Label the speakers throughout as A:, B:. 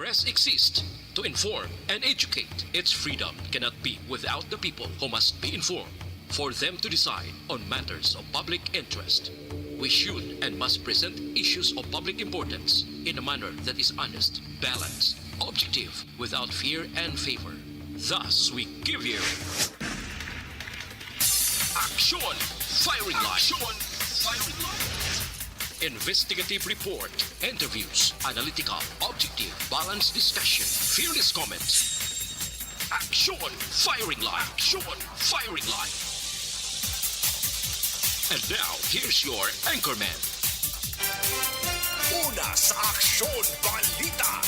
A: Press exists to inform and educate. Its freedom cannot be without the people who must be informed for them to decide on matters of public interest. We should and must present issues of public importance in a manner that is honest, balanced, objective, without fear and favor. Thus, we give you Action Firing Line. Investigative report, interviews, analytical, objective, balanced discussion, fearless comments. Action Firing Line. And now, here's your anchorman.
B: Una sa Aksyon Balita.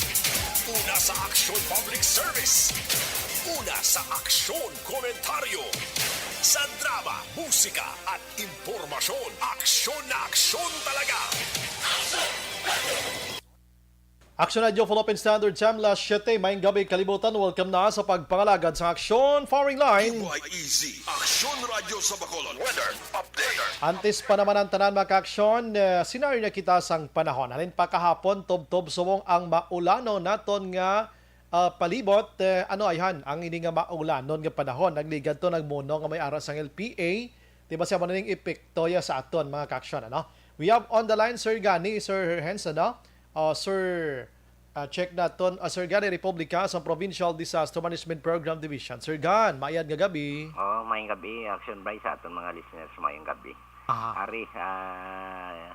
B: Una sa Aksyon Public Service. Una sa Aksyon Komentaryo. Sa drama, musika at impormasyon, aksyon na aksyon talaga.
C: Action Radio Philippine Standard Time, last 7, maing gabi kalibutan. Welcome na sa pagpangalagad sa Aksyon Firing Line.
B: Easy. Aksyon Radio sa Bacolod. Weather update.
C: Antes pa naman ang tanan mga ka-aksyon, sinaryo na kita sang panahon. Halin pa kahapon, tob-tob sumong ang maulano naton nga palibot. Ano ayhan, ang ini nga maulanon nga panahon. Nagligad to, nagmuno nga may aras ang LPA. Diba siya mo na yung epekto sa aton mga ka-aksyon. Ano? We have on the line Sir Gani, Sir Hens, ano? Sir, check naton, Sir Gani Republica sa Provincial Disaster Management Program Division. Sir Gan, mayad nga gabi.
D: Mayang gabi. Action Bray sa aton mga listeners, mayang gabi. Ari,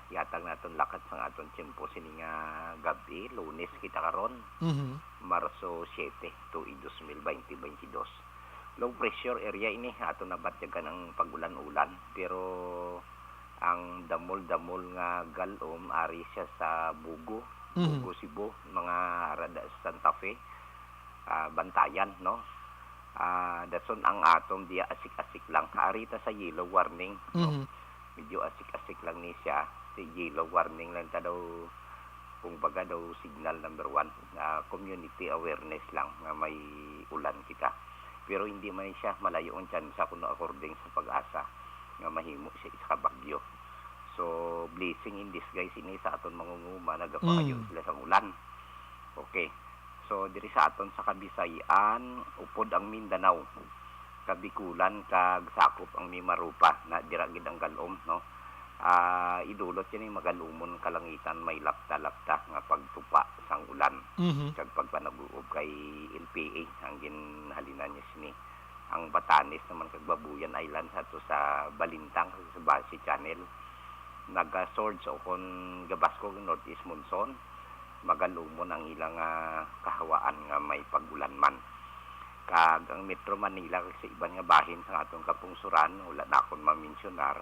D: yatag naton lakat sa aton tiyempo sini nga gabi, Lunes kita karon. Marso 7 to 2022. Low pressure area ini aton nabatyagan ang pagulan-ulan, pero ang damol-damol nga galom ari siya sa Bugo, Bugo Cebu, mga rada Santa Fe, Bantayan, no? Dason ang atom dia asik-asik lang. Ari ta sa yellow warning, no? Medyo asik-asik lang ni siya. Si yellow warning lang ta daw, kung baga daw signal number 1, community awareness lang nga may ulan kita. Pero hindi man siya malayo ang tsansa kuno according sa pag-asa nga mahimo siya isa bagyo. So blessing in disguise ini sa aton mangunguma, nagapangayo sila sa ulan. Okay. So diri sa aton sa Kabisayan, upod ang Mindanao, Kabikulan kag sakop ang Mimarupa na dira gid ang galom, no. Idulot yan yung magalumon kalangitan, may lapta-lapta nga pagtupa sang ulan. Kag pagpanaguob kay LPA ang ginhalinan niya sini. Ang Batanes naman kag Babuyan Island sa Balintang sa Basi Channel. Naga-surge o kon gabasko northeast monsoon, magalumon ang ilang kahawaan nga may pagulan man. Kag ang Metro Manila sa iban nga bahin sa atong kapungsuran, wala na akong mamensionar,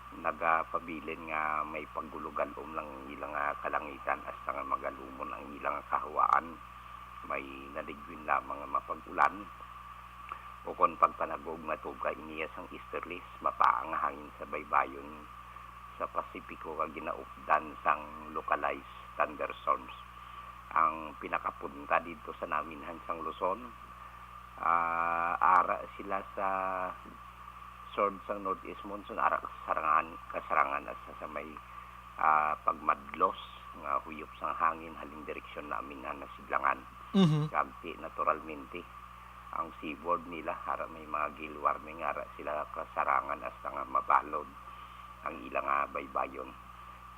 D: nagapabilin nga may paggulugan lang ilang kalangitan hasta nga magalumon ang ilang kahawaan, may naligwin lamang nga mapagulan. O kon pagpanagog matuga iniya sang easterlies, mapaang hangin sa baybayon sa Pasipiko kag ginaupdan sang localized thunderstorms. Ang pinakapunta dito sa naminhan sang Luzon, ara sila sa sword sa northeast monsoon, ara kasarangan sa may pagmadlos nga huyop sang hangin haling direksyon namin na nasidlangan. Kagti naturalmente ang seaboard nila ara may mga gale warming, ara sila kasarangan hasta nga mabalod ang ilang baybayon.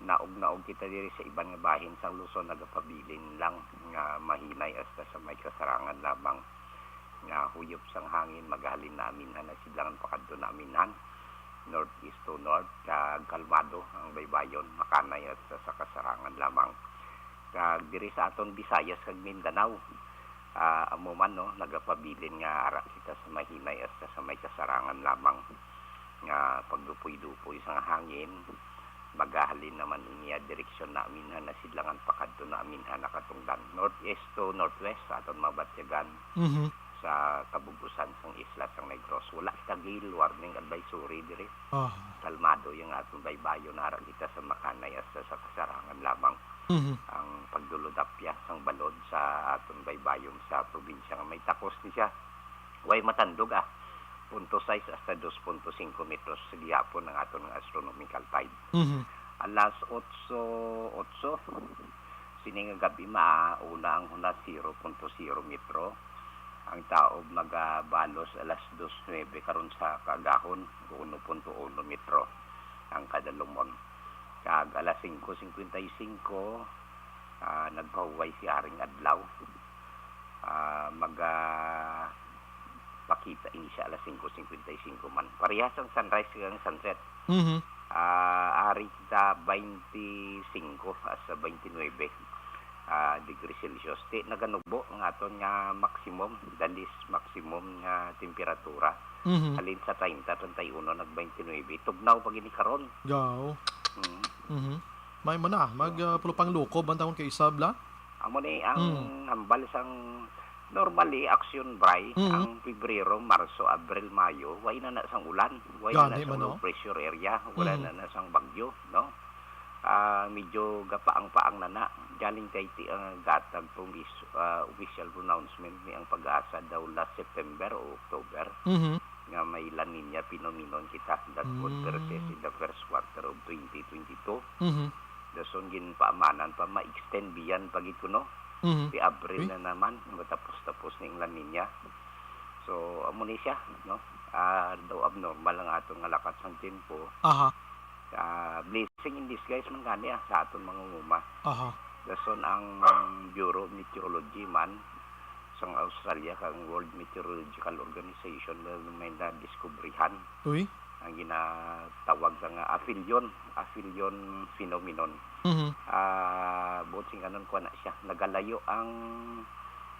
D: Naog kita diri sa iban nga bahin sa Luzon, nagapabilin lang nga mahinay hasta sa may kasarangan lamang nga huyop sang hangin, maghalin namin na sidlangan pakadto namin northeast to north, kag kalmado ang baybayon, makanay at sa kasarangan lamang. Kag diri sa aton Visayas kag Mindanao, amo man, no, nagapabilin nga ara kita sa mahinay at sa may kasarangan lamang nga pagdupoy-dupoy sang hangin, magahalin naman iniya direksyon namin na sidlangan pakadto namin nakatungdan northeast to northwest sa aton mabatyagan. Sa kabubusan sang isla sang Negros, wala kita gale warning advisory dire. Kalmado yung atong baybayon, nara kita sa makanay hasta sa kasarangan lamang. Ang pagdulodapya sang balod sa atong baybayon sa probinsya nga may takos ni siya, way matandog 0.6 hasta 2.5 metros sa gihapon ng atong astronomical tide. Alas 8:08 Sining gabi mauna ang huna 0.0 metro. Ang taob magabalos alas 2:09 karon sa kagahon 1.1 metro ang kada lumon. Kag alas 5:55 nagpahuway si Haring Adlaw. Pakita ini siya alas 5:55 man. Parehas ang sunrise kag sunset. Ari kita 25 sa 29 degree Celsius. Di naganubo ang aton nga maximum, dalis maximum nga temperatura. Alin sa 30-31 nag-29. Tugnaw pag ini karon.
C: Gaw. May mana magpulupang lukob bantang kay isabla.
D: Amo ni ang hambal sang normally action bray ang Pebrero, Marso, Abril, Mayo, way na sang ulan, way na sang low pressure area, wala na sang bagyo, no? Medyo gapaang-paang na galing kay gatag official pronouncement ni ang pag-asa daw last September o October nga may La Nina phenomenon kita that would persist in the first quarter of 2022. Dason gin paamanan pa ma-extend biyan pagid kuno. Di Abril na naman matapos-tapos ning La Nina. So amo ni siya, no? Daw abnormal ang atong nga lakas ng tempo. Blessing in disguise man gani sa aton mangunguma. Dason ang Bureau of Meteorology man sang Australia kang World Meteorological Organization na may na-discoveryhan. Ang ginatawag nga aphelion phenomenon. Buting anon ko na siya. Nagalayo ang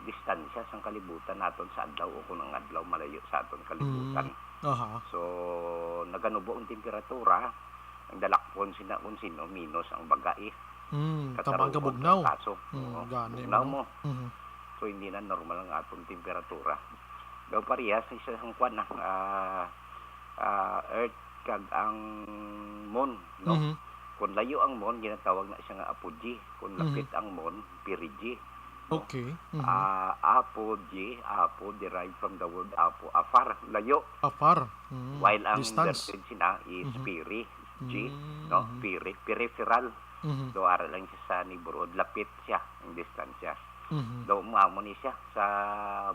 D: distansya sa kalibutan naton sa adlaw o kung ang adlaw malayo sa aton kalibutan. So, naganubo ang temperatura, ang dalakpon sino minus ang bagai.
C: Tabang kabugnaw.
D: Gani mo. So, hindi na normal ang atong temperatura. Daw parehas sa isang kwan na Earth kag ang Moon, no? Kung layo ang Moon, ginatawag na siya nga apogee. Kung lapit ang Moon, perigee. No?
C: Okay.
D: Apogee, derived from the word afar, layo.
C: Afar.
D: While ang
C: distance.
D: vertical na is perigee, no? Peripheral. Do ara lang siya sa neighborhood, lapit siya ang distansya. Do maamo ni siya sa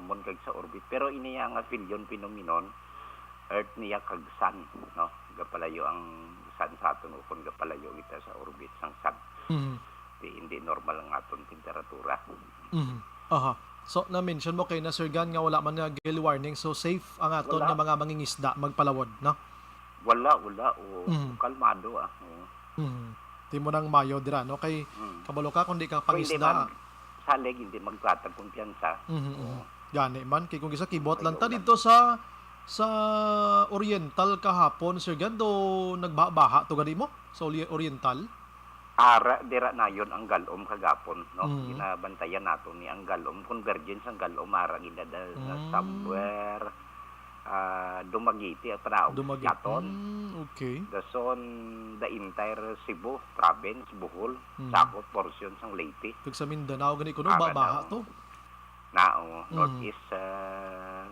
D: Moon kag sa orbit. Pero ini ang aphelion phenomenon, Earth niya kag Sun, no? Gapalayo ang Sun sa aton kung gapalayo kita sa orbit sang Sun. Hindi normal ang aton temperatura. So na-mention mo kay na Sir Gan nga wala man nga gale warning, so safe ang aton nga mga mangingisda magpalawod, no? Wala kalmado
C: Di mo nang mayo dira, no? Kay kabalo ka kung di ka pangisda.
D: Salig hindi magtatag kumpiyansa.
C: Gani man kay kung gisa kibot lang ta dito sa Oriental kahapon, Sir Gando, nagbaha to gani mo sa Oriental?
D: Dira na yon ang galom kagapon, no? Ginabantayan nato ni ang galom, convergence ang galom ara gidadal somewhere Dumaguete at Yaton.
C: Okay.
D: The entire Cebu province, Bohol, sakop portion sang Leyte.
C: Tug sa Mindanao gani kuno babaha to.
D: Northeast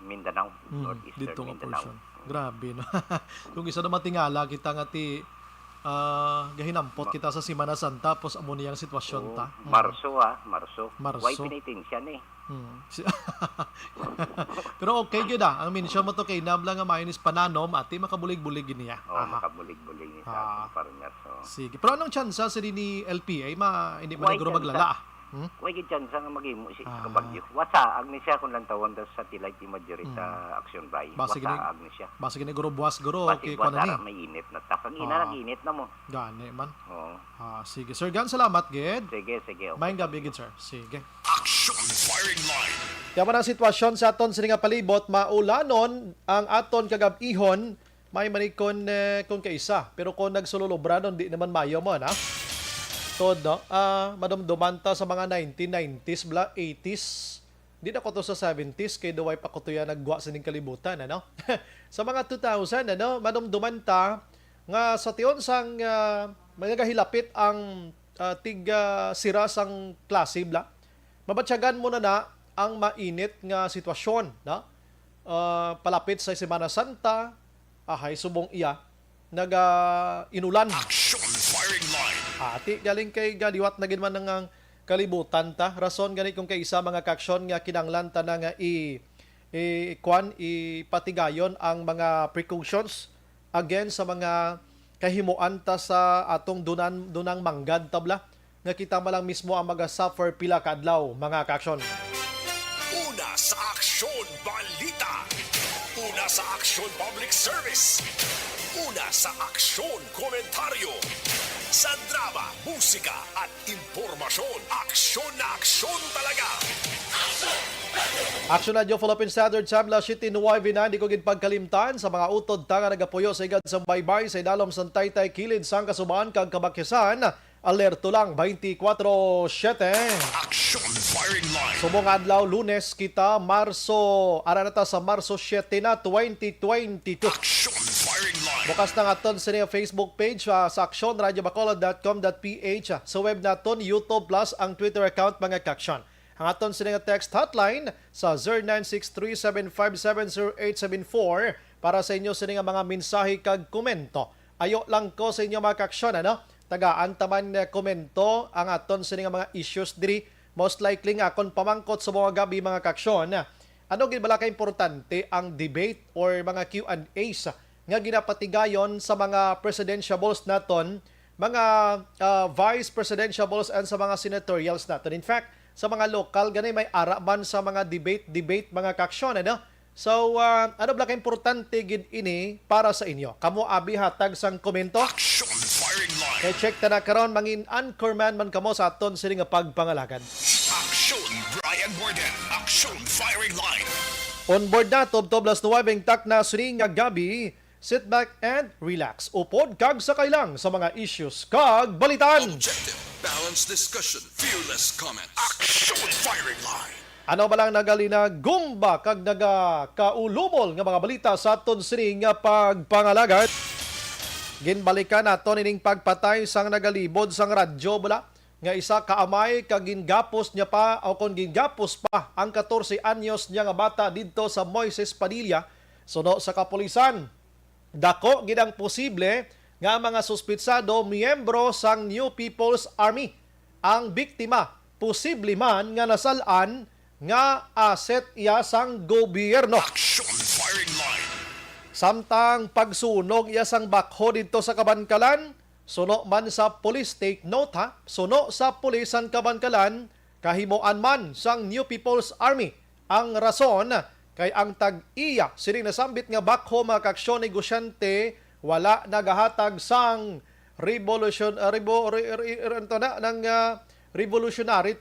D: Mindanao, northeastern Mindanao.
C: Grabe no. Kung isa na matingala kita nga ti gahinampot kita sa Semana Santa tapos amo niyang sitwasyon ta.
D: Marso. Why pinitensya ni?
C: Pero okay gyud ang mention mo to kay nabla nga mainis pananom ati makabulig-bulig niya.
D: Makabulig-bulig ni sa farmer.
C: Sige. Pero anong tsansa sa ni LPA hindi man siguro maglala?
D: Way gid chance nga magimo si kabagyo. Wasa agni siya kun lang tawon sa satellite imagery sa action bay. Wasa agni siya.
C: Basta gini guro buwas guro
D: okay kuno ni. May init na ta. Kang ina nag-init na mo.
C: Gani man. Sige Sir Gan, salamat gid.
D: Sige. Okay.
C: Maayong gabi gid sir. Sige.
B: Action firing line.
C: Yaman ang sitwasyon sa aton sa nga palibot, maulanon ang aton kagab-ihon, may manikon kung kaisa. Pero kung nagsululubranon, di naman mayo mo, na? Todo, madumdumanta sa mga 1990s, 80s, di na ko to sa 70s, kay daway pa ko to yan nagwa sa ning kalibutan, ano? Sa mga 2000, ano, madumdumanta, nga sa tiyon sang magagahilapit ang sira sang klase, bla. Mabatsyagan mo na ang mainit nga sitwasyon, na? Palapit sa Semana Santa, ahay subong iya, inulan.
B: Action firing line.
C: Ati galing kay galiwat na ginman ng kalibutan ta. Rason gani kung kaisa mga kaksyon nga kinanglan ta na nga ipatigayon ang mga precautions against sa mga kahimuan ta sa atong dunang manggad tabla nga kita malang mismo ang maga-suffer pila ka adlaw mga kaksyon.
B: Una sa Aksyon Balita. Una sa Aksyon Public Service. Una sa Aksyon Komentaryo. Sa drama, musika at impormasyon. Aksyon na aksyon talaga.
C: Aksyon na Philippine Standard Time la City Nuway na di ko ginpagkalimtan sa mga utod ta nga nagapuyo sa igad sa baybay sa idalom sa taytay kilid sang kasubaan kag kabakyasan. Alerto lang 24/7.
B: Aksyon Firing Line.
C: Subong adlaw Lunes kita Marso aranata sa Marso 7 na 2022.
B: Aksyon Firing Line.
C: Bukas na aton sa niya Facebook page sa actionradiobacolod.com.ph sa web naton YouTube plus ang Twitter account mga kaksyon. Ang aton sa niya text hotline sa 0963-757-0874 para sa inyo sa niya mga mensahe kag komento. Ayo lang ko sa inyo mga kaksyon tagaan taman na komento ang aton sa mga issues diri. Most likely nga akong pamangkot sa mga gabi mga kaksyon. Ano ginbala ka importante ang debate or mga Q&As nga ginapatigayon sa mga presidentiables naton, mga vice presidentiables and sa mga senatorials naton. In fact, sa mga local ganay may araban sa mga debate mga kaksyon So, ano bala ka importante gid ini para sa inyo? Kamo abi hatag sang komento.
B: Aksyon Firing Line.
C: Kay check ta na karon mangin anchorman man kamo sa aton sini nga pagpangalagan.
B: Aksyon Brian Borden. Aksyon Firing Line.
C: On board na Tob las 9 tak na sini nga gabi. Sit back and relax. Upod kag sakay lang sa mga issues kag balitan.
E: Objective, balanced discussion, fearless comments.
B: Aksyon Firing Line.
C: Ano ba lang nagalina gumba kag naga kaulumol nga mga balita sa aton sini nga pagpangalagan. Ginbalikan naton ining pagpatay sang nagalibod sang radyo bala nga isa kaamay kag gingapos niya pa o kon gingapos pa ang 14 anyos niya nga bata didto sa Moises Padilla suno sa kapulisan. Dako gid ang posible nga mga suspitsado miyembro sang New People's Army. Ang biktima posible man nga nasalan nga asset iya sang gobyerno.
B: Aksyon Firing Line.
C: Samtang pagsunog iya sang bakho dito sa Kabankalan, suno man sa police, take note suno sa pulisan Kabankalan, kahimuan man sang New People's Army. Ang rason kay ang tag-iya sining nasambit nga bakho mga kaksyon negosyante wala nagahatag sang revolutionary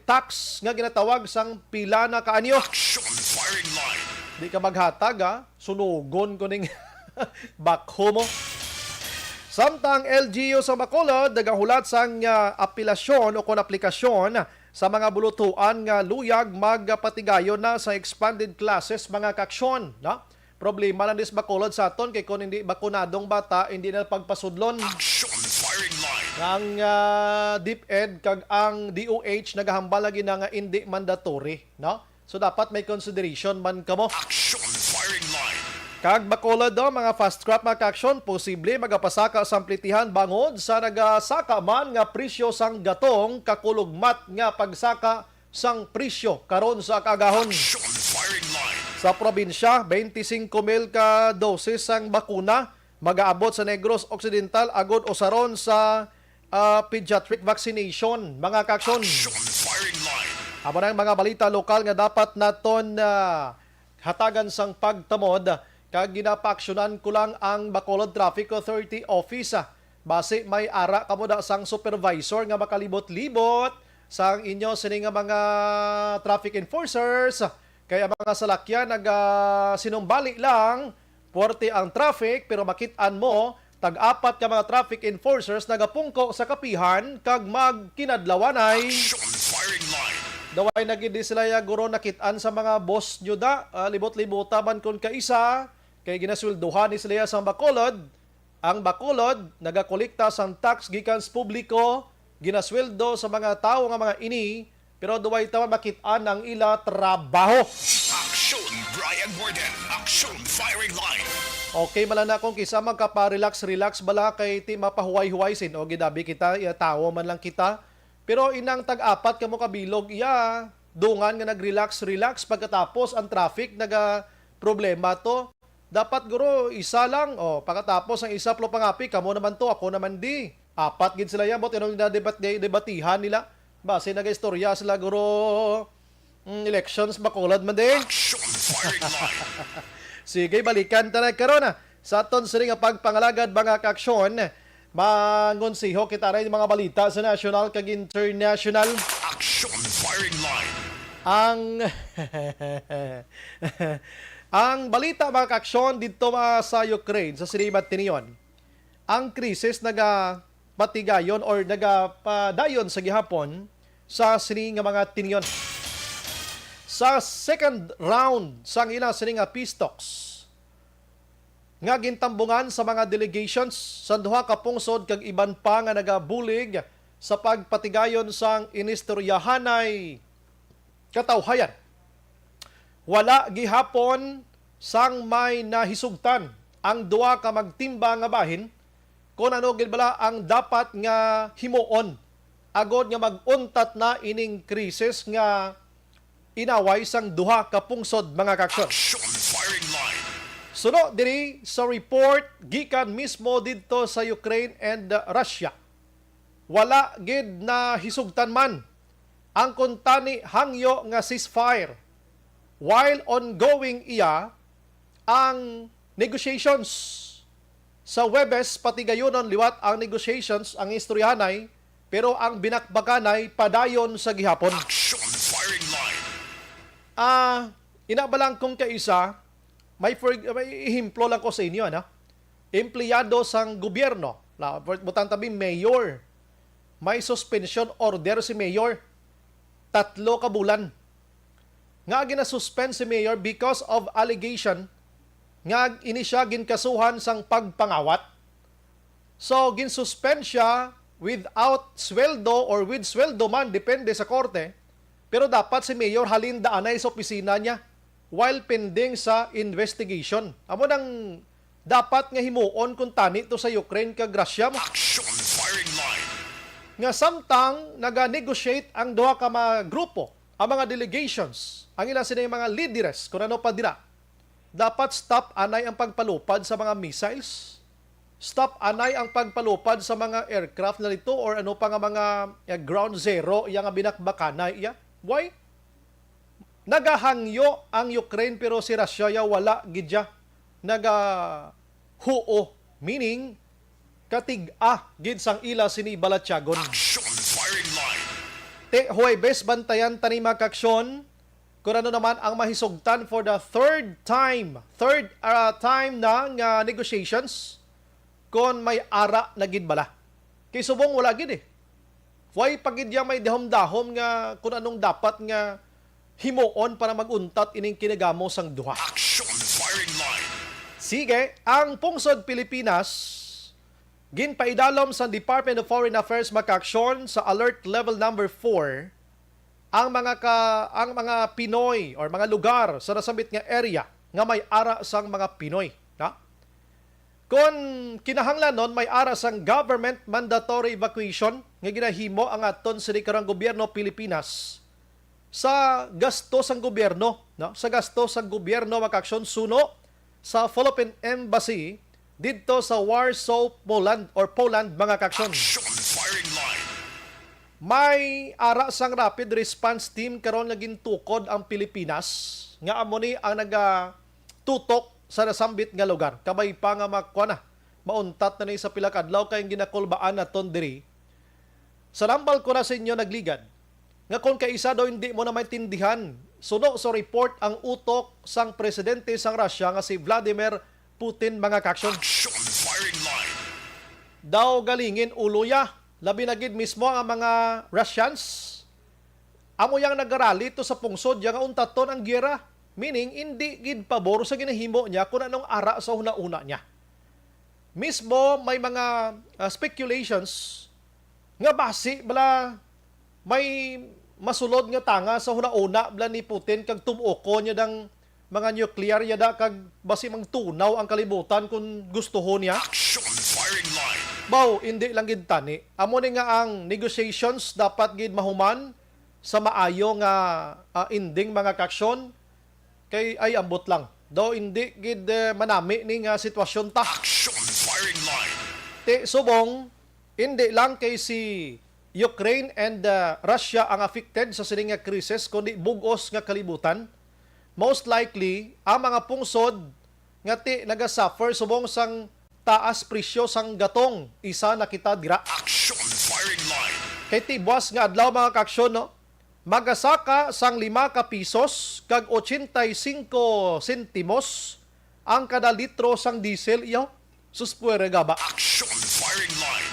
C: tax nga ginatawag sang pila na kaanyo.
B: Aksyon Firing Line.
C: Di ka maghatag sunugon ko ning bakho mo. Samtang LGU sa Bacolod nagahulat sang apelasyon o kon aplikasyon sa mga bulutuan nga luyag magpatigayon na sa expanded classes mga kaksyon. Problema lang dis Bacolod sa aton kay kung hindi bakunadong bata hindi na pagpasudlon.
B: Aksyon Firing Line.
C: Ang DepEd kag ang DOH nagahambal lagi na nga hindi mandatory, So dapat may consideration man kamo.
B: Aksyon Firing Line.
C: Kag Bacolod mga fast crop mga aksyon posible magapasaka sa amplitihan bangod sa nagasaka man nga presyo sang gatong kakulugmat nga pagsaka sang presyo karon sa kagahon.
B: Aksyon Firing Line.
C: Sa probinsya 25,000 ka doses sang bakuna magaabot sa Negros Occidental agod usaron sa pediatric vaccination mga kaksyon.
B: Aksyon Firing Line.
C: Amo na ang mga balita lokal nga dapat naton hatagan sang pagtamod kag ginapaaksyonan ko lang ang Bacolod Traffic Authority Office. Base may ara kamo da sang supervisor nga makalibot-libot sang inyo sini nga mga traffic enforcers kaya mga salakyan sinumbali lang puwerte ang traffic pero makitaan mo tag-apat ka mga traffic enforcers nagapungko sa kapihan kag magkinadlawanay.
B: Aksyon Firing Line.
C: Daway nagindi sila ya guro nakitaan sa mga boss nyo libot-libota man kun kaisa kay ginasweldohan ni sila sa Bacolod. Ang Bacolod nagakolekta sang tax gikan sa publiko, ginasweldo sa mga tao nga mga ini pero daway taman makitaan ang ila trabaho.
B: Aksyon Brian Borden. Aksyon Firing Line.
C: Okay, mala na kung kisa magkapa-relax bala kay ti mapahuway-huway sin o gidabi kita, tawo man lang kita, Pero inang tag-apat kamo kabilog iya, dungan nga nag-relax pagkatapos ang traffic naga problema to. Dapat guro isa lang pagkatapos ang isa plo pangapi kamo naman to, ako naman di. Apat gid sila yabot inong debatihan nila. Base naga-istorya sila guro elections bakulad man di.
B: Action firing line.
C: Sige, balikan tayo karon sa aton sini nga pagpangalagad mga kaaksyon. Mangonsiho kita rin mga balita sa national kag international.
B: Action firing line.
C: Ang balita mga kaaksyon dito sa Ukraine, sa Sirimat Tinion, ang krisis nagapatigayon or nagapadayon sa gihapon sa sini nga mga tinion. Sa second round sang ilang sini nga peace talks, nga gintambungan sa mga delegations sa duha ka pungsod kag iban pa nga nagabulig sa pagpatigayon sang inistoryahanay katawhayan. Wala gihapon sang may nahisugtan ang duha ka magtimba nga bahin kung ano gid bala ang dapat nga himuon agod nga maguntat na ining krisis nga inaway sang duha ka pungsod mga kaaksyon.
B: Action firing line.
C: Suno diri sa report gikan mismo didto sa Ukraine and Russia. Wala gid na hisugtan man ang kuntani hangyo nga ceasefire while ongoing iya ang negotiations. Sa Webes patigayonon liwat ang negotiations ang istoryahanay pero ang binakbakanay padayon sa gihapon.
B: Action firing line.
C: Inabalang kong kaisa, may ihimplo lang ko sa inyo, empleyado sang gobyerno, butang tabi mayor, may suspension order si mayor, 3 ka bulan. Nga ginasuspend si mayor because of allegation nga ini siya ginkasuhan sang pagpangawat. So, ginsuspend siya without sweldo or with sweldo man, depende sa korte. Pero dapat si mayor halin daanay sa opisina niya while pending sa investigation. Amo nang dapat nga himuon kung tani to sa Ukraine kag Russia mo.
B: Action firing line.
C: Nga samtang naga-negotiate ang duha ka mga grupo, ang mga delegations, ang ilang sila mga leaders, kung ano pa dira. Dapat stop anay ang pagpalupad sa mga missiles. Stop anay ang pagpalupad sa mga aircraft na nito or ano pa nga mga ground zero iya nga binakbakanay iya. Why? Nagahangyo ang Ukraine pero si Russia wala gidya. Nagahuo, meaning katig-a gid sang ila sini balatyagon.
B: Action firing line.
C: Huwebes bantayan tani makaksyon kung ano naman ang mahisugtan for the third time na nga negotiations kung may ara na gid bala. Kay subong wala gid Why pagid ya may dahom-dahom nga kung anong dapat nga himuon para maguntat ining kinagamo sang duha.
B: Action firing line.
C: Sige, ang pungsod Pilipinas ginpaidalom sa Department of Foreign Affairs makaksyon sa alert level number 4 ang mga Pinoy or mga lugar sa nasambit nga area nga may ara sang mga Pinoy. Kung kinahanglan nun, may ara sang government mandatory evacuation nga ginahimo ang aton sa karang gobyerno Pilipinas sa gasto sang gobyerno, sa gasto sang gobyerno makaksyon suno sa Philippine Embassy didto sa Warsaw, Poland mga kaksyon.
B: Action firing line.
C: May ara sang rapid response team karon nga gintukod ang Pilipinas nga amo ni ang nagatutok sa nasambit nga lugar. Kabay pa nga mauntat na ni sa pila ka adlaw kay ginakulbaan naton diri. Sa lambal ko na sa inyo nagligad nga kung kaisa daw hindi mo na maintindihan suno sa report ang utok sang presidente sang Russia nga si Vladimir Putin mga kaksyon.
B: Action firing line.
C: Daw galingin uluya labi na gid mismo ang mga Russians. Amo yang nagarali to sa pungsod yang untaton ang giyera. Meaning, hindi gid pabor sa ginahimo niya kung anong ara sa una-una niya. Mismo, may mga speculations nga basi bala may masulod nga tanga sa una-una bala ni Putin kag tumuko niya dang mga nuclear yada kag basi mang tunaw ang kalibutan kung gusto ho niya.
B: Action firing line.
C: Baw, hindi lang gid tani. Amo ni nga ang negotiations dapat gid mahuman sa maayo nga ending mga kaksyon kay ay ambot lang. Do hindi gid manami ni nga sitwasyon ta.
B: Action firing line.
C: Ti subong hindi lang kay si Ukraine and Russia ang affected sa sining nga krisis kundi bugos nga kalibutan. Most likely ang mga pungsod nga ti nagasuffer subong sang taas presyo sang gatong isa na kita dira.
B: Action firing line.
C: Kay tibuas nga adlaw mga kaaksyon no, magasaka sang 5 ka pisos kag 85 sentimos ang kada litro sang diesel iyo. Suspuere gaba.
B: Action firing line.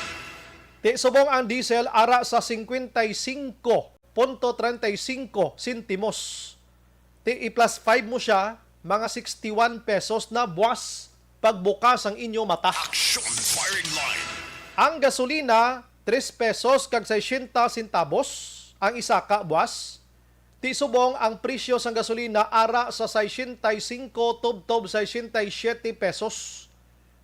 C: Ti subong ang diesel ara sa 55.35 sentimos. Ti i-plus 5 mo siya, mga 61 pesos na buwas pagbukas ang inyo mata.
B: Action firing line.
C: Ang gasolina, 3 pesos kag 60 centavos ang isa ka buwas. Ti subong ang presyo sang gasolina ara sa 65 tubtob 67 pesos.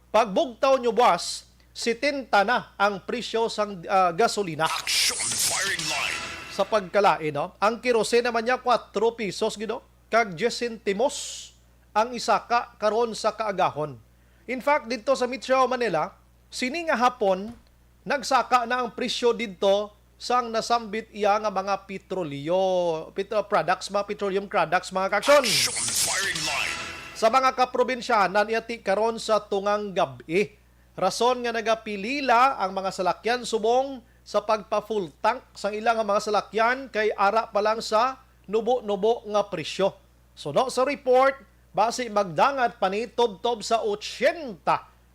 C: Pagbugtaw nyo buwas, 70 na ang presyo sang gasolina.
B: Action firing line.
C: Sa pagkalain, no? Ang kerosene naman niya 4 pesos gido kag 10 centimos ang isa ka karon sa kaagahon. In fact, dito sa Metro Manila, sini nga hapon nagsaka na ang presyo dito sang nasambit iya nga mga petrolyo, petroleum products mga kaksyon.
B: Action firing line.
C: Sa mga kaprobinsyanan iyati karon sa tungang gabi. Rason nga nagapilila ang mga salakyan subong sa pagpa-full tank sang ilang mga salakyan kay ara pa lang sa nubo-nubo nga presyo. Suno sa report, base magdangat pa ni tob-tob sa 80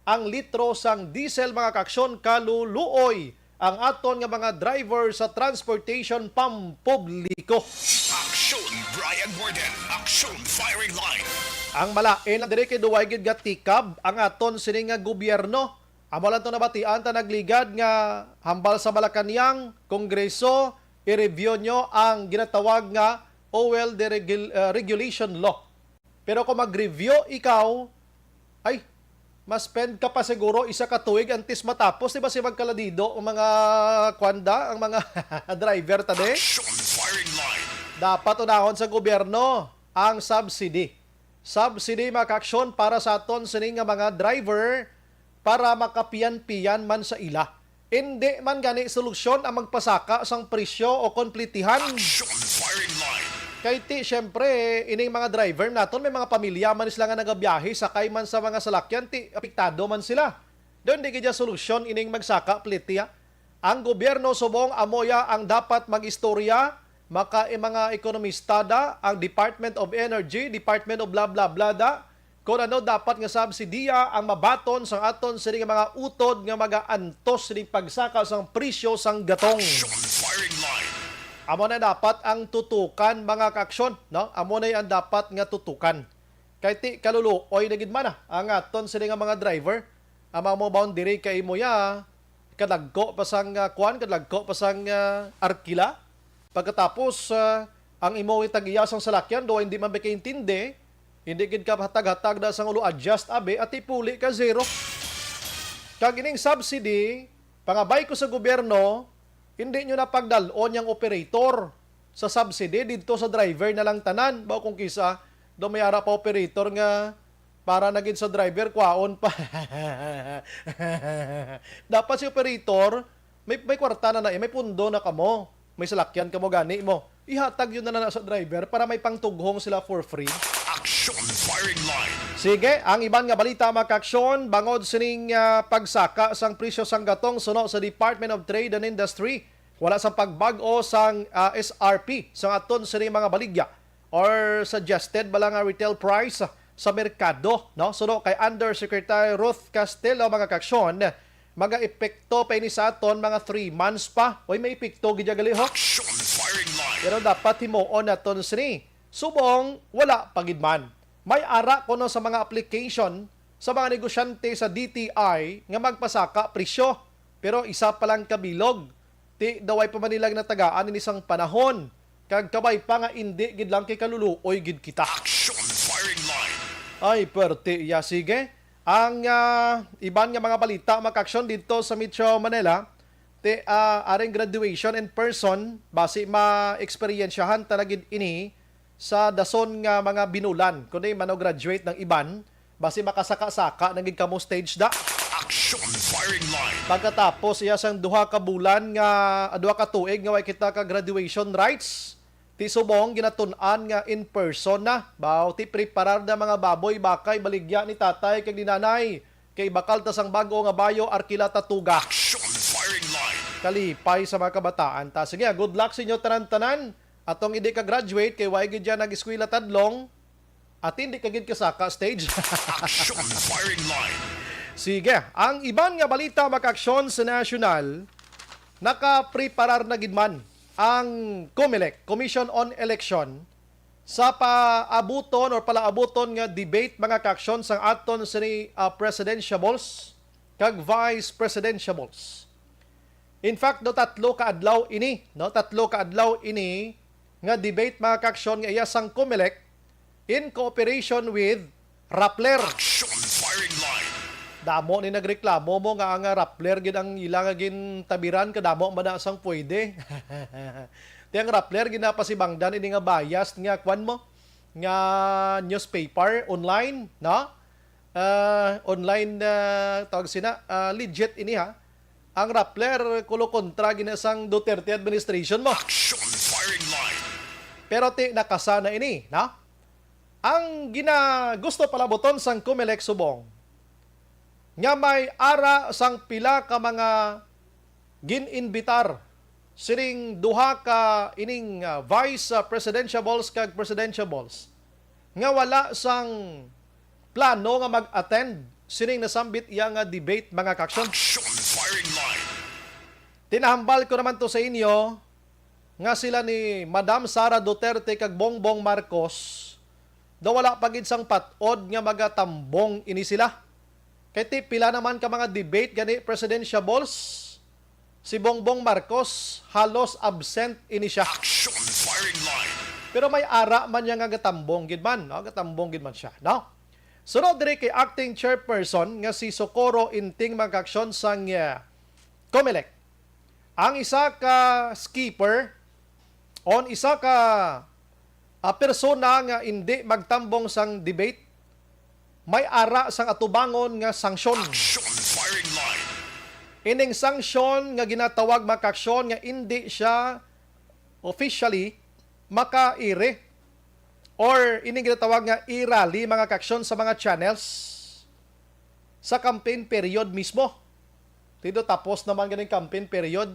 C: ang litro sang diesel mga kaksyon kaluluoy ang aton nga mga driver sa transportation pampubliko.
B: Action Brian Warden. Action firing line.
C: Ang malain na dire kay duway gid nga tikab ang aton sini nga gobyerno. Amo lang to nabatian ta nagligad nga hambal sa Malacañang Kongreso i-review nyo ang ginatawag nga oil deregulation law. Pero kung mag-review ikaw, ay mas-spend ka pa siguro isa ka tuig antes matapos, di ba si magkaladido ang mga kwanda, ang mga driver tade?
B: Action firing line.
C: Dapat unahon sa gobyerno ang subsidy. Subsidy makaksyon para sa aton sining nga mga driver para makapiyan-piyan man sa ila. Hindi man gani solusyon ang magpasaka sang presyo o kompletihan.
B: Action firing line.
C: Kay ti, syempre, ining mga driver naton may mga pamilya man sila nga nagabiyahe, sakay man sa mga salakyan, ti, apektado man sila. Doon di kaya solusyon ining magsaka, plitiya. Ang gobyerno subong amoya ang dapat mag-istorya, mga ekonomistada, ang Department of Energy, Department of blah blah blah da, kung ano dapat nga subsidiya ang mabaton sang aton sa mga utod nga mga-antos ni pagsaka sang presyo sang gatong.
B: Action firing line.
C: Amo na dapat ang tutukan mga kaaksyon, no? Amo na ang dapat nga tutukan. Kay ti kaluluoy na gid man ang aton sa mga driver. Ama mo boundary kay mo ya kadagko pa sang kadagko pa sang arkila. Pagkatapos ang imo itagiya sang salakyan do hindi man makaintindi, hindi gid ka hatag-hatag da sang ulo adjust abe at ipuli ka zero. Kag ining subsidy pangabay ko sa gobyerno, hindi nyo na pagdalon yung operator sa subsidy dito sa driver na lang tanan. Bao kung kisa, dumayara pa operator nga para naging sa driver, kwaon pa. Dapat si operator, may kwarta na may pundo na kamo. May salakyan kamo gani mo. Ihatag yun na sa driver para may pangtughong sila for free.
B: Action firing line.
C: Sige, ang iban nga balita makaksyon, bangod sining pagsaka sang presyo sang gatong suno sa Department of Trade and Industry. Wala sang pagbag-o sang SRP sang aton sining mga baligya or suggested bala nga retail price sa merkado, no? Suno kay Undersecretary Ruth Castelo mga kaksyon, maga-epekto pa ini sa aton mga 3 months pa. Oy may epekto gid gali ho.
B: Action firing line.
C: Pero dapat himuon naton sini. Subong wala pagidman. May ara kuno sa mga application sa mga negosyante sa DTI nga magpasaka presyo. Pero isa pa lang kabilog. Ti daway pa man nilang natagaan in isang panahon. Kag kabay pa nga indi gid lang kay kaluluoy gid kita.
B: Action firing line.
C: Ay, perte, ya sige. Ang iban nga mga balita makaksyon dito sa Metro Manila, aring graduation in person base ma-experiensyahan talagid ini sa dason nga mga binulan kundi graduate ng iban base makasaka-saka naging kamo stage da.
B: Action firing line.
C: Pagkatapos iya sang duha ka bulan nga duha ka tuig nga way kita ka graduation rites. Ti subong ginatun-an nga in person na. Baw ti preparar na mga baboy bakay baligya ni tatay kag ni nanay kay bakal ta sang bago nga bayo arkila tatuga.
B: Action firing line.
C: Kalipay sa mga kabataan ta. Sige, good luck sa inyo tanan-tanan. Atong hindi ka graduate kay way gid dyan nag-eskwela tadlong at hindi ka gid kasaka stage.
B: Action firing line.
C: Sige, ang iban nga balita makaksyon sa nasyonal, naka-preparar na gidman ang COMELEC, Commission on Election, sa paabuton or palaabuton nga debate mga kaksyon sa aton sa presidentiables kag vice presidentiables. In fact, tatlo ka adlaw ini nga debate mga kaksyon nga iya sang COMELEC in cooperation with Rappler.
B: Action firing line.
C: Damo ni nagreklamo mo nga ang Rappler gid ang ilang gin tabiran kadamo man sang pwede. Tiyang Rappler ginapasibangdan ini nga bias nga kwan mo nga newspaper online, no? Online tawag sina legit ini ha. Ang Rappler kulo kontra ginasang Duterte administration mo.
B: Action firing line.
C: Pero nakasana ini, no? Ang gusto palaboton sang COMELEC subong nga may ara sang pila ka mga gin-inbitar siring duha ka ining vice presidentiables kag presidentiables nga wala sang plano nga mag-attend siring nasambit iya nga debate mga kaksyon.
B: Action firing line.
C: Tinahambal ko naman to sa inyo nga sila ni Madam Sara Duterte kag Bongbong Marcos daw wala pagid sang patod nga magatambong ini sila. Kaya pila naman ka mga debate gani presidentiables. Si Bongbong Marcos halos absent ini siya.
B: Action firing line.
C: Pero may ara man niya nga gatambong gid man, no? Gatambong gid man siya, no? Sunod diri kay acting chairperson nga si Socorro Inting magaksyon sang COMELEC. Ang isa ka skipper on isa ka persona nga hindi magtambong sang debate may ara sang atubangon nga sanksyon.
B: Action firing line.
C: Ining sanksyon nga ginatawag makaksyon nga hindi siya officially makaire or ining ginatawag nga i-rally mga kaksyon sa mga channels sa campaign period mismo. Tido tapos naman ganing campaign period,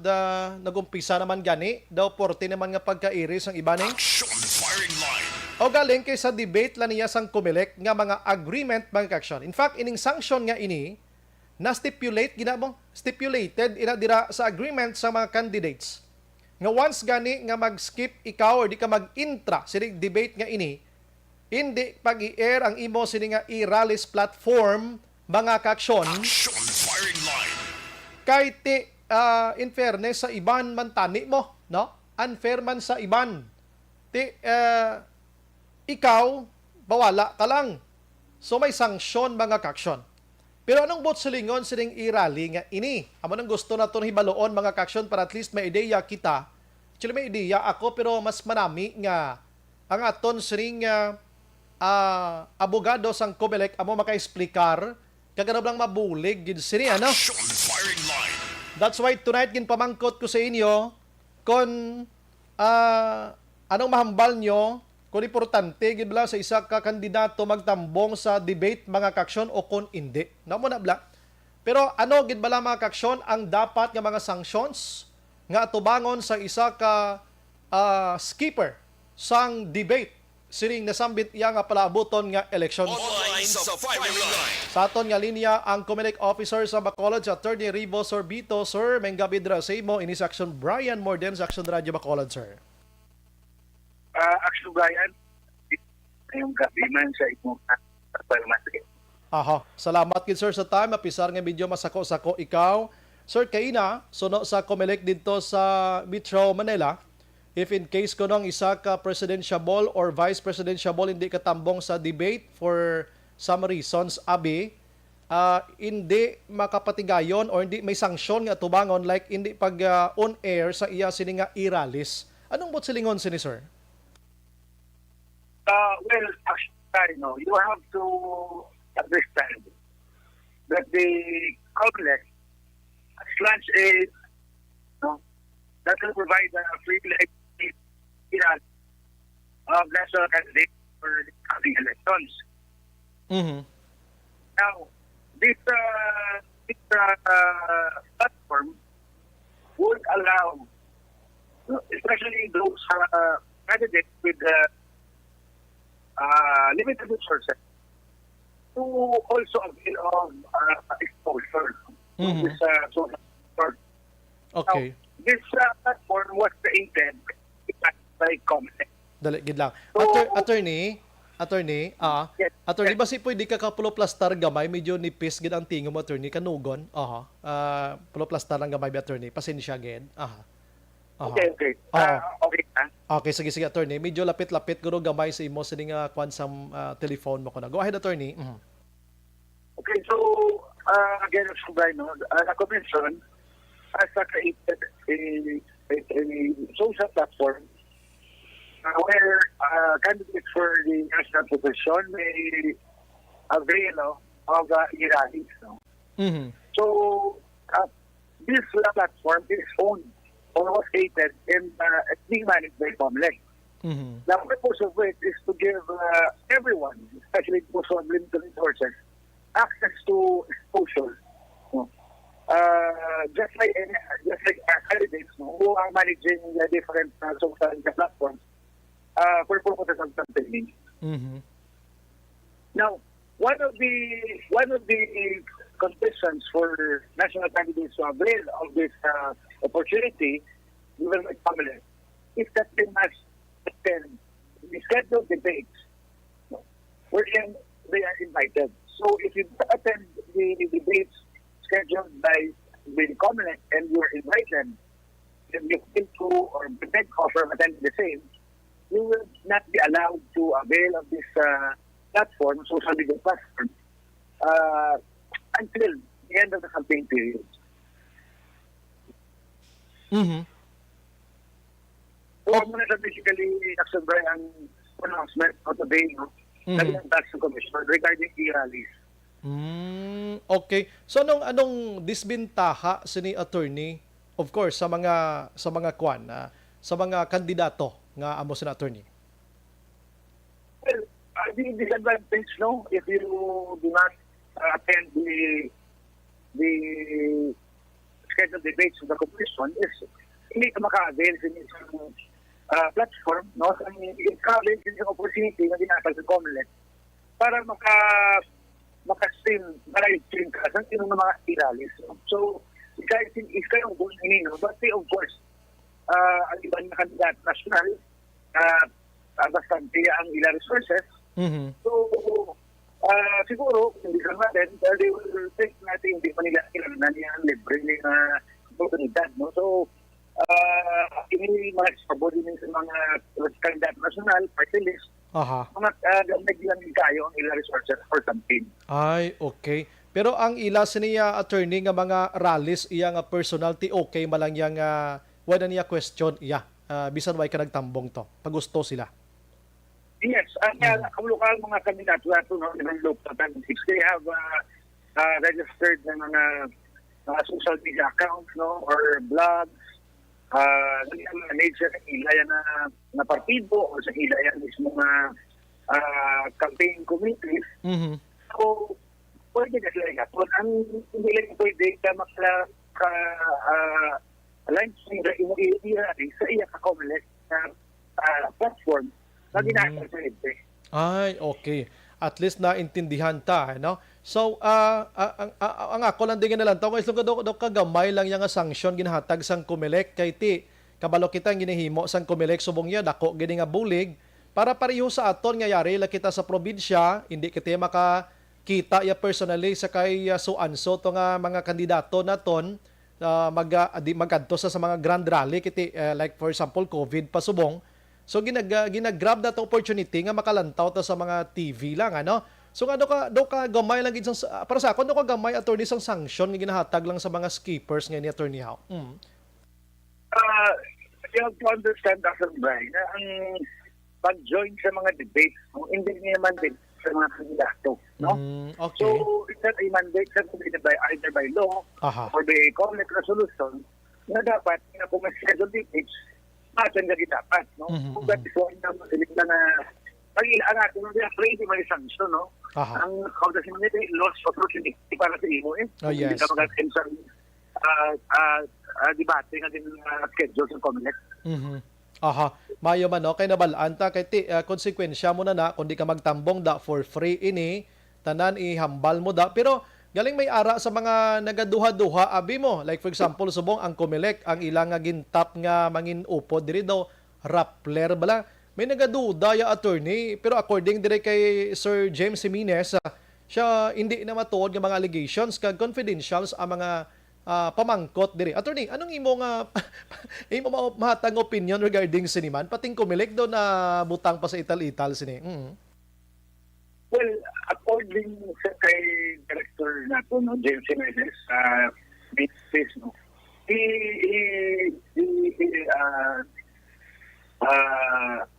C: nagumpisa naman gani, daw 40 naman nga pagka-iris ang iba ning.
B: Action firing line.
C: O galing kay sa debate la niya sang COMELEC nga mga agreement mga kaksyon. In fact, ining sanction nga ini na stipulated ina dira sa agreement sa mga candidates. Nga once gani nga mag-skip ikaw or di ka mag-intra sining debate nga ini, hindi pag-i-air ang imo sini nga i-rallies platform mga kaksyon.
B: Action firing line.
C: Kahit in fairness sa iban man tani mo, no? Unfair man sa iban. Ikaw, bawala ka lang. So may sanksyon mga kaksyon. Pero anong bot silingon sining i-rally nga ini? Amo nang gusto naton hibaloon mga kaksyon para at least may ideya kita. Actually may ideya ako pero mas manami nga ang aton sining abogado sang COMELEC amo maka-explicar kagano lang mabulig gid sini ano?
B: Action firing line.
C: That's why tonight ginpamangkot ko sa inyo kung anong mahambal nyo kung importante gid bala sa isa ka kandidato magtambong sa debate mga kaksyon o kung hindi. Namo na bla. Pero ano gid bala mga kaksyon ang dapat nga mga sanctions nga atubangon sa isa ka skipper sang debate siring nasambit iya nga palaabuton nga election.
B: Online sa firing line.
C: Sa aton nga linya ang COMELEC officer sa Bacolod, Attorney Rivo Sorbito. Sir, may gabi dira sa imo ini sa Action Brian Morden sa Action Radio Bacolod, sir.
F: Action Brian, ngayong gabi man sa imong pagpalmasig.
C: Aha, salamat gid sir sa time. Mapisar nga video masako-sako ikaw. Sir, kaina, suno sa COMELEC dito sa Metro Manila, if in case ko nang isa ka presidentiable or vice presidentiable hindi katambong sa debate for some reasons, abi, hindi makapatigayon or hindi may sanksyon nga tubangon like hindi pag on air sa iya sini nga iralis. Anong bot silingon sini sir?
F: Well, actually, no, you have to understand that the complex, as lunch is, no, that will provide a free of national candidates for the coming elections.
C: Mhm.
F: Now, this platform would allow, especially those candidates with limited resources, to also avail of exposure to this social network.
C: Okay.
F: Now, this platform was created by Comsec.
C: Dali gid lang.
F: So-
C: Attorney,
F: Yes.
C: attorney ba si pwede ka kapulo plastar gamay medyo nipis gid ang tingom mo attorney kanugon. Aha. Pulo plastar ang gamay bi attorney. Pasensya gid. Aha. Aha.
F: Okay. Okay.
C: Okay, sige attorney. Medyo lapit-lapit guro gamay sa imo sini nga kwan sa telephone mo ko na. Go ahead attorney. Mhm.
F: Okay, so, again, as Brian, the commission has created a social platform where candidates for the national position may avail of rallies. No?
C: Mhm.
F: So, this platform is owned or was created and being managed by Comlec.
C: Mhm.
F: The purpose of it is to give everyone, especially those who have limited resources, access to exposure. No? Just like candidates who are managing the different social media platforms for purposes of campaigning.
C: Mhm.
F: Now, one of the conditions for national candidates to avail of this opportunity, given by Commonwealth, is that they must attend the scheduled debates wherein they are invited. So if you attend the debates scheduled by the Commonwealth and you are invited, and you fail to or beg offer of attending the same, you will not be allowed to avail of this platform, social media platform, until the end of the campaign period.
C: Mhm.
F: So, muna sa basically, Action Brian, ang announcement of today, no? Ng Tax Commission regarding e-rallies.
C: Okay. So anong disbentaha sini attorney of course sa mga kwan sa mga kandidato nga amo sina attorney?
F: Well, the disadvantage, no, if you do not attend the scheduled debates of the commission is hindi ka maka-avail sa isang platform, no? So, ika-avail sa isang opportunity na dinatag sa Commonwealth para maka-stream ka sa sinong mga e-rallies. No? So, ika yung goal nino, but of course, ang iba na kandidat national, bastante ang ilang resources.
C: Mhm.
F: So, siguro, hindi ka natin, they will think natin hindi pa nila kailangan yung libre na oportunidad. No? So, ini mga subordinate sa mga kandidat national, party list,
C: Aha.
F: mga nagbilang kayo ang ilang resources for campaign.
C: Ay, okay. Pero ang ila siniya attorney nga mga rallies iya nga personality okay malang yang wala niya question iya. Bisan way ka nagtambong to. Pagusto sila.
F: Yes, ang lokal mga kandidato nato no, ng local candidates, they have registered na mga social media accounts, no, or blogs, manage sa ilaya na partido o sa ilaya mismo na campaign committees.
C: Mhm.
F: So, pwede na sila yapon. Ang hindi lang pwede ka align sa sa iya ka-Commonwealth na platform na ginagawa sa libre.
C: Ay, okay. At least naintindihan ta, no? So, ang ako lang din na lang tawag islo do kagamay lang yang sanction ginahatag sang Comelec kay ti kabalo kita ang ginihimo sang Comelec subong niya dako gini nga bulig para pareho sa aton nga yari la kita sa probinsya, hindi kita makakita ya personally sa kay so-anso to nga mga kandidato naton magadto sa mga grand rally kiti like for example COVID pa subong. So ginagrab na to opportunity nga makalantaw ta sa mga TV lang ano. So nga do ka gamay lang gid para sa ako do ka gamay attorney sang sanction nga ginahatag lang sa mga skippers nga ni Attorney How.
F: You have to understand, Dr. Brian, na ang pag-join sa mga debates, hindi niya mandate sa mga kandidato. No?
C: Okay.
F: So, it's not a mandate certified by either by law or by COMELEC resolution na dapat na kung may scheduled debates, natin na dapat. No? So, that is why na masilig na pag-ilaan natin, hindi na crazy may sanction, no? Ang Congress Committee, lost opportunity para sa imo.
C: Yes.
F: Hindi ka mag-attend sa debate nga din schedule sa COMELEC.
C: Mayo man no kay nabalaan ta kay konsekwensya mo na kundi ka magtambong da for free ini tanan ihambal mo da pero galing may ara sa mga nagaduha-duha abi mo like for example subong ang COMELEC ang ilang nga gintap nga mangin upod diri daw Rappler bala may nagaduda ya attorney pero according dire kay Sir James Jimenez siya hindi na matuod nga mga allegations kag confidentials ang mga pamangkot diri. Attorney, anong imo nga imo mahatag opinion regarding siniman pating COMELEC do na butang pa sa ital-ital sini?
F: Well, according sa kay director nato no James Jimenez no he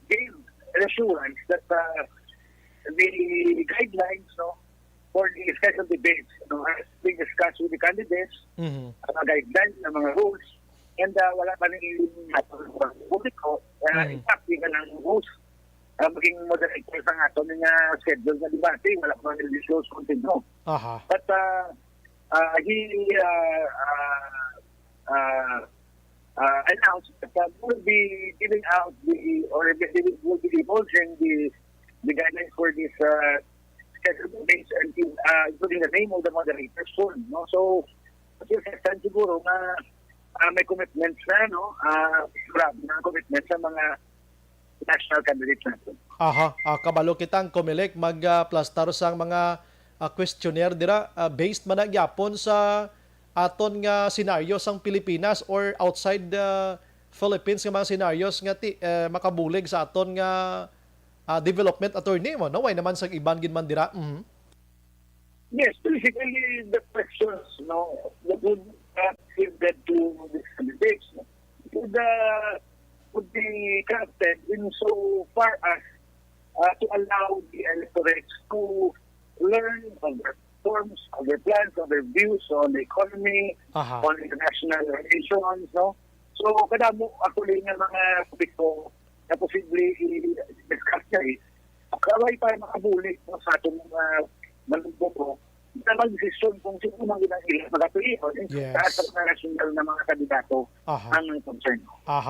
F: gave an assurance that the guidelines no for the scheduled debates has been discussed with the candidates, mga guidelines ng mga rules, and wala pa rin publiko. In fact, hindi ng rules maging moderator sa nga ito ng schedule na debate, wala pa rin disclose continue. But he announced that will be giving out will be divulging the guidelines for this debates including the name of the moderator soon, no? So, kasi siguro na may commitments na, no? Grabe na commitment sa mga national candidates natin.
C: Kabalo kitang COMELEC mag-plastar sang mga questionnaire dira based man gyapon sa aton nga scenario sang Pilipinas or outside the Philippines nga mga scenarios nga makabulig sa aton nga development attorney mo, no? Why naman sa iban gid man dira?
F: Yes, basically the questions, no, that would give that to the candidates, no, would be crafted in so far as to allow the electorates to learn of their forms, of their plans, of their views on the economy, on international relations, no. So kada mo actually nga mga publiko na posibleng i-discuss niya kaway pa makabulit sa atong mga manumbo na mag-desisyon kung sino mang ilang magatulipan sa mga national na mga kandidato ang concern.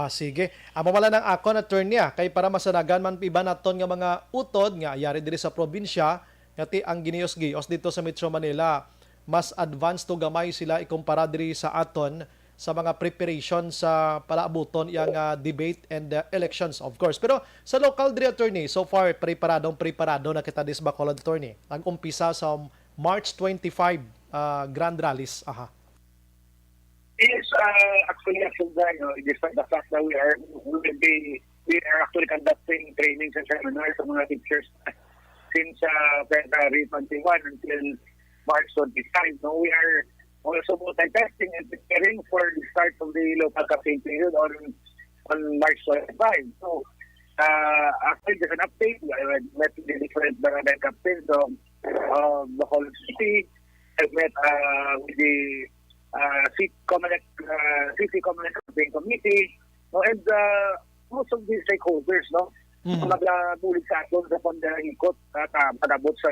C: Sige. Mamala ng akon attorney kay para masanagan man iba naton nga mga utod nga ayari diri sa probinsya ngati ang ginios-gios dito sa Metro Manila mas advanced to gamay sila ikumpara diri sa aton sa mga preparation sa palaabuton yang debate and elections of course. Pero sa local diri attorney, so far preparado na kita dis Bacolod attorney. Nag-umpisa sa March 25 grand rallies.
F: Yes, actually despite the fact that we are actually conducting trainings and seminars sa mga teachers since February 21 until March 25. No, we are also multitasking and preparing for the start of the local campaign period on March 25. So, actually, there's an update. I met with the different barangay captains of Bacolod City. I met with the City COMELEC Campaign Committee. No, and most of the stakeholders, no, magbulig sa atin sa pagdaikot at pag-abot sa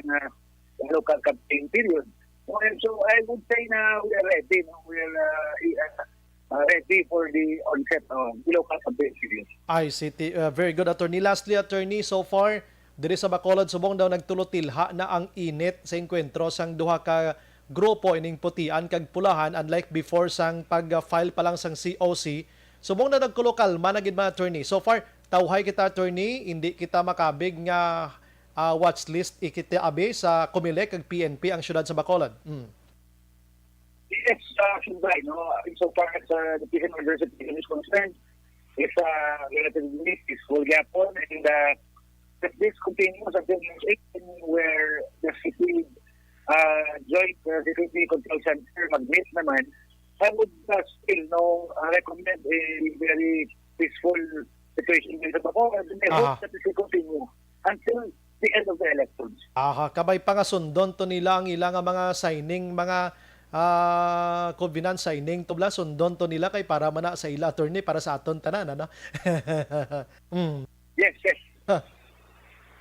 F: local campaign period. And so I would say na we are ready. No? We are ready for the onset of the local campaign series.
C: City. Very good, attorney. Lastly, attorney, so far, diri sa Bacolod, subong daw nagtulotilha na ang init sa enkwentro sang duha ka grupo ining putian kag pulahan unlike before sang pag-file pa lang sang COC. Subong na nagkulokalma na gid man, attorney. So far, tawhay kita, attorney, hindi kita makabig nga watch list ikitiabi sa COMELEC ag PNP ang syudad sa Bacolod.
F: Yes, Sunday, no? So far as the PNP University is concerned, it's relatively peaceful gapon and if this continues until March 18, where the city joint security control center mag-meet naman, I would still recommend a very peaceful situation in the Bacoor, and I hope that it will continue until the end of the elections.
C: Kabay pa nga sundon to nila ang ilang mga signing, mga covenant signing tubla sundon to nila kay para mana sa ila attorney para sa aton tanan ano.
F: Yes.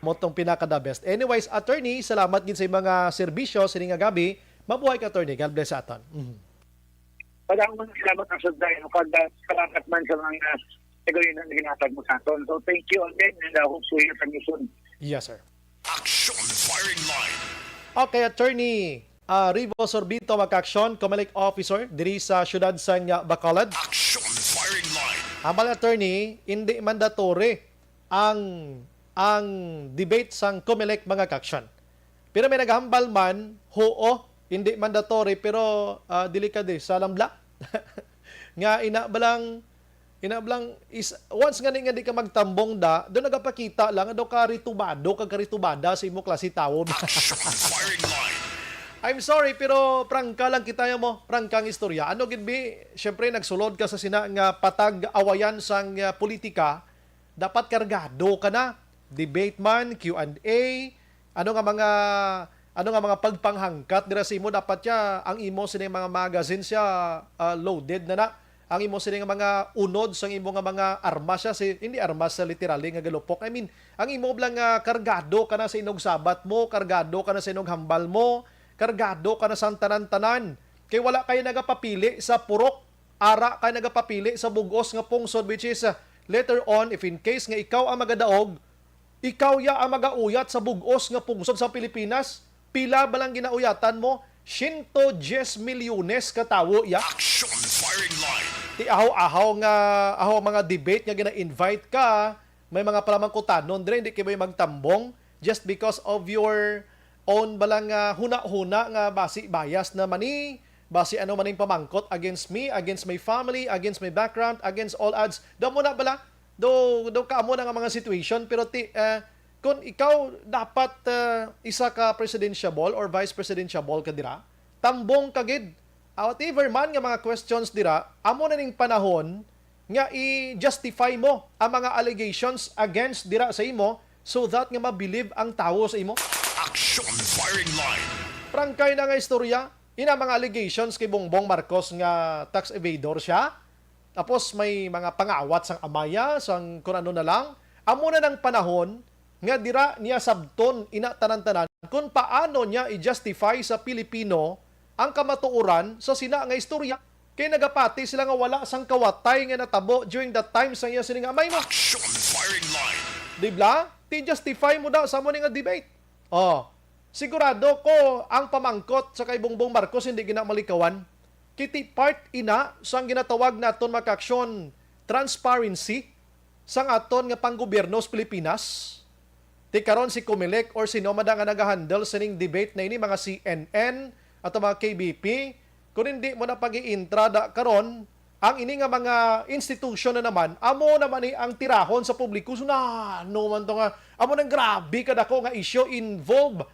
C: Motong pinaka the best. Anyways, attorney, salamat gid sa mga serbisyo sa nga gabi. Mabuhay ka, attorney. God bless aton.
F: Maraming salamat ang sugday. Salamat man sa mga gawin na ginatag mo sa aton. So thank you again, and I hope to hear from you soon.
C: Yes, sir.
B: Action Firing Line.
C: Okay, attorney. Rivo Sorbito Makaksyon, Comelec Officer diri sa syudad sa Bacolod.
B: Action Firing Line.
C: Amal, attorney, hindi mandatory ang debate sang Comelec mga kaksyon. Pero may naghambal man, hindi mandatory pero delikado sa lambla. Nga inabalang is once nga di ka magtambong doon nagapakita lang do ka ritubada sa imo klase tawo.
B: Action Firing Line.
C: I'm sorry pero prangka lang kita mo, prangkang istorya. Ano gid bi? Syempre nagsulod ka sa sina nga patag awayan sang politika, dapat kargado ka na. Debate man, Q&A, ano nga mga pagpanghangkat dira sa imo dapat ya ang imo sini mga magazine siya loaded na. Ang imo sini nga mga unod sang imo nga mga armas siya hindi armas sa literally nga galupok. I mean, ang imo blang kargado ka na sa inog sabat mo, kargado ka na sa inog hambal mo, kargado ka na sa tanan-tanan. Kay wala kayo nagapapili sa purok, ara kayo nagapapili sa bugos nga pungsod, which is later on, if in case nga ikaw ang magadaog, ikaw ya ang magauyat sa bugos nga pungsod sa Pilipinas, pila ba lang ginauyatan mo? 110 milyones ka tawo ya.
B: Action Firing Line.
C: Ti ahaw mga debate nga gina-invite ka, may mga palamangkutanon dire hindi kay magtambong just because of your own balang huna-huna nga basi bias na mani, basi ano maning pamangkot against me, against my family, against my background, against all odds. Do mo na bala? Do kaamo na nga mga situation pero kung ikaw dapat isa ka presidentiable or vice presidentiable ka dira, tambong kagid. Whatever man nga mga questions dira, amo na ning panahon nga i-justify mo ang mga allegations against dira sa imo so that nga ma-believe ang tao sa imo.
B: Action Firing Line.
C: Prangkay na nga istorya, ina mga allegations kay Bongbong Marcos nga tax evador siya. Tapos may mga pangawat sang amaya, sang kung ano na lang. Amo na ng panahon nga dira niya sabton ina tanan-tanan kung paano niya i-justify sa Pilipino ang kamatuoran sa sina nga istorya. Kay nagapati sila nga wala sang kawatay nga natabo during that time sa iya sini nga amay mo.
B: Action Firing Line.
C: Dibla? Ti-justify mo daw sa mo nga debate. Sigurado ko ang pamangkot sa kay Bongbong Marcos hindi ginamalikawan. Kiti part ina sang ginatawag naton makaksyon transparency sang aton nga panggobyerno sa Pilipinas. Ti karon si Comelec or sino man nga nagahandle sining debate na ini mga CNN at mga KBP kung hindi mo na pag-iintrada karon ang ini nga mga institusyon na naman amo naman ang tirahon sa publiko so na no man to nga amo nang grabe kadako nga issue involve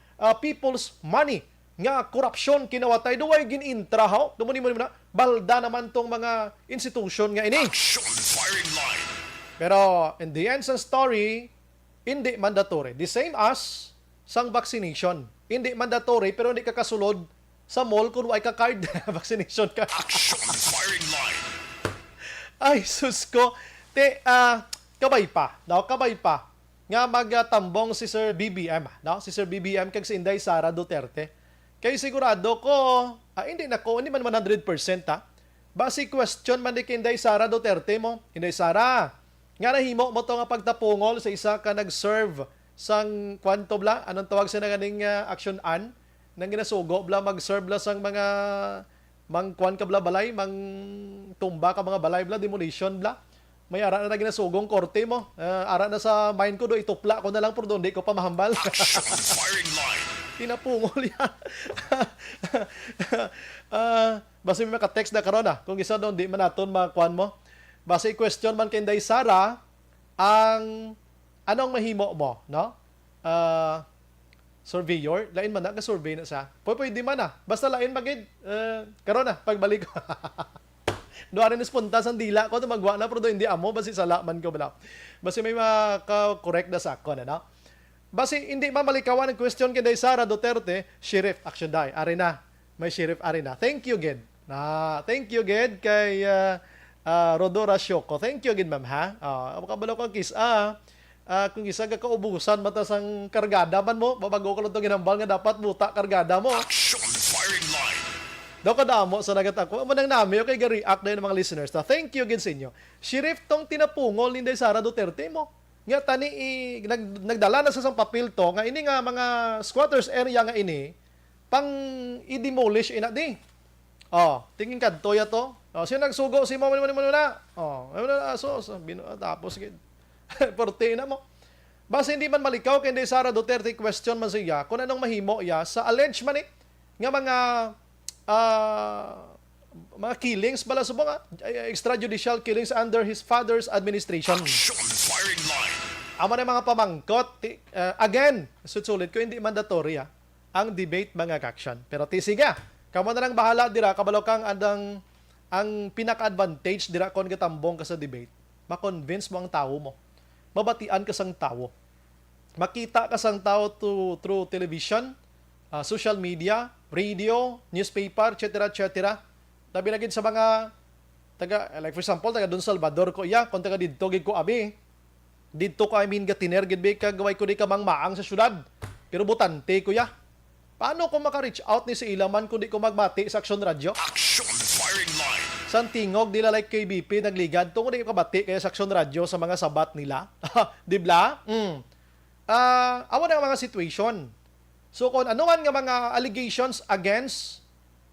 C: people's money nga korupsyon kinawatay duway ginintra ho dumuni mo na balda naman tong mga institusyon nga ini.
B: Action Firing Line.
C: Pero in the end sa story hindi mandatory, the same as sang vaccination, hindi mandatory pero hindi ka kasulod sa mall kung ay ka card vaccination ka.
B: Action Firing Line.
C: Ay sus ko kabay pa nga magtambong si Sir BBM si Sir BBM kag si Inday Sara Duterte. Kaya sigurado ko, hindi man 100% Basi question man di kay Inday Sara Duterte mo. Inday Sara, nga nahimo mo to nga pagtapungol sa isa ka nag-serve sang kwanto bla, anong tawag sa naganing action an, nang ginasugo bla, mag-serve bla sang mga kwan ka bla balay, tumba ka mga balay bla, demolition bla. May ara na ginasugong korte mo. Ara na sa mind ko do, itupla ko na lang por doon, di ko pa mahambal.
B: Firing line.
C: Tinapungol yan. Basta may maka-text na karon kung isa doon, di man naton makuan mo. Basta i-question man kay Inday Sara, ang anong mahimo mo, no? surveyor, lain man na ka survey na sa. Pwede man na. Basta lain magid karon na pagbalik ko. Duha rin punta sa dila ko to magwa na pero hindi amo basi sala man ko bala. Basi may maka-correct na sa ako na no. Basi hindi man malikawan ang question kay Sara Duterte, sheriff action dai. Ari na. May sheriff ari na. Thank you gid. Thank you gid kay Rodora Shoko. Thank you gid ma'am ha. Makabalo ko kis kung isa ka kaubusan matas ang kargada man mo, babago ko lang itong ginambal nga dapat buta kargada mo.
B: Action firing line.
C: Daw kadamo sa nagat ako. Amo nang nami okay ga-react na yung mga listeners. Thank you again sa inyo. Sheriff tong tinapungol ni Sara Duterte mo. Nga tani nagdala na sa sang papel to nga ini nga mga squatters area nga ini pang i-demolish ina di. Tingin kadto ya to. Sino nagsugo si mo na. Tapos gid. Porte na mo. Basta hindi man malikaw kay Sara Duterte question man siya kung anong mahimo ya sa alleged man nga mga killings bala subong extrajudicial killings under his father's administration.
B: Action firing line.
C: Amo na mga pamangkot again, susulit ko hindi mandatory ang debate mga kaksyon. Pero tisiga, kamo na lang bahala dira kabalo kang ang pinaka-advantage dira kon gatambong ka sa debate. Ma-convince mo ang tao mo. Mabatian ka sang tao. Makita ka sang tao through television, social media, radio, newspaper, etc. Tabi na gid sa mga like for example, taga Don Salvador ko kung taga didto gid ko abi. Didto ko gatiner gid be kagaway ko di ka mangmaang sa syudad. Pero butante ko Paano ko maka-reach out ni sa ilaman kung di ko magmati sa Action Radio?
B: Action firing line.
C: San tingog nila like KBP nagligad tungod di kabati kaya sa Action Radio sa mga sabat nila. Di ba? Amo na mga situation. So kung ano man nga mga allegations against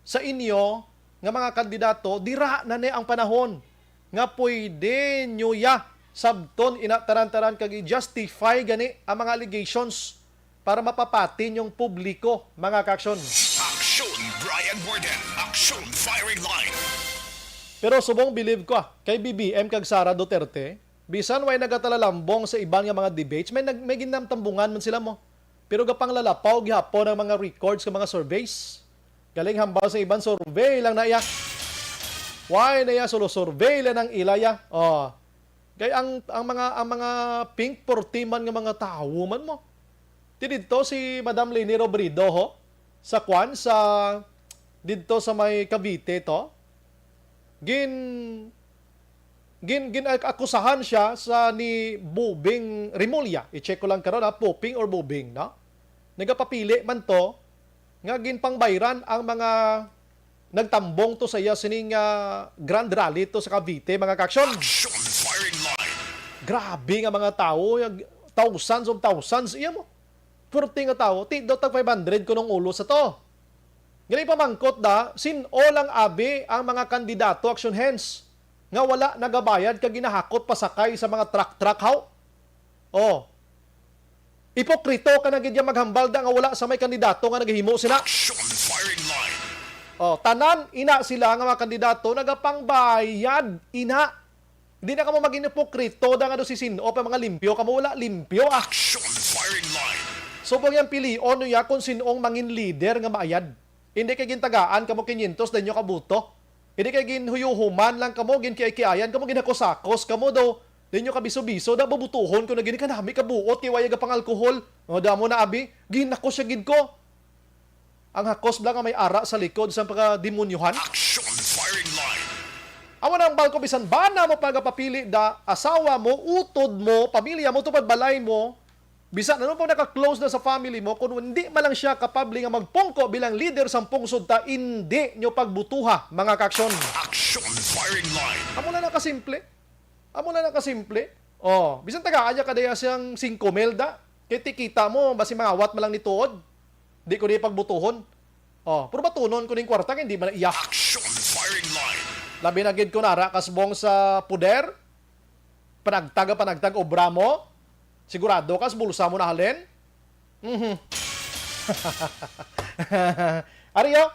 C: sa inyo nga mga kandidato, dira na ni ang panahon nga pwede nyo sabton inataran-taran kag justify gani ang mga allegations para mapapatin yung publiko, mga kaksyon.
B: Action Brian Borden. Action firing line.
C: Pero subong believe ko kay BBM kag Sara Duterte, bisan way nagatalalambong sa ibang nga mga debates, may ginamtambungan man sila mo. Pero gapang lalapaw gihapon ang mga records ng mga surveys. Galing hambaw sa ibang survey lang na iya. Why na iya solo survey lang ng ilaya. Kay ang mga pink portiman nga mga tao man mo. Dito si Madam Leni Robredo sa dito sa may Cavite to. Akusahan siya sa ni Bubing Rimulya. I-check ko lang karon Poping or Bubing, no? Nagapapili man to nga ginpangbayran ang mga nagtambong to sa iya sining Grand Rally to sa Cavite, mga kaksyon.
B: Action firing line.
C: Grabe nga mga tao, thousands of thousands iya mo. Purti nga tao, tidot tag 500 ko nung ulo sa to. Ganay pamangkot sin-o lang abi ang mga kandidato action hands nga wala nagabayad kag ginahakot pasakay sa mga truck haw. Ipokrito ka na gid maghambal nga wala sa may kandidato nga naghimo sila.
B: Action firing line.
C: Tanan ina sila nga mga kandidato nagapangbayad ina. Hindi na kamo maging ipokrito nga do si sin-o pa mga limpyo kamo wala limpyo
B: Action firing line.
C: Subong yang pilion niya kung sinong mangin leader nga maayad. Hindi kay gintagaan kamo 500 danyo kabuto. Hindi kay ginhuyuhuman lang kamo ginkiayan kamo ginakosakos kamo daw danyo kabiso-biso da babutuhon ko na gini kanami kabuot kay waya pang alcohol. Damo na abi ginakos siya gid ko. Ang hakos blang nga may ara sa likod sa pagdemonyohan.
B: Action firing line.
C: Amo nang balko bisan bana mo pagapapili asawa mo, utod mo, pamilya mo tupad balay mo. Bisan ano pang naka-close na sa family mo, kung hindi man lang siya kapable nga magpungko bilang leader sa pungsod ta, hindi nyo pagbutuha, mga kaksyon.
B: Action firing line.
C: Amo na nakasimple. Bisan taga-aya kadaya siyang 5 melda. Kaya tikita mo, basi mga awat malang nituod. Di ko di pagbutuhon. Puro batunon ko ning kwarta, hindi man iyak.
B: Action firing line.
C: Labi na gid ko nara kasbong sa puder. Panagtag obra mo. Sigurado ka sa bulsa mo na halin? Ariyo,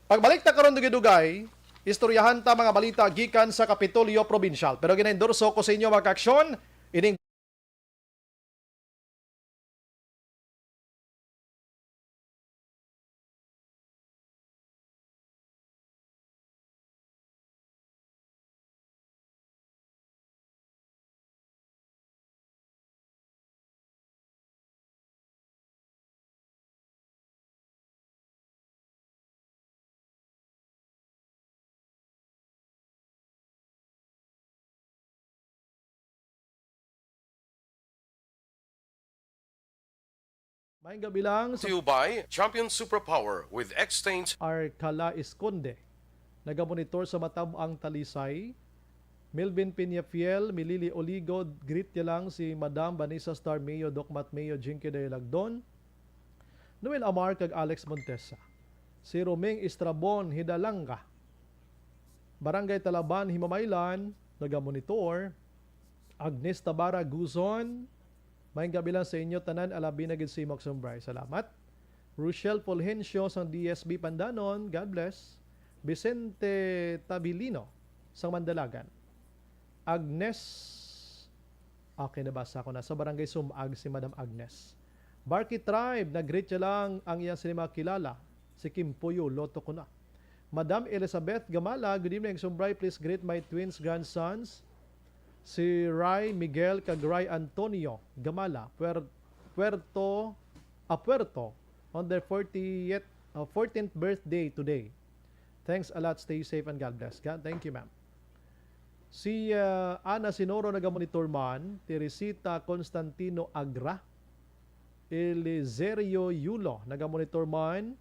C: pagbalik ta karon dugay-dugay, istoryahan ta mga balita gikan sa Kapitolyo Provincial. Pero gina-endorso ko sa inyo mga kaksyon, ining May gabi lang
G: To
C: sa
G: you by Champion Superpower with X-Stains.
C: Arcala Esconde. Nagamonitor sa Matabuang Talisay. Melvin Peñafiel, Milili Oligo, greet niya lang si Madam Vanessa Star Mayo, Doc Mat Mayo, Jinky de Lagdon. Noel Amar kag Alex Montesa. Si Romeng Estrabon, Hidalanga. Barangay Talaban, Himamaylan, nagamonitor. Agnes Tabara Guzon, may gabi lang sa inyo tanan, alabi na gid si Moxon Bray. Salamat. Rochelle Fulgencio sang DSB Pandanon, God bless. Vicente Tabilino sang Mandalagan. Agnes, okay, nabasa ko na. Sa Barangay Sumag si Madam Agnes. Barky Tribe, nag-greet siya lang ang iyang sinima kilala. Si Kim Puyo, loto ko na. Madam Elizabeth Gamala, good evening, Sumbray, please greet my twins grandsons. Si Ray Miguel kag Ray Antonio Gamala, Puerto on their 14th birthday today. Thanks a lot. Stay safe and God bless. God, thank you, ma'am. Si Ana Sinoro nagamonitor man, Teresita Constantino Agra, Elizerio Yulo nagamonitor man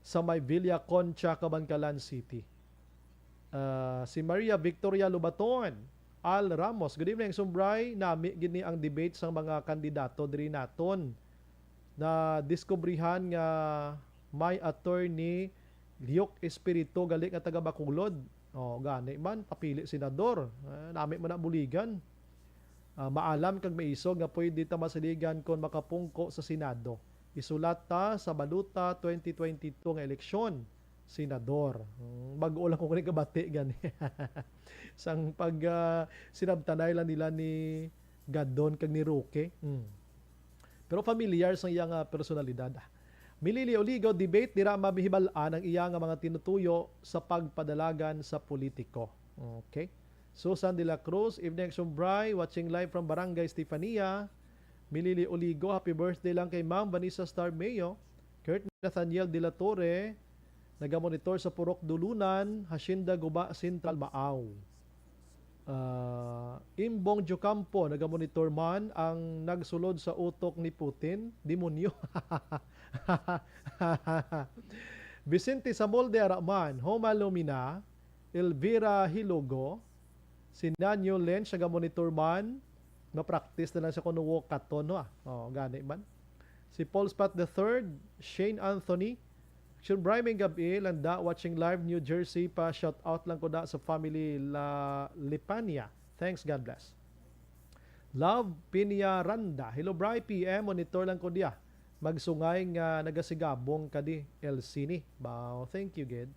C: sa may Villa Concha, Cabancalan City. Si Maria Victoria Lubaton, Al Ramos, good evening, Sumbray. Nami gini ang debate sa mga kandidato diri naton na diskubrihan nga may attorney Liok Espiritu gali nga taga Bacolod. Gani man papili senador. Nami man na buligan. Maalam kag maisog nga pwede ta masaligan kon makapungko sa Senado. Isulat ta sa baluta 2022 nga eleksyon senador. Bago lang ko kani kabati gani. Sang pag sinabtanay lang nila ni Gadon kag ni Roque. Pero familiar sa iyang personalidad. Milili Oligo, debate dira mabihibalaan ang iyang mga tinutuyo sa pagpadalagan sa politiko. Okay. Susan de la Cruz, evening Sumbray, watching live from Barangay Stefania. Milili Oligo, happy birthday lang kay Ma'am Vanessa Star Mayo. Kurt Nathaniel de la Torre, nagamonitor sa Purok Dulunan, Hacienda Guba Central Maaw. Imbong Jocampo, nagamonitor man ang nagsulod sa utok ni Putin, demonyo. Vicente Samolde Araman, Homa Lumina, Elvira Hilogo, si Nanyo Len, siya monitor man, na-practice na lang siya kunuwo katono. Gani man. Si Paul Spat III, Shane Anthony, Sean Bryming gabi, landa, watching live New Jersey pa, shout out lang ko na sa family La Lipania. Thanks, God bless. Love Pinya Randa, hello Bry PM, monitor lang ko diya. Magsungay nga nagasigabong kadi Elsini. Wow, thank you, Ged.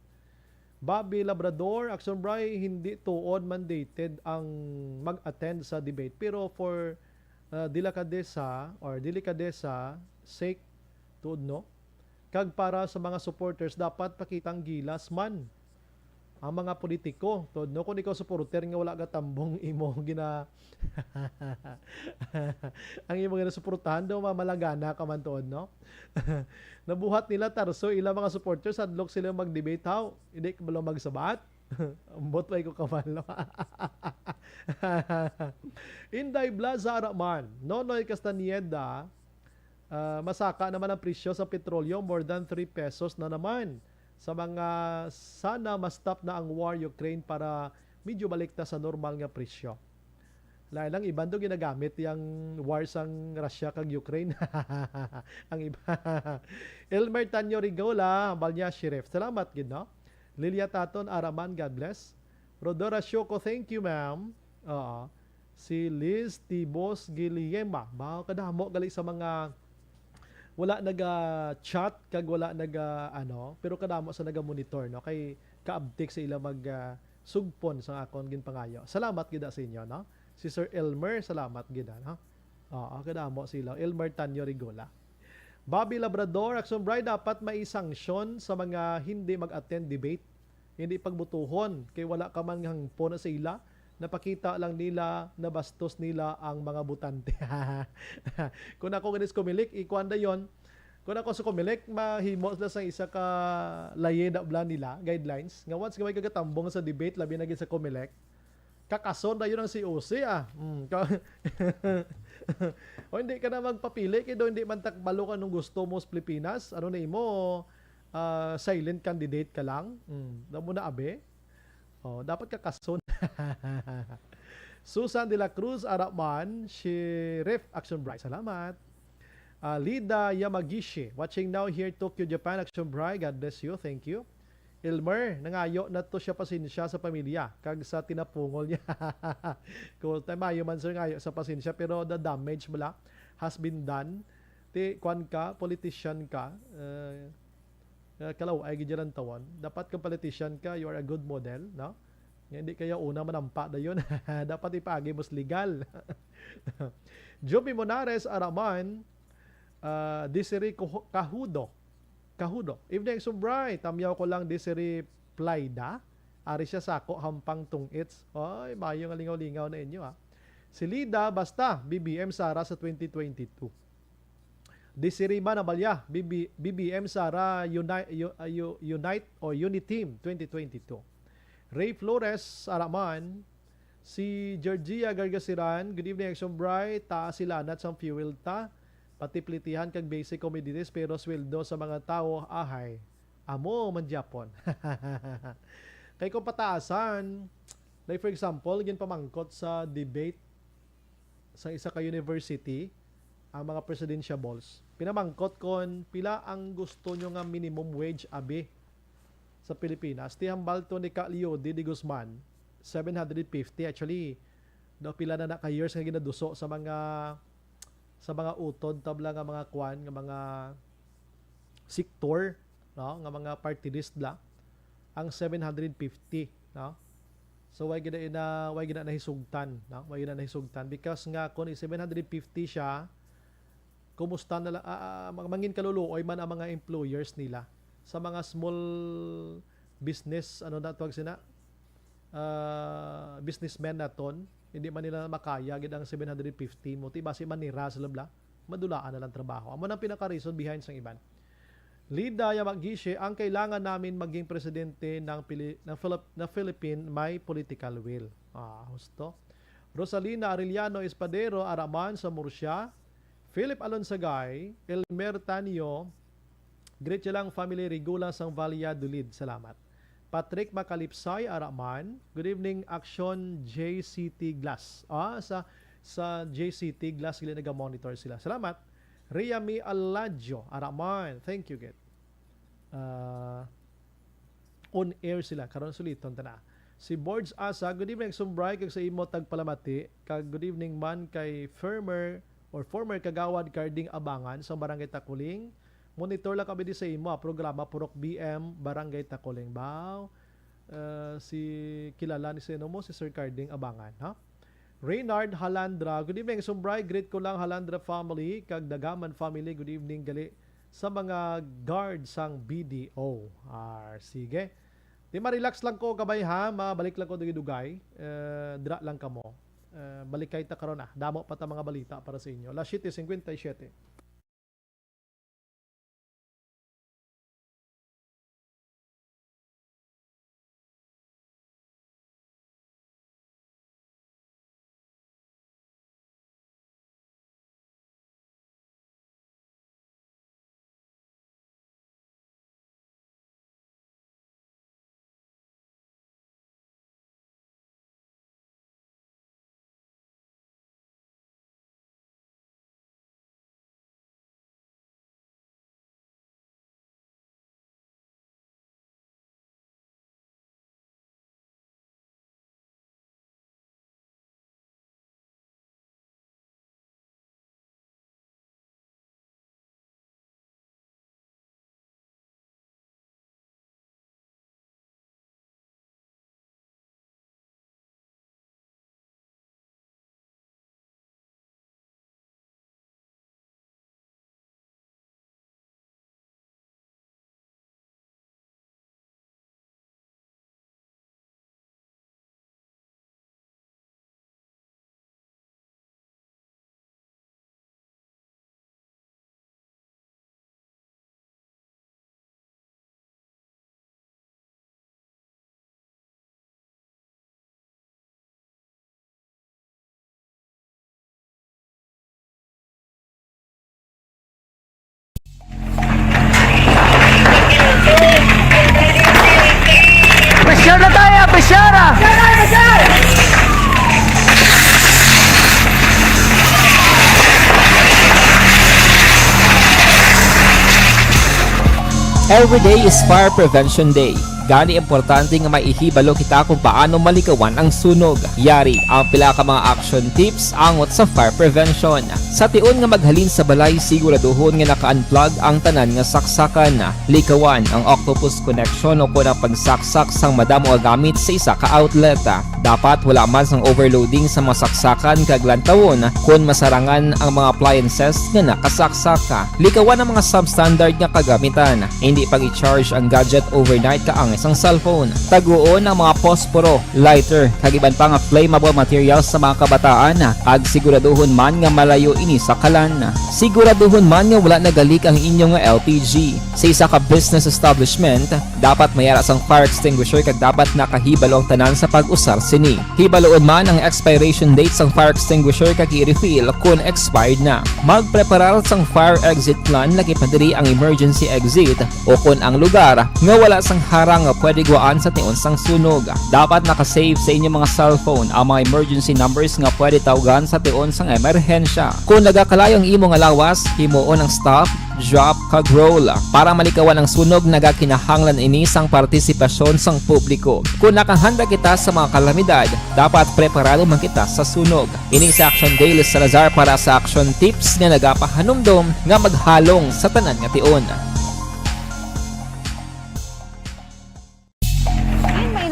C: Bobby Labrador, Action Bry, hindi tuod mandated ang mag-attend sa debate. Pero for delikadesa sake, tuod no? Kag para sa mga supporters, dapat pakitang gilas man ang mga politiko. Tuod no? Kung ikaw supporter nga wala ka tambong imo gina ang imo gina suportahan daw mamalagana ka man tuod no. Nabuhat nila tarso ilang mga supporters adlok sila mag-debate how hindi ka balo magsabat. Ambot pa ko kabalo. Inday Blaza Araman, Nonoy Castañeda, masaka naman ang presyo sa petrolyo, more than 3 pesos na naman. Sa mga sana ma-stop na ang war Ukraine para medyo balik na sa normal nga presyo. Lain lang iban do ginagamit yung war sang Russia kag Ukraine. Ang iba. Elmer Tanyo Rigola, Balnya Sheriff. Salamat gid no. Lilia Taton Araman, God bless. Rodora Shoko, thank you ma'am. Si Liz Tibos Giliema. Bao kadamo gali sa mga wala naga-chat kag wala pero kadamo sa naga-monitor no kay kaabtik sa ila mag sugpon sa akon ginpangayo. Salamat gid sa inyo no. Si Sir Elmer, salamat gid no. Kadamo sila Elmer Tanyo Rigola. Bobby Labrador, Action Bride, dapat mai-sanction sa mga hindi mag-attend debate. Hindi pagbutuhon kay wala ka man hangpo na sa ila. Napakita lang nila na bastos nila ang mga butante. Kung ako ganis kumilik, ikuanda yon. Kung ako sa kumilik, mahimo na sa isa ka layeda blan nila, guidelines. Nga once gamay kagatambong sa debate, labi na gid sa kumilik, Kakason na yun ang si Uzi o hindi ka na magpapili kaya hindi man takbalo ka nung gusto mo sa Pilipinas. Ano na mo? Silent candidate ka lang. Daw mo na abe. Dapat kakason. Susan de la Cruz Araman, Sheriff Action Bright. Salamat. Lida Yamagishi, watching now here Tokyo, Japan. Action Bright. God bless you. Thank you. Elmer, nangayo na to siya pasensya sa pamilya kag sa tinapungol niya. Kung mayo man sir ngayo sa pasensya pero the damage mula has been done. Kwan ka, politician ka, kalaw ay gidyan tawon. Dapat kang politician ka, you are a good model, no? Hindi kaya una manampa na yun. Dapat ipagi mas legal. Joby Monares Araman, Desiree Kahudo. Evening Sumbray, tamyaw ko lang Desiree Playda. Ari siya sako hampang tungits. Ay, mayo nga lingaw-lingaw na inyo Si Lida, basta, BBM Sara sa 2022. Desiree Manabalya, BBM Sara Unite o Uniteam 2022. Ray Flores Araman, si Georgia Gargasiran, good evening Sumbray, taas sila nat sa fuel ta. Pati plitihan kag basic commodities pero sweldo sa mga tao ahay. Amo man Japon. Kay kung pataasan, like for example, gin pamangkot sa debate sa isa ka university, ang mga presidentiables. Pinamangkot kon pila ang gusto nyo nga minimum wage abi sa Pilipinas. Ti hambal to ni Leo de Guzman, 750 actually. Do pila na ka years nga ginaduso sa mga utod tabla nga mga kwan nga mga sektor, no, nga mga party list la ang 750, no. So why gina nahisugtan, no? Why gina nahisugtan because nga kun 750 siya, kumusta na lang mangin kaluluoy man ang mga employers nila sa mga small business businessmen naton. Hindi man nila makaya gid ang 750 mo ti base manira sa labla madulaan na lang trabaho. Amo nang pinaka-reason behind sang iban. Lida Yamagishi, ang kailangan namin maging presidente ng Philippine may political will. Husto. Rosalina Arellano Espadero Araman sa Murcia. Philip Alonsagay, Elmer Tanyo, great lang family Regula sang Valladolid. Salamat. Patrick Macalipsay Araman, good evening Action JCT Glass. Sa JCT Glass sila naga-monitor sila. Salamat. Riami Aladjo Araman, thank you get. On air sila karon suliton tana. Si Boards Asa, good evening Sumbray kag sa imo tagpalamati kag good evening man kay former kagawad Carding Abangan sa Barangay Takuling. Monitor lang kami di sa imo programa Purok BM Barangay Takuling. Si kilala ni sino mo si Sir Carding Abangan, ha? Reynard Halandra, good evening Sumbray, greet ko lang Halandra family kag Dagaman family, good evening gali sa mga guard sang BDO. Sige. Di ma-relax lang ko kabay ha, mabalik lang ko dugay. Dra lang kamo. Balik kay ta karon damo pa ta mga balita para sa inyo. Las 7:57.
H: Every day is Fire Prevention Day. Gani importante nga maihibalo kita kung paano malikawan ang sunog. Yari ang pila ka mga action tips angot sa fire prevention. Sa tion nga maghalin sa balay, siguraduhon nga naka-unplug ang tanan nga saksakan. Likawan ang octopus connection o kung ang pagsaksak sang madamo nga gamit sa isa ka outlet. Dapat wala man sang overloading sa mga saksakan kag lantawon kung masarangan ang mga appliances nga nakasaksaka. Likawan ang mga substandard nga kagamitan. Hindi pag i-charge ang gadget overnight kaang isang cellphone. Taguon ang mga posporo, lighter, kag iban pa nga flammable materials sa mga kabataan. Ag siguraduhon man nga malayo ini sa kalan. Siguraduhon man nga wala nagalik ang inyong LPG. Sa isa ka business establishment, dapat mayara sang fire extinguisher kag dapat nakahibalo ang tanan sa pag-usar sini. Hibaloon man ang expiration date sang fire extinguisher kag i-refill kung expired na. Magpreparar sang fire exit plan laki padiri ang emergency exit o kung ang lugar nga wala sang harang nga pwede guwaan sa tion sang sunog. Dapat nakasave sa inyong mga cellphone ang mga emergency numbers nga pwede tawagan sa tion sang emerhensya. Kung nagakalayo ang imo nga lawas, himuon ang stop, drop, kag roll. Para malikawan ang sunog, nagakinahanglan ini sang partisipasyon sang publiko. Kung nakahanda kita sa mga kalamidad, dapat preparado man kita sa sunog. Ini sa Action Daily Salazar para sa action tips nga nagapahanumdom nga maghalong sa tanan nga tion.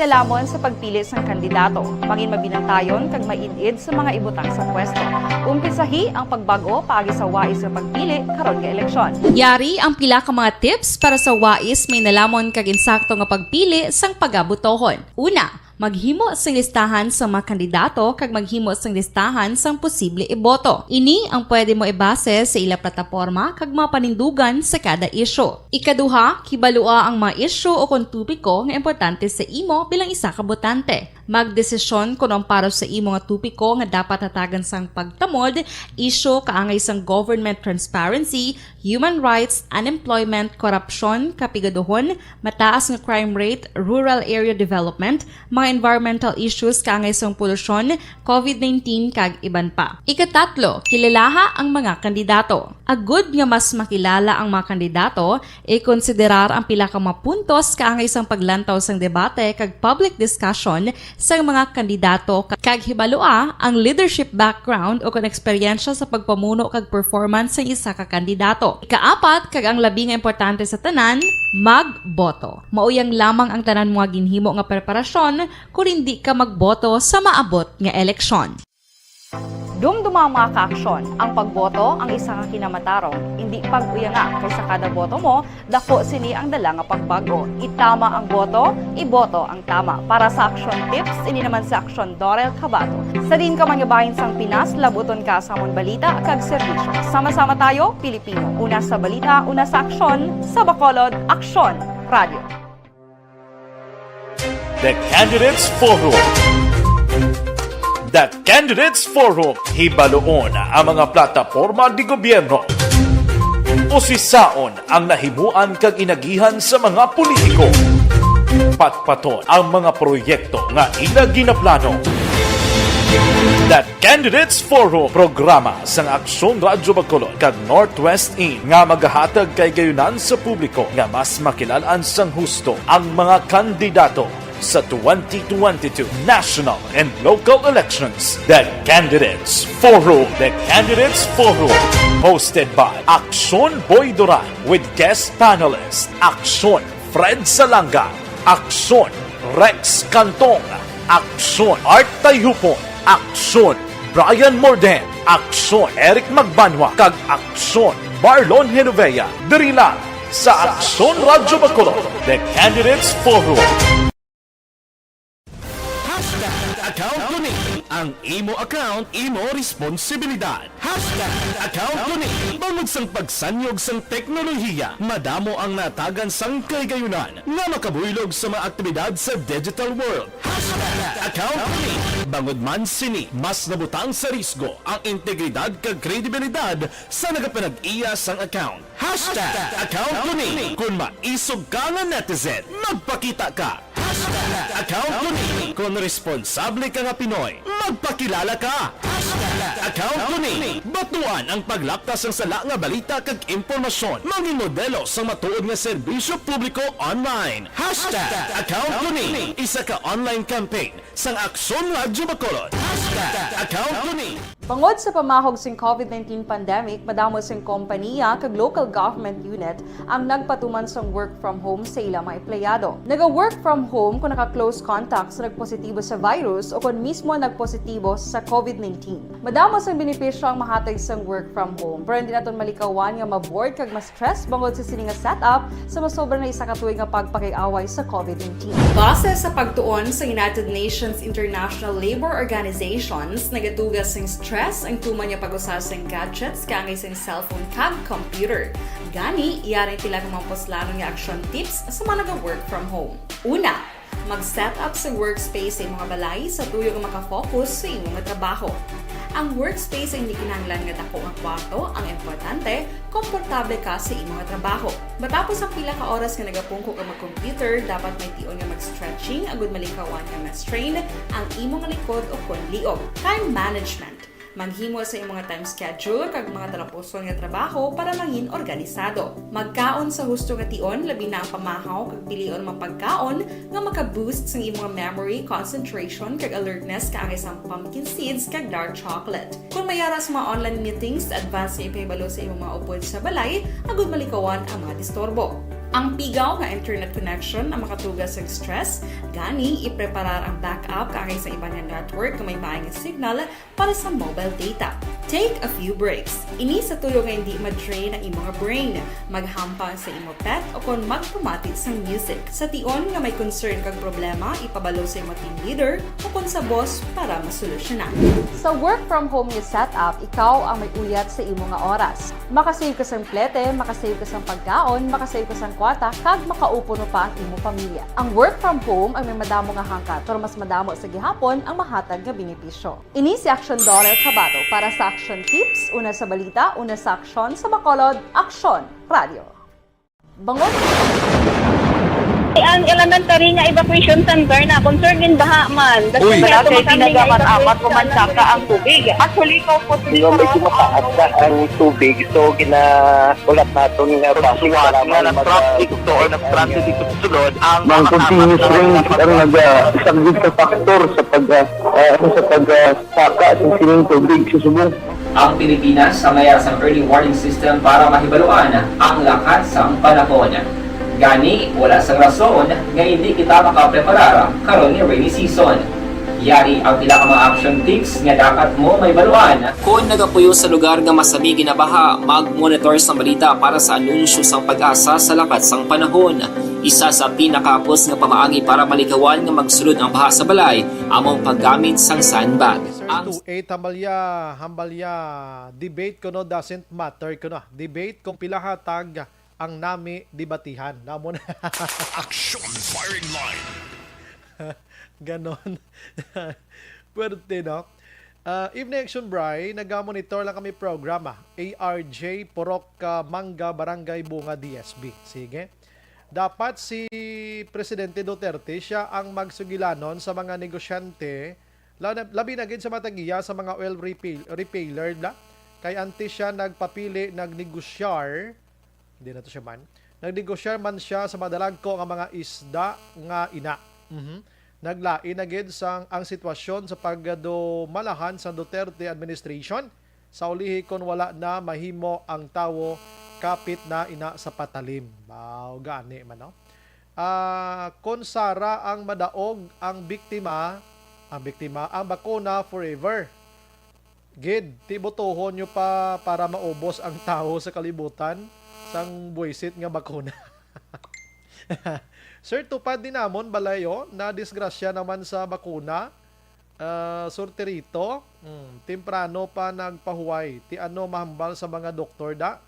I: Nalamon sa pagpili sang kandidato, mangin mabinantayon kag mainid sa mga ibutang sa pwesto. Umpisahi ang pagbago paagi sa wais sa pagpili karon nga eleksyon. Yari ang pila ka mga tips para sa wais may nalamon kag insakto nga pagpili sang pagabutohon. Una, maghimo sang listahan sa mga kandidato kag maghimo sang listahan sang posible iboto. Ini ang pwede mo ibase sa ila plataporma kag mga panindugan sa kada isyu. Ikaduha, kibalua ang mga isyu o kung tupiko nga importante sa imo bilang isa ka botante. Magdesisyon kung ang para sa imo nga tupiko nga dapat hatagan sang pagtamod, isyu kaangay sang government transparency, human rights, unemployment, korupsyon, kapigaduhon, mataas nga crime rate, rural area development, mga environmental issues kaangay sang polusyon, COVID-19 kag iban pa. Ikatatlo, kilalaha ang mga kandidato. Agud nga mas makilala ang mga kandidato, i-konsiderar ang pila ka mga puntos kaangay sang paglantaw sang debate kag public discussion sa mga kandidato kag hibalua ang leadership background o kung eksperyensya sa pagpamuno kag performance sa isa ka kandidato. Ikaapat, kag ang labi nga importante sa tanan, magboto. Mauyang lamang ang tanan mga ginhimo nga preparasyon kung hindi ka magboto sa maabot nga eleksyon. Dumduma mga ka-aksyon, ang pagboto ang isa nga kinamatarong. Hindi pag-uyanga kaysa kada boto mo, dako sini ang dala nga pagbago. Itama ang boto, iboto ang tama. Para sa action tips, ini naman sa Action Dorel Cabato. Sa din ka manyabahin sang Pinas, labuton ka sa amon balita kag serbisyo. Sama-sama tayo, Pilipino. Una sa balita, una sa aksyon, sa Bacolod, Aksyon Radio.
B: The Candidates Forum. The Candidates Forum, hibaloon ang mga plataporma di gobyerno. Usisaon ang nahimuan kag inagihan sa mga politiko. Patpaton ang mga proyekto nga ila ginaplano. The Candidates Forum, programa sang Aksyon Radyo Bacolod kag Northwest In nga magahatag kay gayunan sa publiko nga mas makilalaan sang husto ang mga kandidato sa 2022 national and local elections. The Candidates Forum. The Candidates Forum. Hosted by Aksyon Boy Duran with guest panelists Aksyon Fred Salanga, Aksyon Rex Cantong, Aksyon Art Tayhupon, Aksyon Brian Morden, Aksyon Eric Magbanwa, kag Aksyon Marlon Genovea. Diri lang sa Aksyon Radyo Bacolod. The Candidates Forum.
J: Account ko ni ang imo account, imo responsibilidad. Account ko ni bangod sang pagsanyog sang teknolohiya, madamo ang natagan sang kaygayunan nga makabuylog sa mga aktibidad sa digital world. Account ko ni bangod man sini mas nabutang sa risgo ang integridad kag kredibilidad sa nagapanag-iya sang account. Account ko ni kung maisog ka nga netizen, magpakita ka. Account ko ni kung responsable ka nga Pinoy, magpakilala ka. Account Kuning. Batuan ang paglaptas ng sala nga balita kag impormasyon. Mangin modelo sa matuod nga serbisyo publiko online. Account Kuning. Isa ka online campaign sang Aksyon Radyo Bacolod. Account Kuning.
I: Bangod sa pamahog sing COVID-19 pandemic, madamo sing kompanya kag local government unit ang nagpatuman sang work from home sa ilang mga empleyado. Naga-work from home kung naka-close contact sa nagpositibo sa virus o kung mismo nagpositibo sa COVID-19. Madamo sang benepisyo ang mahatag sang work from home, pero hindi naton malikawan nga ma-bored kag ma-stress bangod sa sini nga setup sa masobra na isa ka tuig nga pagpakiaway sa COVID-19. Base sa pagtuon sa United Nations International Labour Organizations, nagatugas sing stress ang tuman niya pag-usas ng gadgets kangay sa cellphone kag computer. Gani, iyaring tila ng mga poslanong nga action tips sa mga nag-work from home. Una, mag-set up sa workspace sa mga balay sa tuyo nga makafocus sa imong trabaho. Ang workspace ay hindi kinahanglan nga dako ang kwarto, ang importante, komportable ka sa imong trabaho. Matapos ang pila ka oras nga nagapungko ka mag-computer, dapat may tion nga mag-stretching agud malikawan nga ma-strain ang imong likod o konliog. Time management. Maghimo sa imong time schedule kag mga talapuson nga trabaho para mangin organisado. Magkaon sa husto nga tion, labi na ang pamahaw kag pilion mapagkaon nga maka-boost sa imong memory, concentration kag alertness kaangay sang pumpkin seeds kag dark chocolate. Kung mayaras mga online meetings, advance nga ipahibalo sa imong mga upod sa balay, agud malikawan ang mga disturbo. Ang pigaw nga internet connection ang makatugas sa stress, gani ipreparar ang backup kaangay sa iba nga network nga may maayong signal para sa mobile data. Take a few breaks. Ini sa tuyo nga hindi ma-drain ang imong brain, maghampang sa imong pet o kung magpumatit sa music. Sa tion nga may concern kag problema, ipabalo sa imong team leader o kung sa boss para masolusyonan. Sa work from home nga setup, ikaw ang may uyat sa imong nga oras. Makasave ka sa plete, makasave ka sa pagkaon, makasave ka sa kwata, kag makaupo no pa ang imong pamilya. Ang work from home ay may madamo nga hangkat, pero mas madamo sa gihapon ang mahatag nga benepisyo. Ini si Action Dollar Kabato para sa Action Tips, una sa balita, una sa aksyon sa Bacolod, Aksyon Radio. Bangod.
K: Ang elementary nga evacuation center na concern din baha man.
F: Uy,
K: kasi pinagamat-amat kumansaka ang tubig. Actually, ko po
F: Hindi mo medyo mataas na ang tubig. So, ulat natin nga
L: pasuwat nga ng traffic to or ng-traffic dito sa sulod ang
F: mga continuous rain ang nag-isang sa factor sa pagsaka sa sining tubig sa subong.
H: Ang Pilipinas sa mayroon sa early warning system para mahibaluan ang lakas ng panahon. Gani, wala sang rason nga hindi kita makapreparar karon nga rainy season. Yari ang pila ka mga action tips nga dapat mo may baluan. Kung nagapuyo sa lugar nga masabi ginabaha, mag-monitor sa balita para sa anunsyo sang pag-asa sa lakat sang panahon. Isa sa pinakapos nga pamaagi para malikawan nga magsulod ang baha sa balay, among paggamit sang sandbag.
C: Sir 28 hambalya debate kuno doesn't matter kuno. Debate kung pila hatag ang nami debatihan. Namo na.
B: Action firing line.
C: Ganon. Pwerte, no? Evening Action Bray, nag-monitor lang kami programa. ARJ, Purok, Manga, Barangay, Bunga, DSB. Sige. Dapat si Presidente Duterte, siya ang magsugilanon sa mga negosyante, labi na gid sa matagiya sa mga oil retailer, kay anti siya nagpapili, nagnegosyar, hindi na to siya man, nagnegosyar man siya sa madalag ko nga mga isda nga ina. Naglain na gid sang ang sitwasyon sa pagdumalahan sa Duterte administration sa ulihi kon wala na mahimo ang tawo kapit na ina sa patalim. Wow, gani man, no? Kon sara ang madaog ang biktima, ang bakuna forever. Gid, tibotohon nyo pa para maubos ang tao sa kalibutan sang buwisit nga bakuna. Sir, tupad din namon balayo na disgrasya naman sa bakuna. Sorterito, temprano pa nagpahuway. Ti ano mahambal sa mga doktor da.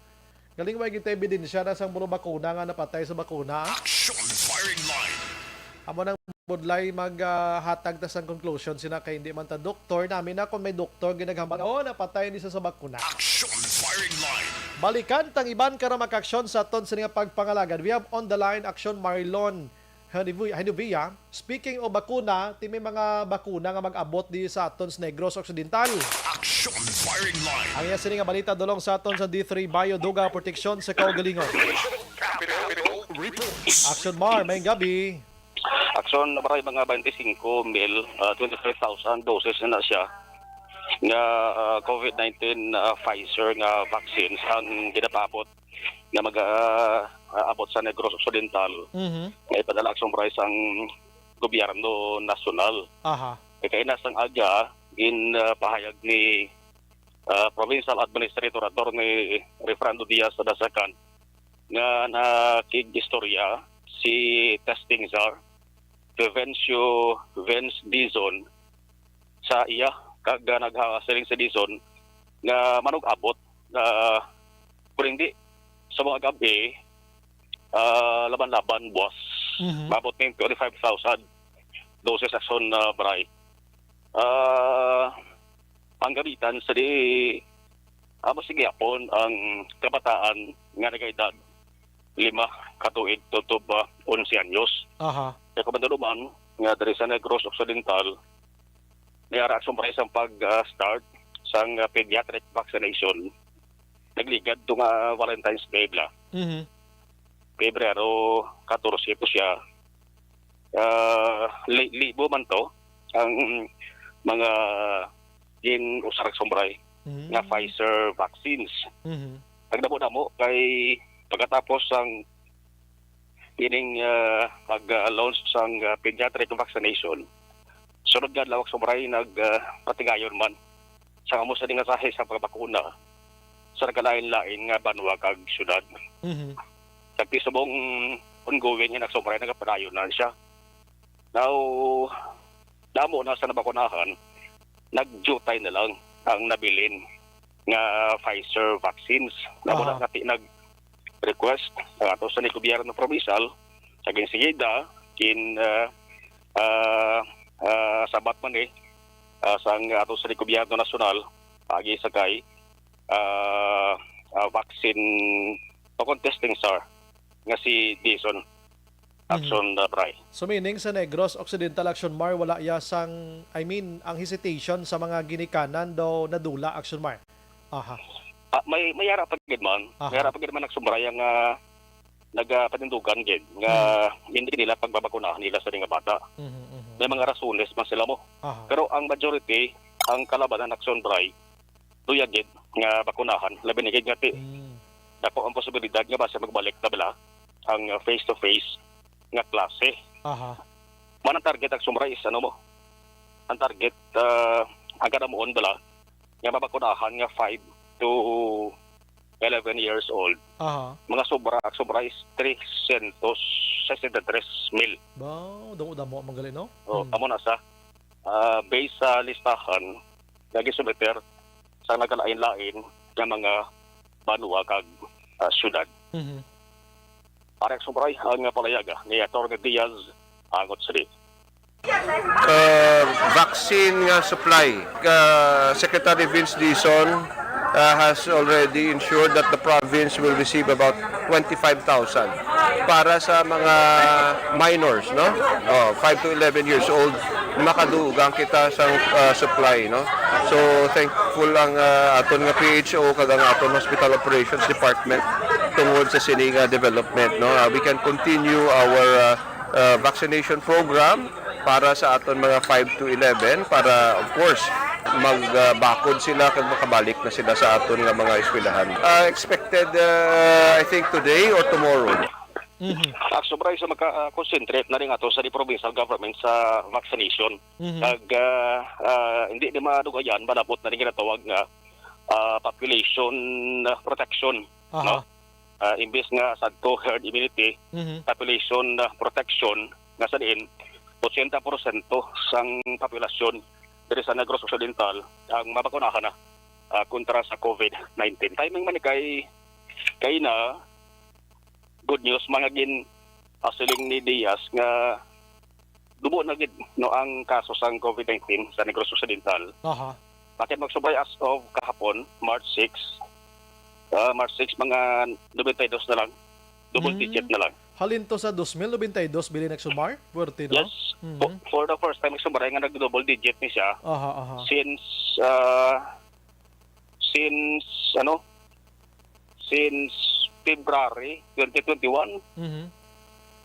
C: Galing may kita ebidensya na sang puro bakuna nga napatay sa bakuna.
B: Action firing line.
C: Amo nang budlay maghatag ta sang conclusion sina kay hindi man ta doktor namin na kung may doktor ginaghambal napatay ni sa bakuna.
B: Action firing line.
C: Balikan tang iban kara makaksyon sa aton sa nga pagpangalagan. We have on the line Action Marlon Hanuvia, speaking o bakuna, ti may mga bakuna nga mag-abot di sa aton sa Negros Occidental.
B: Action firing line.
C: Ang iya sini nga balita dulong sa aton sa D3 Bioduga Protection sa Kaugalingon. Action Mar, may gabi.
L: Action na maray mga 25 mil, 25,000 doses na siya nga COVID-19 Pfizer nga vaccines ang ginapabot na mag-abot sa Negros Occidental. May padala action price ang gobyerno nasyonal. Kaya nasang aga in pahayag ni Provincial Administrator Attorney Refrando Diaz sa Dasakan nga nakig-istorya si testing czar Prevencio Vince Dizon sa iya kag naghasaling sa Dizon nga manug-abot na kung hindi sa mga gabi laban-laban boss mabot ng 25,000 doses action na baray panggamitan sa di sige apon ang kabataan nga nagayedad 5 katuig tutob 11 anyos. Kaya kumandaluman nga dari sa Negros Occidental niyara action price ang pag-start sa pediatric vaccination. Nagligad ito nga Valentine's Day bla. Pebrero 14 po siya. Libo man to ang mga usar sombray nga Pfizer vaccines. Nagdamo-damo kay pagkatapos ang ining pag-launch sang pediatric vaccination. Sunod nga lawak sombray nagpatigayon man sa amo sa dingasahe sa pagbakuna sa nagkalain-lain nga banwa kag syudad. Sa pisabong ongoing nga nagsombray nagapadayon na siya. Now, damo na sa nabakunahan, nagjutay na lang ang nabilin nga Pfizer vaccines. Damo na nag-request ang ato sa gobyerno provincial sa ginsigida kin sabat man sa ato sa gobyerno nasyonal pagi sa kay vaccine contesting sir nga si Dizon Action Bray.
C: So meaning sa Negros Occidental Action Mar wala ang hesitation sa mga ginikanan daw nadula Action Mar.
L: May yara pagid man. Yara pagid man nagsumray ang nagapatindugan gid nga hindi nila pagbabakunahan nila sa mga bata. May mga rasunes man sila mo. Pero ang majority ang kalabanan Action Bray tuyag gid nga bakunahan labi ni gid nga dako ang posibilidad nga basta magbalik na bala ang face to face nga klase. Man ang target ang sumray is ano mo? Ang target ang kadamuon bala nga mabakunahan nga 5 to 11 years old. Mga sobra is 363,000.
C: Damo magaling no?
L: Amo na sa based sa listahan lagi subiter sa nagkalain-lain nga mga banwa kag syudad. Parang sobray ang palayaga ni Atty. Diaz angot sa
G: Vaccine supply. Secretary Vince Dizon has already ensured that the province will receive about 25,000 para sa mga minors, no? 5 to 11 years old, makadugang kita sa supply, no? So thankful ang aton nga PHO kag ang aton Hospital Operations Department tungod sa sining development, no? We can continue our vaccination program para sa aton mga 5 to 11 para of course magbakod sila kag makabalik na sila sa aton nga mga eskwelahan. Expected I think today or tomorrow.
L: Sobray sa maka-concentrate na rin ato sa provincial government sa vaccination. Kag hindi di madugayan malabot na rin ginatawag nga population protection, no? Imbes nga sadto herd immunity, population protection nga sa diin 80% sang populasyon diri sa Negros Occidental ang mabakunahan na kontra sa COVID-19. Timing man kay na good news mga siling ni Diaz nga dubo na gid no ang kaso sang COVID-19 sa Negros Occidental. Bakit magsubay as of kahapon March 6 mga 92 na lang, double digit na lang.
C: Halin to sa 2092 bilin Action Mar? Puwerte, no?
L: Yes. For the first time sumbaray nga nag-double digit ni siya.
C: Aha.
L: Since February 2021.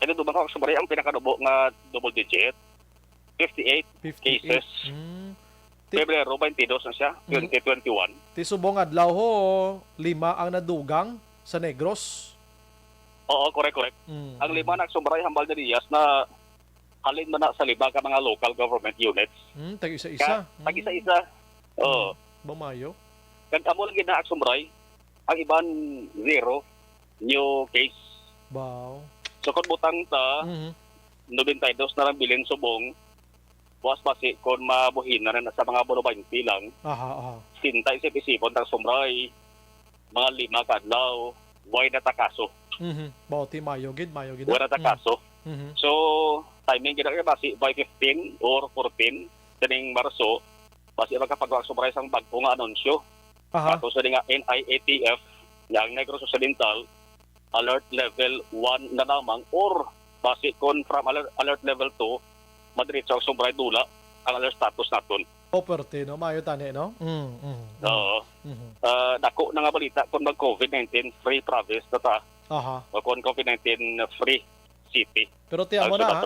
L: Ano ba ka sumbaray ang pinakadubo nga double digit? 58 cases. Pebrero 22 na siya, 2021.
C: Ti subong adlaw ho, 5 ang nadugang sa Negros.
L: Oo, correct. Ang 5 nagsumbaray hambal na Diaz na halin man na sa 5 ka mga local government units.
C: Tag-isa-isa.
L: Tag-isa-isa. Oo.
C: Bumayo.
L: Kag amo lang gina aksumbaray, ang iban 0 new case.
C: Wow.
L: So kung butang ta, 92 na lang bilin subong, buwas basi kung mabuhin na rin sa mga bulubayin lang. Sinta isip-isipon tang sumray, mga 5 kadlaw, why natakaso.
C: Bauti mayo gid.
L: Why natakaso. So, timing gina kaya basi by 15 or 14, tining Marso, basi magkapagawa sumray sang bagpo nga anunsyo. Ato sa nga NIATF, yang Negros Occidental, alert level 1 na lamang or basi kon from alert level 2, madiretso ang sumray dula ang alert status naton.
C: Operte, no? Mayo tani, no?
L: Oo. Dako na nga balita kung mag-COVID-19 free province na ta. O kung COVID-19 free city.
C: Pero tiyan mo na,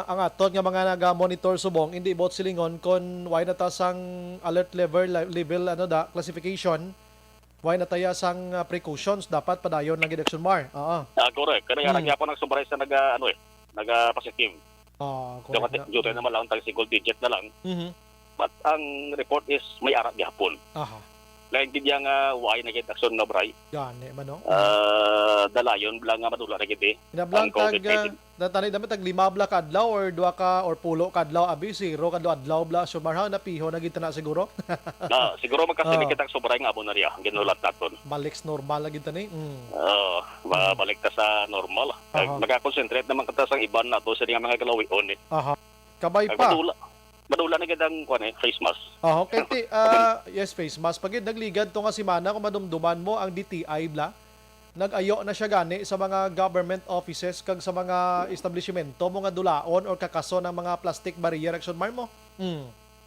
C: ang aton nga mga naga-monitor subong, hindi bot silingon kung why na ta sang alert level classification, why na tayo sang precautions, dapat padayon ng Action Mar.
L: Correct. Kaya nagya po ng sumray sa naga-positive. Juta naman lang tag single digit na lang. But ang report is may arat gihapon. Lain gid yang why na gid action na bray.
C: Gani man no.
L: Dalayon blang nga madula ra gid eh.
C: Inablang tag tani dami tag 5 bla kadlaw or 2 ka or 10 kadlaw abi 0 kadlaw adlaw bla so marha na piho na gid na siguro.
L: Siguro magkasinig kitang sobray nga abo na riya ginulat naton.
C: Balik normal na gid tani.
L: Balik ta sa normal. Naka-concentrate naman kita sang iban nato sa mga galawion eh.
C: Kabay pa.
L: Madula na gid ang face mask.
C: Okay. Yes, face mask. Pagid nagligad to nga simana kung madumduman mo ang DTI bla. Nag-ayo na siya gani sa mga government offices kag sa mga establishmento mo nga dulaon or kakaso ng mga plastic barrier Action Mar mo.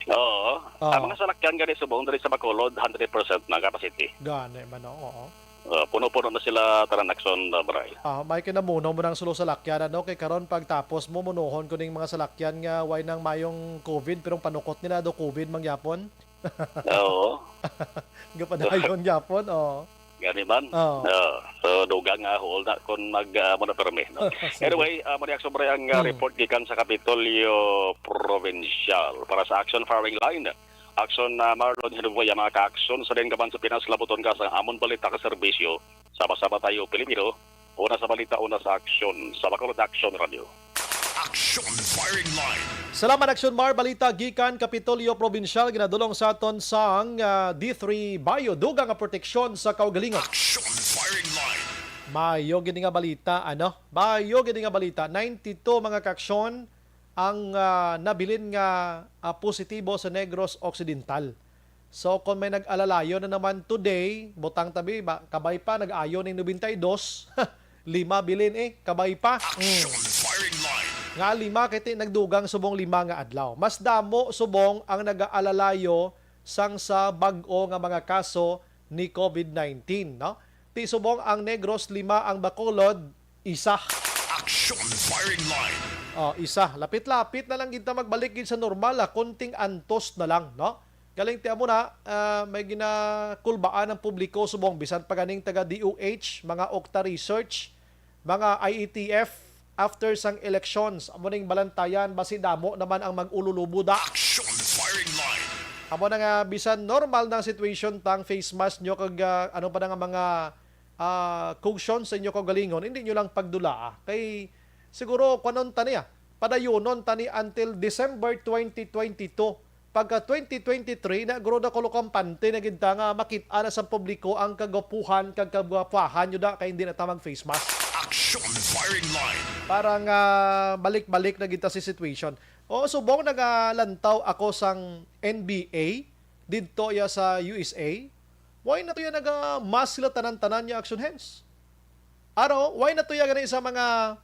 L: Oo. Ang mga salakyan gani subong diri sa Bacolod 100% na capacity.
C: Gani man oo.
L: Puno-puno na sila transaction na bray.
C: May kinamuno mo ng sulo salakyan kay karon pagtapos mo munuhon ko ning mga salakyan nga way nang mayong COVID pero panukot nila do COVID mangyapon.
L: Oo.
C: Gapadayon gyapon
L: Gani man. So dugang nga hold na kon mag-monoperme. Anyway, ma-reaction bray ang report gikan sa Kapitolyo Provincial para sa action firing line. Action na Marlon Hinubuya mga ka-action sa rin kaban sa Pinas labuton ka sa amon balita ka serbisyo. Sama-sama tayo Pilipino. Una sa balita, una sa action. Sa Bacolod Action Radio.
B: Action firing line.
C: Salamat Action Mar. Balita gikan Kapitolyo Provincial ginadulong sa aton sang D3 Bayo dugang nga proteksyon sa kaugalingon.
B: Action firing line.
C: Mayo gini nga balita Mayo gini nga balita 92 mga ka-aksyon ang nabilin nga positibo sa Negros Occidental. So kung may nag-alalayo na naman today, butang tabi, kabay pa, nag-ayo ng 92, 5 bilin kabay pa.
B: Action firing line.
C: Nga 5, kiti nagdugang subong 5 nga adlaw. Mas damo subong ang nag-alalayo sang sa bag-o nga mga kaso ni COVID-19. No? Ti subong ang Negros 5, ang Bacolod, 1.
B: Action firing line.
C: Isa. Lapit-lapit na lang kita magbalik sa normal. Konting antos na lang, no? Galing tiyan mo na, may ginakulbaan ng publiko subong bisan paganing taga DOH, mga Okta Research, mga IETF after sang elections. Amo ning balantayan basi damo naman ang mag-ululubuda.
B: Action firing line.
C: Amo na nga bisan normal na situation tang face mask nyo kag ano pa na nga mga cautions sa inyo kagalingon, hindi nyo lang pagdula. Kay siguro kanon tani padayunon tani until December 2022. Pagka 2023 na guro na kampante na gid nga makita na sa publiko ang kagapuhan kag kagwapahan nyo da kay hindi na tamang face mask.
B: Action firing line.
C: Parang balik-balik na kita si situation. Subong nagalantaw ako sang NBA didto ya sa USA. Why na to ya naga-mask sila tanan-tanan ya action hands? Why na to ya gani sa mga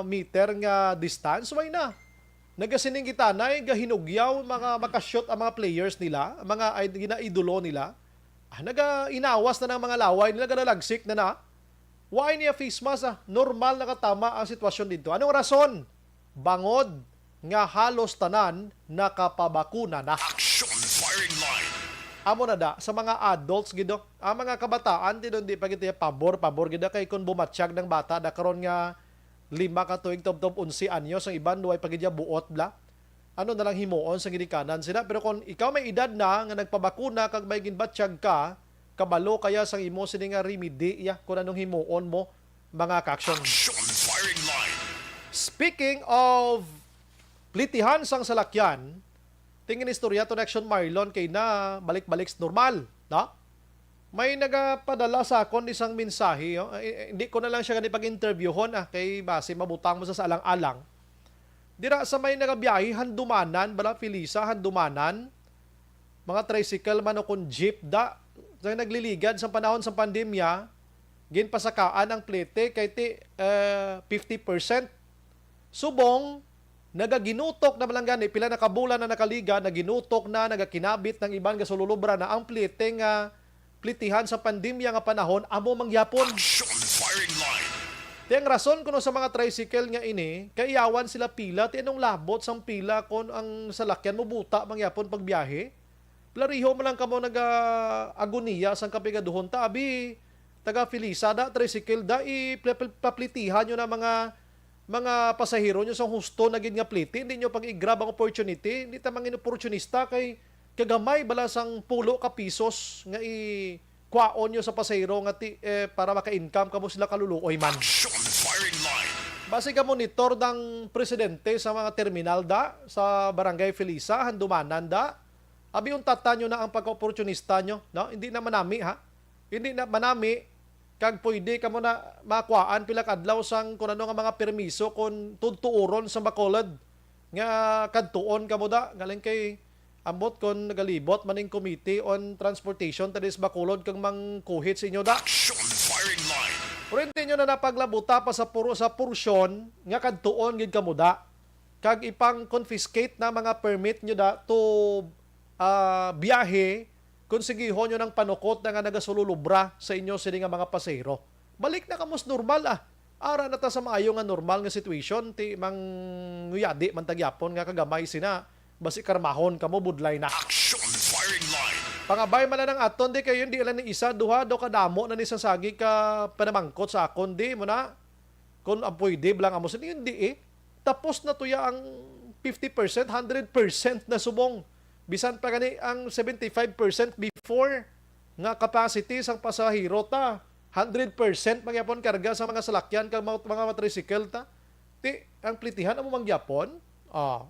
C: meter nga distance, why na? Nagasining kita na gahinugyaw mga makashot ang mga players nila, ang mga ginaidolo nila. Inawas na ng mga laway nila, ganalagsik na. Why niya face mask? Normal nakatama ang sitwasyon dito. Anong rason? Bangod nga halos tanan nakapabakuna na.
B: Action firing line.
C: Amo na da sa mga adults gido. Ang mga kabataan di pa gito pabor gida kay kung bumatsyag ng bata da karon nga 5 ka tuig top 11 anyos ang iban duay pagidya buot bla. Ano na lang himuon sa ginikanan sila, pero kung ikaw may edad na nga nagpabakuna kag may ginbatsyag ka, kabalo kaya sang imo sini nga remedy kung anong himuon mo mga ka-action.
B: Action firing line.
C: Speaking of plitihan sang salakyan, tingin istorya to Action Marlon kay na balik-balik normal, no? May nagapadala sa akon isang mensahe, hindi ko na lang siya ganit pag-interviewon kay base mabutang mo sa alang-alang. Dira sa may nagabiyahe handumanan, bala Felisa handumanan, mga tricycle man o kung jeep sa nagliligad sa panahon sa pandemya, ginpasakaan ang plete kay 50%. Subong nagaginutok na lang gani pila na kabulan na nakaliga, naginutok na nagakinabit ng iban nga sululubra na ang plete nga plitihan sa pandemya nga panahon amo mangyapon.
B: Action firing line.
C: Ang rason kuno sa mga tricycle nga ini, kaiyawan sila pila, ti anong labot sang pila kon ang salakyan mo buta mangyapon pagbiyahe. Plariho mo lang kamo naga-agoniya sang kapigaduhon ta abi taga Felisa da tricycle da ipaplitihan nyo na mga pasahero nyo sa husto na gid nga pliti, hindi nyo pag-i-grab ang opportunity, hindi ta mangin opportunista kay kagamay balasang 10 ka pisos nga i-kwaon nyo sa pasahero nga para maka-income kamo sila kaluluoy man.
B: Action firing line.
C: Base ka monitor ng presidente sa mga terminal sa Barangay Felisa, handumanan abi yung tata nyo na ang pagka-opportunista nyo, no? Hindi na manami Hindi na manami kag pwede ka mo na makuhaan pila kadlaw sang kung ano nga mga permiso kung tutuuron sa Bacolod nga kadtuon ka mo galing kay ambot kon nagalibot maning Committee on Transportation tadis Bacolod kang mangkuhit sa inyo
B: Action firing line.
C: Pwede nyo na napaglabuta pa sa porsyon nga kadtuon gid kamo kag ipang confiscate na mga permit nyo to biyahe kung sigihon nyo ng panukot na nga nagasululubra sa inyo sila nga mga pasahero. Balik na kamos normal Ara na ta sa maayo nga normal nga situation ti mang nguyadi man tagyapon nga kagamay sina basi karmahon kamo budlay na.
B: Action firing line.
C: Pangabay man lang aton di kayo hindi lang ni isa duha do kadamo na ni sasagi ka panamangkot sa akon di mo na kung ang pwede blang amo sa hindi tapos na tuya ang 50%, 100% na subong. Bisan pa gani ang 75% before nga capacity sang pasahero ta. 100% magyapon karga sa mga salakyan kag mga tricycle ta. Ti ang plitihan amo mangyapon.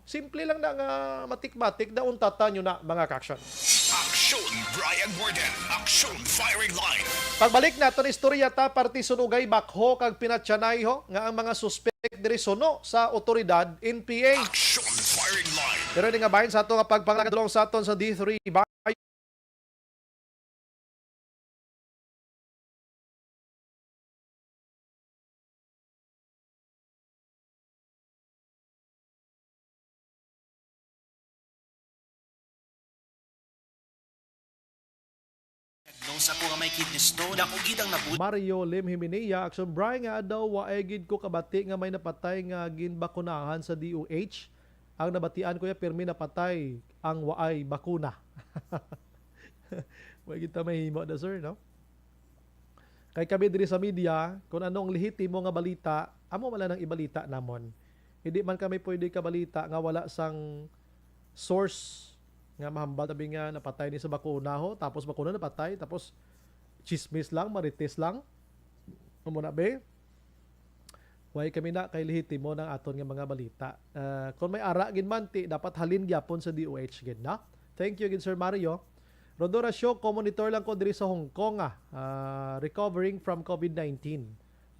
C: Simple lang na nga matik-matik da untata nyo na mga ka-action.
B: Action Brian Warden. Action firing line.
C: Pagbalik naton istorya ta parti sunugay bakho kag pinatyanay nga ang mga suspect diri suno sa otoridad NPA.
B: Action firing line.
C: Pero di nga bahin sa ato nga pagpangadulong sa aton sa D3
M: Sa ko nga may kidney stone, ako gidang nabud.
C: Mario Lim Himenea, action Brian nga daw waegid ko kabati nga may napatay nga ginbakunahan sa DOH. Ang nabatian ko pirmi napatay ang waay bakuna. Waegid ta mahimo da sir, no? Kay kami diri sa media, kung anong lehitimo nga balita, amo wala nang ibalita namon. Hindi man kami pwede kabalita nga wala sang source nga mahambal tabi nga napatay ni sa bakuna tapos bakuna napatay tapos chismis lang, marites lang muna be way kami na kay lehitimo ng aton nga mga balita. Kung may ara gid man ti dapat halin gyapon sa DOH gid na. Thank you gid Sir Mario. Rodora Show, monitor lang ko diri sa Hong Kong recovering from COVID-19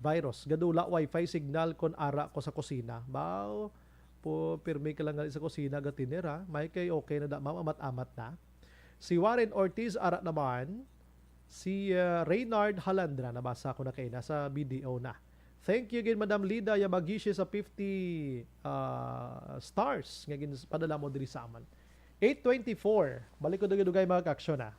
C: virus. Gadula wifi signal kon ara ko sa kusina. Bao po pirmi ka lang sa kusina gatinera, may kay okay na da mamamat-amat na. Si Warren Ortiz ara naman, si Reynard Halandra nabasa ko na kay nasa BDO na. Thank you again, Madam Lida Yamagishi sa 50 stars nga padala mo diri sa aman. 8:24. Balik ko dugay mga kaaksyon na.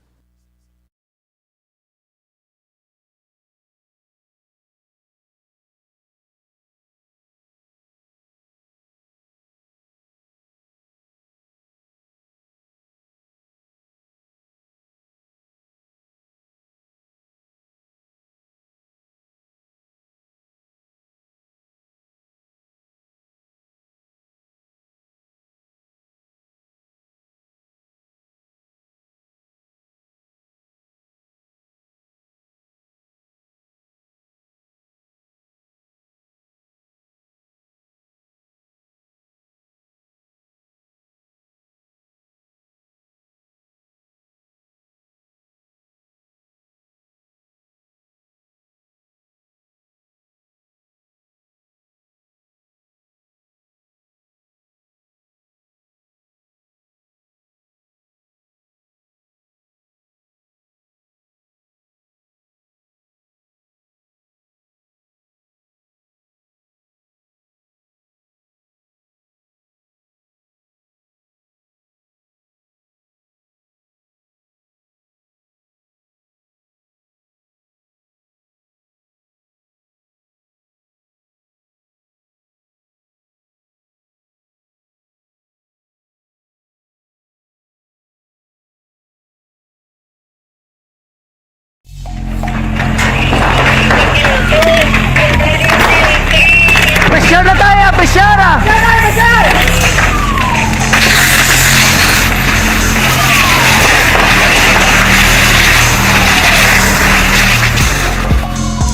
N: Pressure na tayo! Pressure!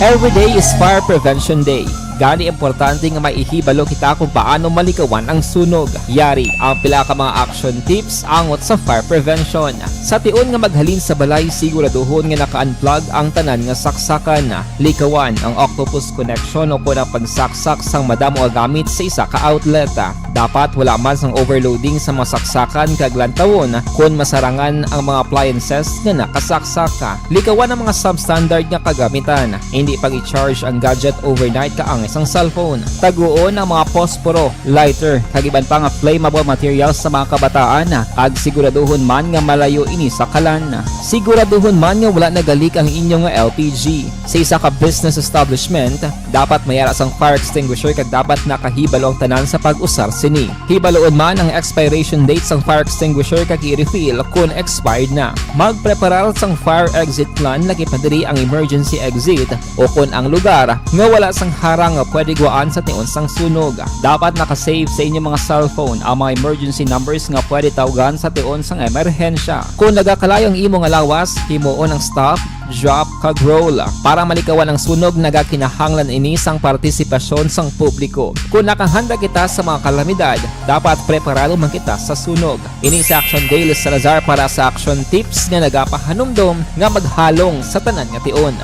H: Every day is Fire Prevention Day. Gani importante nga maihibalo kita kung paano malikawan ang sunog. Yari ang pila ka mga action tips angot sa fire prevention. Sa tion nga maghalin sa balay, siguraduhon nga naka-unplug ang tanan nga saksakan. Likawan ang octopus connection o kung ang pagsaksak sang madamo gamit sa isa ka outlet. Dapat wala man sang overloading sa mga saksakan kag lantawon kung masarangan ang mga appliances nga nakasaksaka. Likawan ang mga substandard nga kagamitan. Hindi pag i-charge ang gadget overnight kaang isang cellphone. Taguon ang mga posporo, lighter, kag iban pa nga flammable materials sa mga kabataan. Ag siguraduhon man nga malayo ini sa kalan. Siguraduhon man nga wala nagalik ang inyong LPG. Sa isa ka business establishment, dapat mayara sang fire extinguisher kag dapat nakahibalo ang tanan sa pag-usar sini. Hibaloon man ang expiration date sang fire extinguisher kag i-refill kung expired na. Magpreparar sang fire exit plan lagi pa diri ang emergency exit o kung ang lugar nga wala sang harang nga pwede guaan sa tion sang sunog. Dapat nakasave sa inyong mga cellphone ang mga emergency numbers nga pwede tawagan sa tion sang emerhensya. Kung nagakalayo ang imong alawas, himuon ang stop, drop, kag roll. Para malikawan ang sunog, nagakinahanglan ini sang partisipasyon sang publiko. Kung nakahanda kita sa mga kalamidad, dapat preparado man kita sa sunog. Ini sa Action Day Salazar para sa action tips nga nagapahanumdom nga maghalong sa tanan nga tion.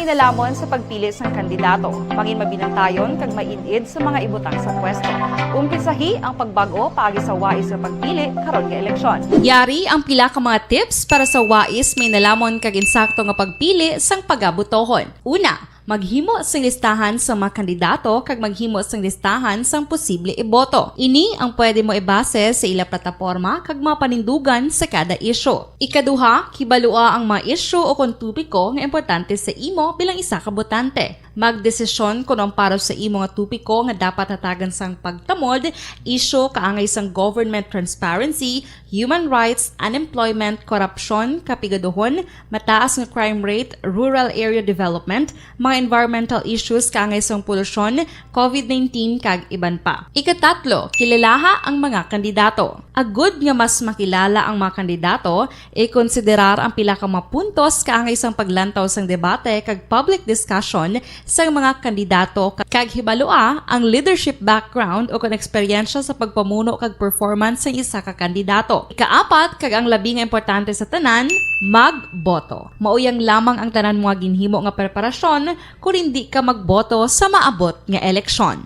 I: Nalamon sa pagpili ng kandidato, mangin mabinantayon kag mainid sa mga ibutang sa pwesto. Umpisahi ang pagbago paagi sa wais sa pagpili karon nga eleksyon.
O: Yari ang pila ka mga tips para sa wais may nalamon kag insakto nga pagpili sang pagabutohon. Una, maghimo sang listahan sa mga kandidato kag maghimo sang listahan sang posible iboto. Ini ang pwede mo ibase sa ila plataporma kag mga panindugan sa kada isyu. Ikaduha, kibalua ang mga isyu o kung tupiko nga importante sa imo bilang isa ka botante. Magdesisyon kung ang para sa imo nga tupiko nga dapat hatagan sang pagtamod, isyu kaangay sang government transparency, human rights, unemployment, korupsyon, kapigaduhon, mataas nga crime rate, rural area development, mga environmental issues kaangay sang polusyon, COVID-19 kag iban pa. Ikatatlo, kilalaha ang mga kandidato. Agud nga mas makilala ang mga kandidato, i-konsiderar ang pila ka mga puntos kaangay sang paglantaw sang debate kag public discussion sa mga kandidato kag hibalua ang leadership background o kung eksperyensya sa pagpamuno kag performance sa isa ka kandidato. Ikaapat kag ang labi nga importante sa tanan, magboto. Mauyang lamang ang tanan mga ginhimo nga preparasyon kung hindi ka magboto sa maabot nga eleksyon.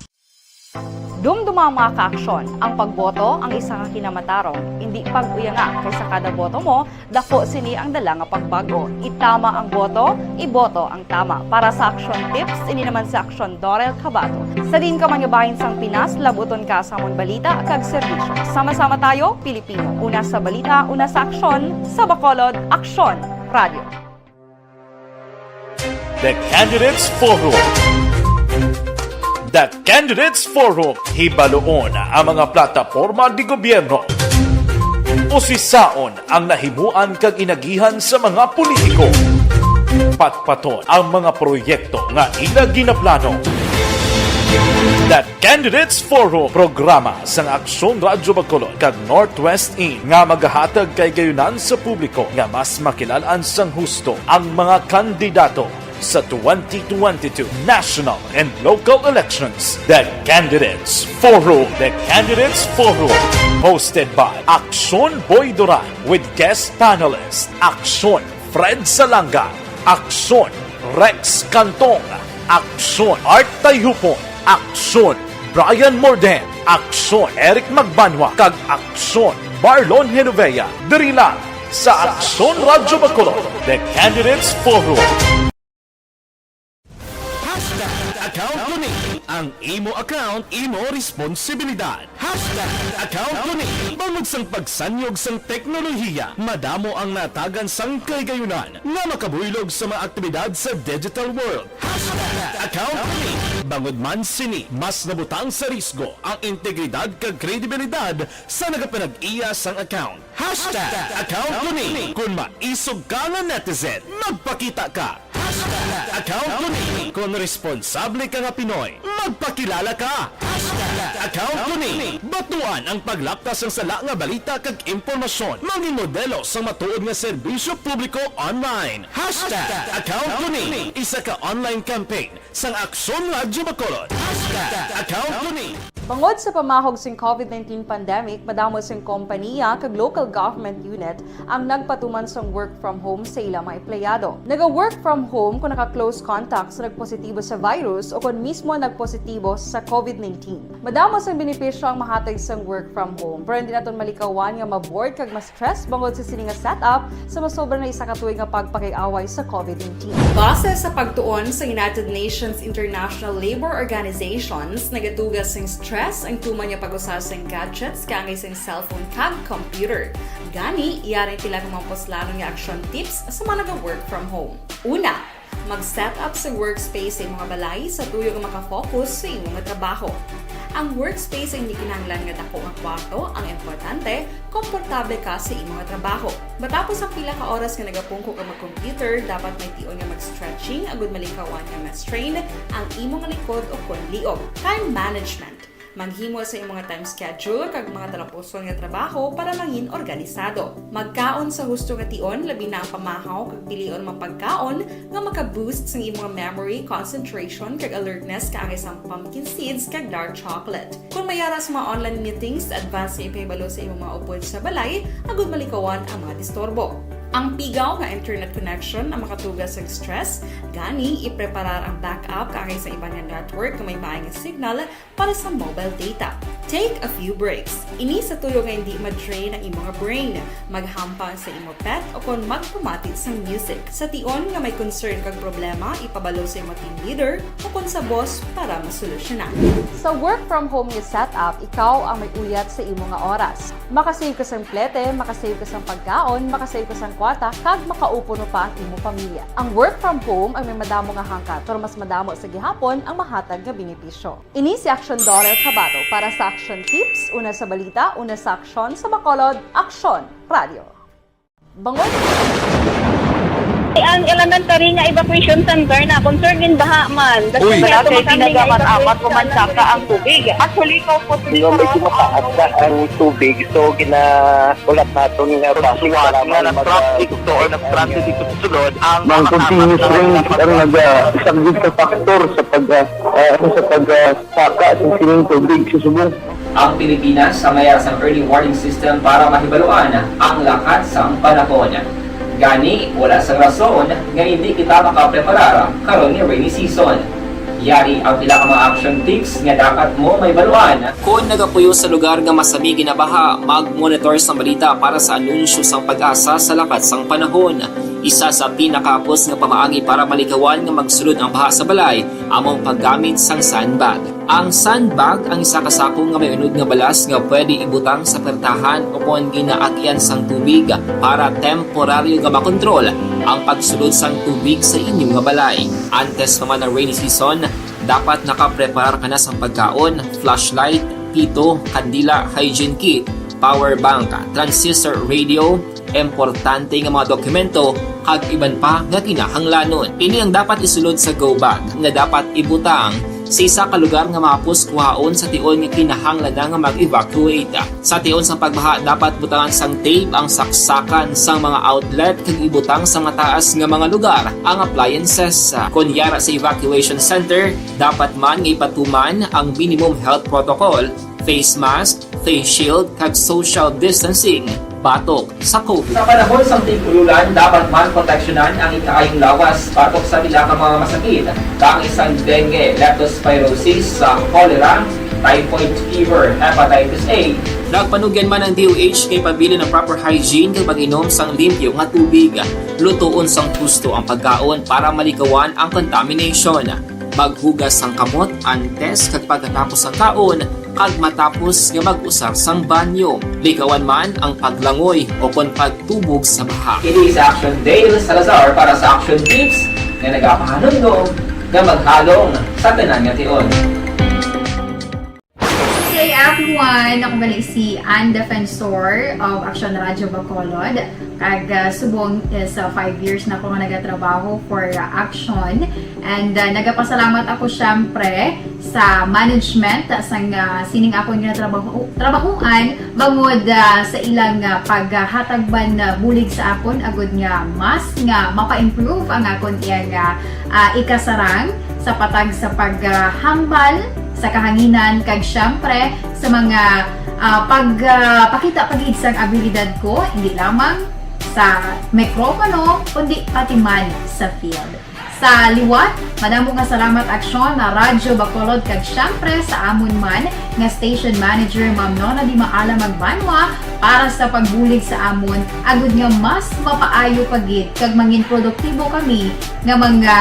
I: Dumduma ang mga kaaksyon, ang pagboto ang isa ka kinamatarong, hindi pag-uya nga kaysa kada boto mo, dako sini ang dala nga pagbago. Itama ang boto, iboto ang tama. Para sa action tips, ini naman sa Aksyon Dorel Cabato. Sa din ka manyabahin sang Pinas, labuton ka sa amon balita kag serbisyo. Sama-sama tayo, Pilipino. Una sa balita, una sa aksyon, sa Bacolod, Aksyon Radio.
J: The Candidates Forum. The Candidates Forum, hibaloon ang mga plataporma di gobyerno. Usisaon ang nahimuan kag inagihan sa mga politiko. Patpaton ang mga proyekto nga ila ginaplano. The Candidates Forum, programa sang Aksyon Radyo Bacolod kag Northwest In nga magahatag kay gayunan sa publiko nga mas makilalaan sang husto ang mga kandidato sa 2022 national and local elections. The Candidates Forum. The Candidates Forum. Hosted by Aksyon Boy Duran with guest panelists Aksyon Fred Salanga, Aksyon Rex Cantong, Aksyon Art Tayhupon, Aksyon Brian Morden, Aksyon Eric Magbanwa, kag Aksyon Marlon Genovea. Diri lang sa Aksyon Radyo Bacolod. The Candidates Forum. Account Kuning. Ang imo account, imo responsibilidad. Account Kuning. Bangod sang pagsanyog sang teknolohiya, madamo ang natagan sang kaygayunan nga makabuylog sa mga aktibidad sa digital world. Account Kuning. Bangod man sini, mas nabutang sa risgo ang integridad kag kredibilidad sa nagapanag-iya sang account. Account Kuning. Kung maisog ka nga netizen, magpakita ka. Account Kuning. Kung responsable ka nga Pinoy, magpakilala ka. Account Kuning. Batuan ang paglaptas ng sala nga balita kag impormasyon. Maging modelo sa matuod nga serbisyo publiko online. Account Kuning. Isa ka online campaign sang Aksyon Radyo Bacolod. Account Kuning.
I: Bangod sa pamahog sing COVID-19 pandemic, madamo sing kompanya kag local government unit ang nagpatuman sang work from home sa ilang mga empleyado. Naga-work from home kung naka-close contact sa nagpositibo sa virus o kung mismo nagpositibo sa COVID-19. Madamo sang benepisyo ang mahatag sang work from home, pero hindi naton malikawan nga ma-bored kag ma-stress bangod sa sini nga setup sa masobra na isa ka tuig nga pagpakiaway sa COVID-19. Base sa pagtuon sa United Nations International Labour Organizations, nagatugas sing stress ang tuman niya pag-usar sa gadgets kangay sa cellphone kag computer. Gani, iyaring pila ng mga poslanong nga action tips sa mga nag-work from home. Una, mag-set up sa workspace sa mga balay sa tuyo nga makafocus sa imong trabaho. Ang workspace ay hindi kinahanglan nga dako nga kwarto, ang importante, komportable ka sa imong trabaho. Matapos ang pila ka oras nga nagapungko ka mag-computer, dapat may tion nga mag-stretching agud malikawan nga ma-strain ang imong likod o konliog. Time management. Maghimo sa imong time schedule kag mga talapuson nga trabaho para mangin organisado. Magkaon sa husto nga tion, labi na ang pamahaw kag pilion mapagkaon nga maka-boost sa imong memory, concentration kag alertness kaangay sa pumpkin seeds kag dark chocolate. Kung mayara sa mga online meetings, advance sa ipahibalo sa imong mga upod sa balay, agud malikawan ang mga disturbo. Ang pigaw nga internet connection ang makatugas sa stress, gani ipreparar ang backup kaangay sa ibang network kung may maayong signal para sa mobile data. Take a few breaks. Ini sa tuyo nga hindi ma-drain ang imong brain, maghampang sa imong pet o kung magpumati sa music. Sa tion nga may concern kag problema, ipabalo sa imong team leader o kung sa boss para masolusyonan. Sa work from home nga setup, ikaw ang may uyat sa imong nga oras. Makasave ka sa plete, makasave ka sa pagkaon, makasave ka sa kwata, kag makaupo no pa ang imong pamilya. Ang work from home ay may madamo nga hangkat, pero mas madamo sa gihapon ang mahatag nga benepisyo. Ini si Aksyon Dorel Cabato para sa Action Tips, una sa balita, una sa aksyon sa Bacolod, Aksyon Radio. Bangod.
K: Ang elementary nga evacuation center na concern din baha man. Kasi pinagamat-amat kumansaka ang tubig. Actually, ko po
D: medyo mataas na ang tubig. So, ginaulat natin nga
L: pasuwat nga nag-traffic to or nag-traffic dito sa sulod.
F: Ang continuous rain ang nag-isang sa factor sa pagsaka at sining tubig sa subong.
H: Ang Pilipinas sa mayroon sa early warning system para mahibaluan ang lakas ng panahon. Gani, wala sa rason nga hindi kita makapreparar karon ni rainy season. Yari ang pila ka mga action tips nga dapat mo may baluan. Kung nagapuyo sa lugar nga masami ginabaha, mag-monitor sa balita para sa anunsyo sang pag-asa sa lakat sang panahon. Isa sa pinakapos nga pamaagi para malikawan nga magsulod ang baha sa balay, among paggamit sang sandbag. Ang sandbag ang isa kasako nga may unod nga balas nga pwede ibutang sa pertahan upon ginaagyan sang tubig para temporaryo nga makontrol ang pagsulod sang tubig sa inyong nga balay. Antes naman ng rainy season, dapat nakapreparar ka na sang pagkaon, flashlight, pito, kandila, hygiene kit, power bank, transistor radio, importante nga mga dokumento kag iban pa nga kinahanglanon. Ini ang dapat isulod sa go bag nga dapat ibutang sa isa ka lugar nga mapus kuhaon sa tion nga kinahanglan nga mag-evacuate. Sa tion sa pagbaha dapat butangan sang tape ang saksakan sang mga outlet kag ibutang sa mataas nga mga lugar ang appliances. Kunyara sa evacuation center, dapat man nga ipatuman ang minimum health protocol, face mask, face shield kag social distancing batok sa COVID. Sa panahon sa tigululan, dapat man proteksyonan ang ikaayong lawas batok sa pila ka mga masakit. Kang isang dengue, leptospirosis, cholera, typhoid fever, hepatitis A. Nagpanugyan man ang DOH kay pabili ng proper hygiene kay pag-inom sang limpyo nga tubig. Lutuon sang gusto ang pagkaon para malikawan ang contamination. Maghugas sang kamot antes kag pagkatapos ang kaon kag matapos nga mag-usar sang banyo. Likawan man ang paglangoy o kon pagtubog sa baha. It is Action Dale Salazar para sa Action Tips nga nagapahanungnog nga maghalong sa tanan nga tion.
P: Hey everyone! Ako bali si Ann Defensor of Action Radio Bacolod. Kag subong is 5 years na ako nga nagatrabaho for Action. And nagapasalamat ako syempre sa management sang sining ako nga trabahuan bangod sa ilang paghatagban bulig sa akon agud nga mas nga mapa-improve ang akon iyang ikasarang sa patag sa paghambal sa kahanginan kag syempre sa mga pagpakita pagid sang abilidad ko hindi lamang sa mikropono kundi pati man sa field. Sa liwat, madamo nga salamat Aksyon na Radyo Bacolod kag syempre sa amon man nga station manager Ma'am Nona Di Maala Magbanwa para sa pagbulig sa amon agud nga mas mapaayo pagid kag mangin produktibo kami nga mga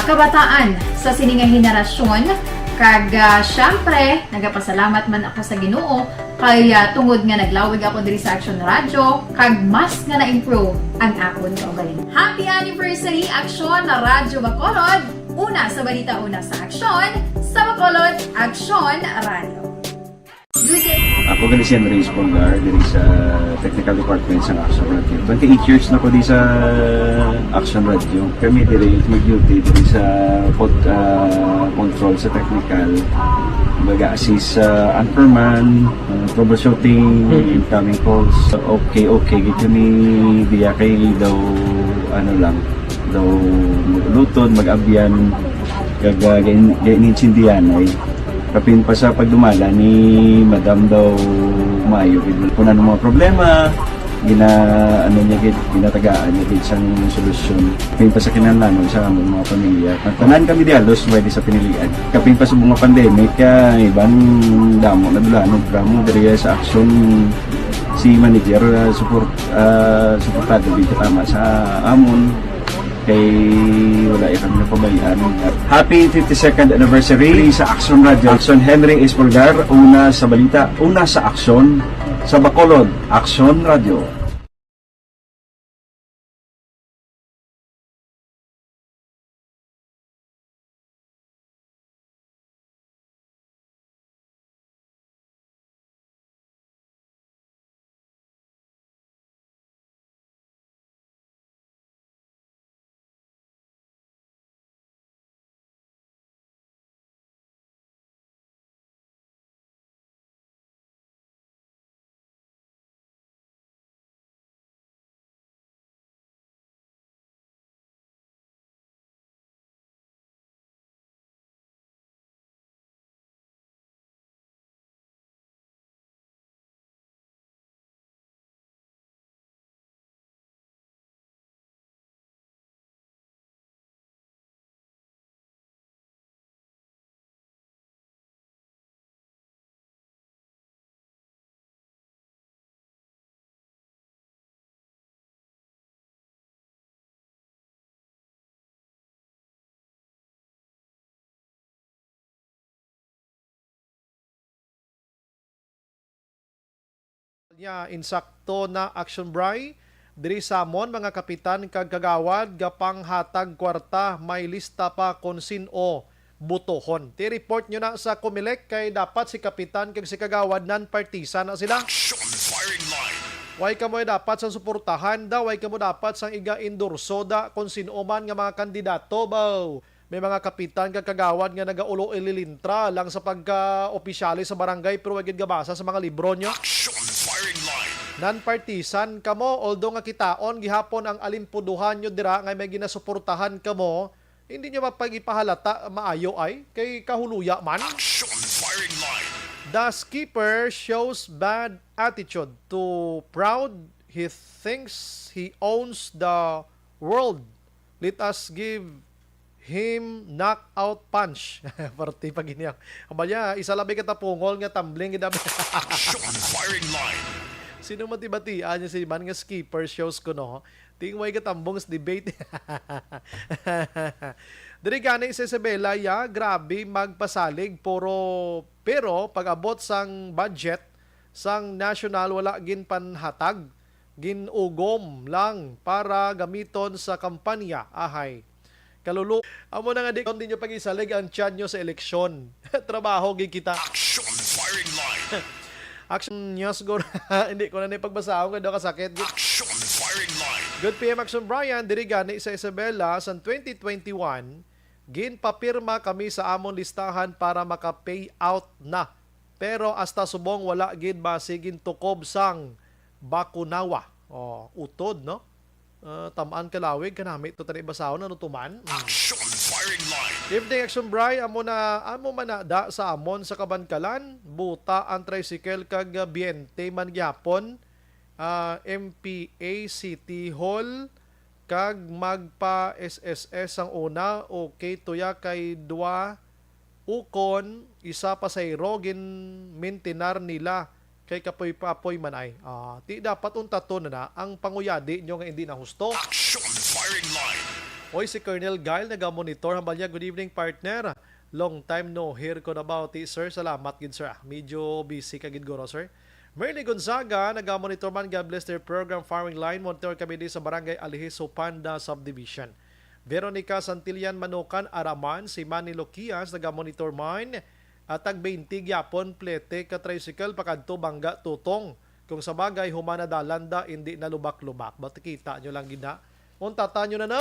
P: kabataan sa sininga henerasyon. Kag syempre, nagapasalamat man ako sa Ginoo kay tungod nga naglawig ako diri sa Action Radio kag mas nga na-improve ang akon kaugalingon. Happy anniversary Action na Radyo Bacolod! Una sa balita, una sa Action, sa Bacolod, Action Radio.
Q: Ako gali si Andres Polgar diri sa Technical Department sa Action Radio. 28 years na ko di sa Action Radio. Kami diri mag-duty diri sa control sa technical. Mag-assist sa anchorman, troubleshooting, incoming calls. Okay. Gito ni diya kay daw daw lutod, mag-abyan, kag ganinsindihan ay kapin pa sa pagdumala ni Madam daw maayo kung ano mga problema ginatagaan niya gid sang solusyon kapin pa sa kinahanglan sa among mga pamilya tanan kami dialos pwede sa pinilian kapin pa sa mga pandemic iban damo nadulanog dramo diri sa Action si manager suportado dito tama sa amon kay wala kami napabayaan. Happy 52nd anniversary sa Action Radio. Action Henry Espolgar, una sa balita, una sa Action, sa Bacolod, Action Radio.
C: Insakto na action bray diri samon mga kapitan kag kagawad gapang hatag kwarta may lista pa kon sino butohon. Ti report nyo na sa Comelec kay dapat si kapitan kag si kagawad non-partisan na sila.
B: Action firing line.
C: Way ka mo dapat sa suportahan da, way ka mo dapat sang iga-endorso da kung sino man nga mga kandidato baw. May mga kapitan kag kagawad nga nagaulo ililintra lang sa pagka-opisyali sa barangay pero wag gid gabasa sa mga libro nyo.
B: Action firing line.
C: Non-partisan kamo, although nga kitaon gihapon ang alimpuduhan nyo dira nga may ginasuportahan kamo, hindi nyo mapag-ipahalata maayo ay kay kahuluya man.
B: Action firing line.
C: The skipper shows bad attitude. Too proud, he thinks he owns the world. Let us give him knockout punch. Parti pag iniyang. Abaya, isa labi katapungol nga tumbling gidami.
B: Action firing line.
C: Sino matibatian niya si man nga skipper shows ko no? Tingway katambong sa debate. Diri gani si Isabela ya, grabe magpasalig pero pag-abot sang budget sang national wala gin panhatag, ginugom lang para gamiton sa kampanya. Ahay. Kalulu, amo na nga di nyo pag-isalig ang tiyan nyo sa eleksyon. Trabaho gid kita.
B: Action firing line.
C: Action news go. Hindi ko na pagbasahon nga daw kasakit.
B: Action firing line.
C: Good PM Action Brian, diri gani sa Isabela sa 2021, ginpapirma kami sa amon listahan para maka-pay out na. Pero hasta subong wala gid base gintukob sang bakunawa. Utod no? Tamaan kalawig kanami to tani basahon ano tuman.
B: Action firing line.
C: Evening Action Bray, amo manada sa amon sa Kabankalan, buta ang tricycle kag Biente man gyapon, MPA City Hall kag magpa SSS ang una, okay tuya kay dua ukon, isa pasayro gin mintinar nila kay kapoy-papoy man ay. Ti dapat untato na ang panguyadi nyo nga hindi na husto.
B: Action firing line.
C: Oy, si Colonel Gail naga-monitor. Hambal niya, good evening partner. Long time no hear ko about it, sir. Salamat gid sir. Medyo busy ka gid guro, sir. Merly Gonzaga naga-monitor man, God bless their program Farming Line. Monitor kami di sa Barangay Alihiso Panda Subdivision. Veronica Santillan Manukan Araman, si Manny Loquias naga-monitor man. At tag 20 gyapon plete ka tricycle pakadto Bangga Tutong. Kung sa bagay humana dalanda hindi na lubak-lubak. Ba't kita nyo lang gina? Untata nyo na na.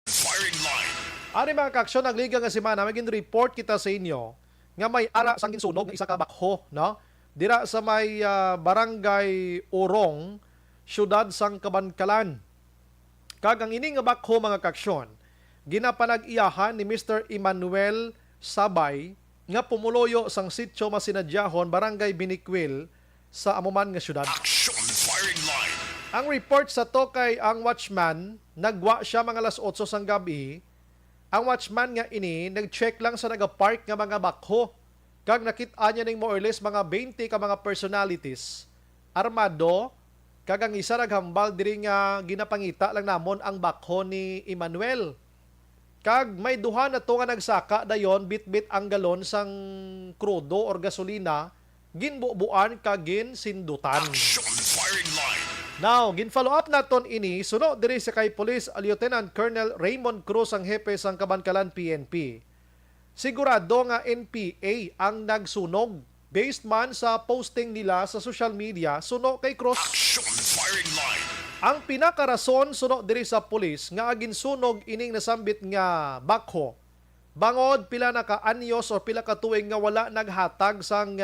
B: Firing line.
C: Ari mga kaksyon, nagliga nga si Mana, maging report kita sa inyo nga may ara sang ginsunog ng isa ka bakho, no? Dira sa may barangay Urong, syudad sang Kabankalan. Kagang ini nga bakho mga kaksyon, ginapanag-iyahan ni Mr. Emmanuel Sabay nga pumuloyo sang sitio Masinadyahon, barangay Binikwil sa amuman nga syudad.
B: Action firing line.
C: Ang report sa to kay ang watchman, nagwa siya mga alas 8 sang gabi. Ang watchman nga ini, nag-check lang sa nagapark nga mga bakho. Kag nakita niya ning more or less mga 20 ka mga personalities, armado, kag ang isa naghambal diri nga ginapangita lang namon ang bakho ni Emmanuel. Kag may duha na to nga nagsaka dayon bit-bit ang galon sang krudo or gasolina, ginbubuan kag ginsindutan.
B: Action firing line.
C: Now, gin-follow up naton ini, suno diri sa kay Police Lieutenant Colonel Raymond Cruz ang hepe sang Kabankalan PNP. Sigurado nga NPA ang nagsunog. Based man sa posting nila sa social media, suno kay Cruz.
B: Action firing line.
C: Ang pinakarason suno diri sa pulis nga agin sunog ining nasambit nga bakho. Bangod pila na ka anyos o pila ka tuig nga wala naghatag sang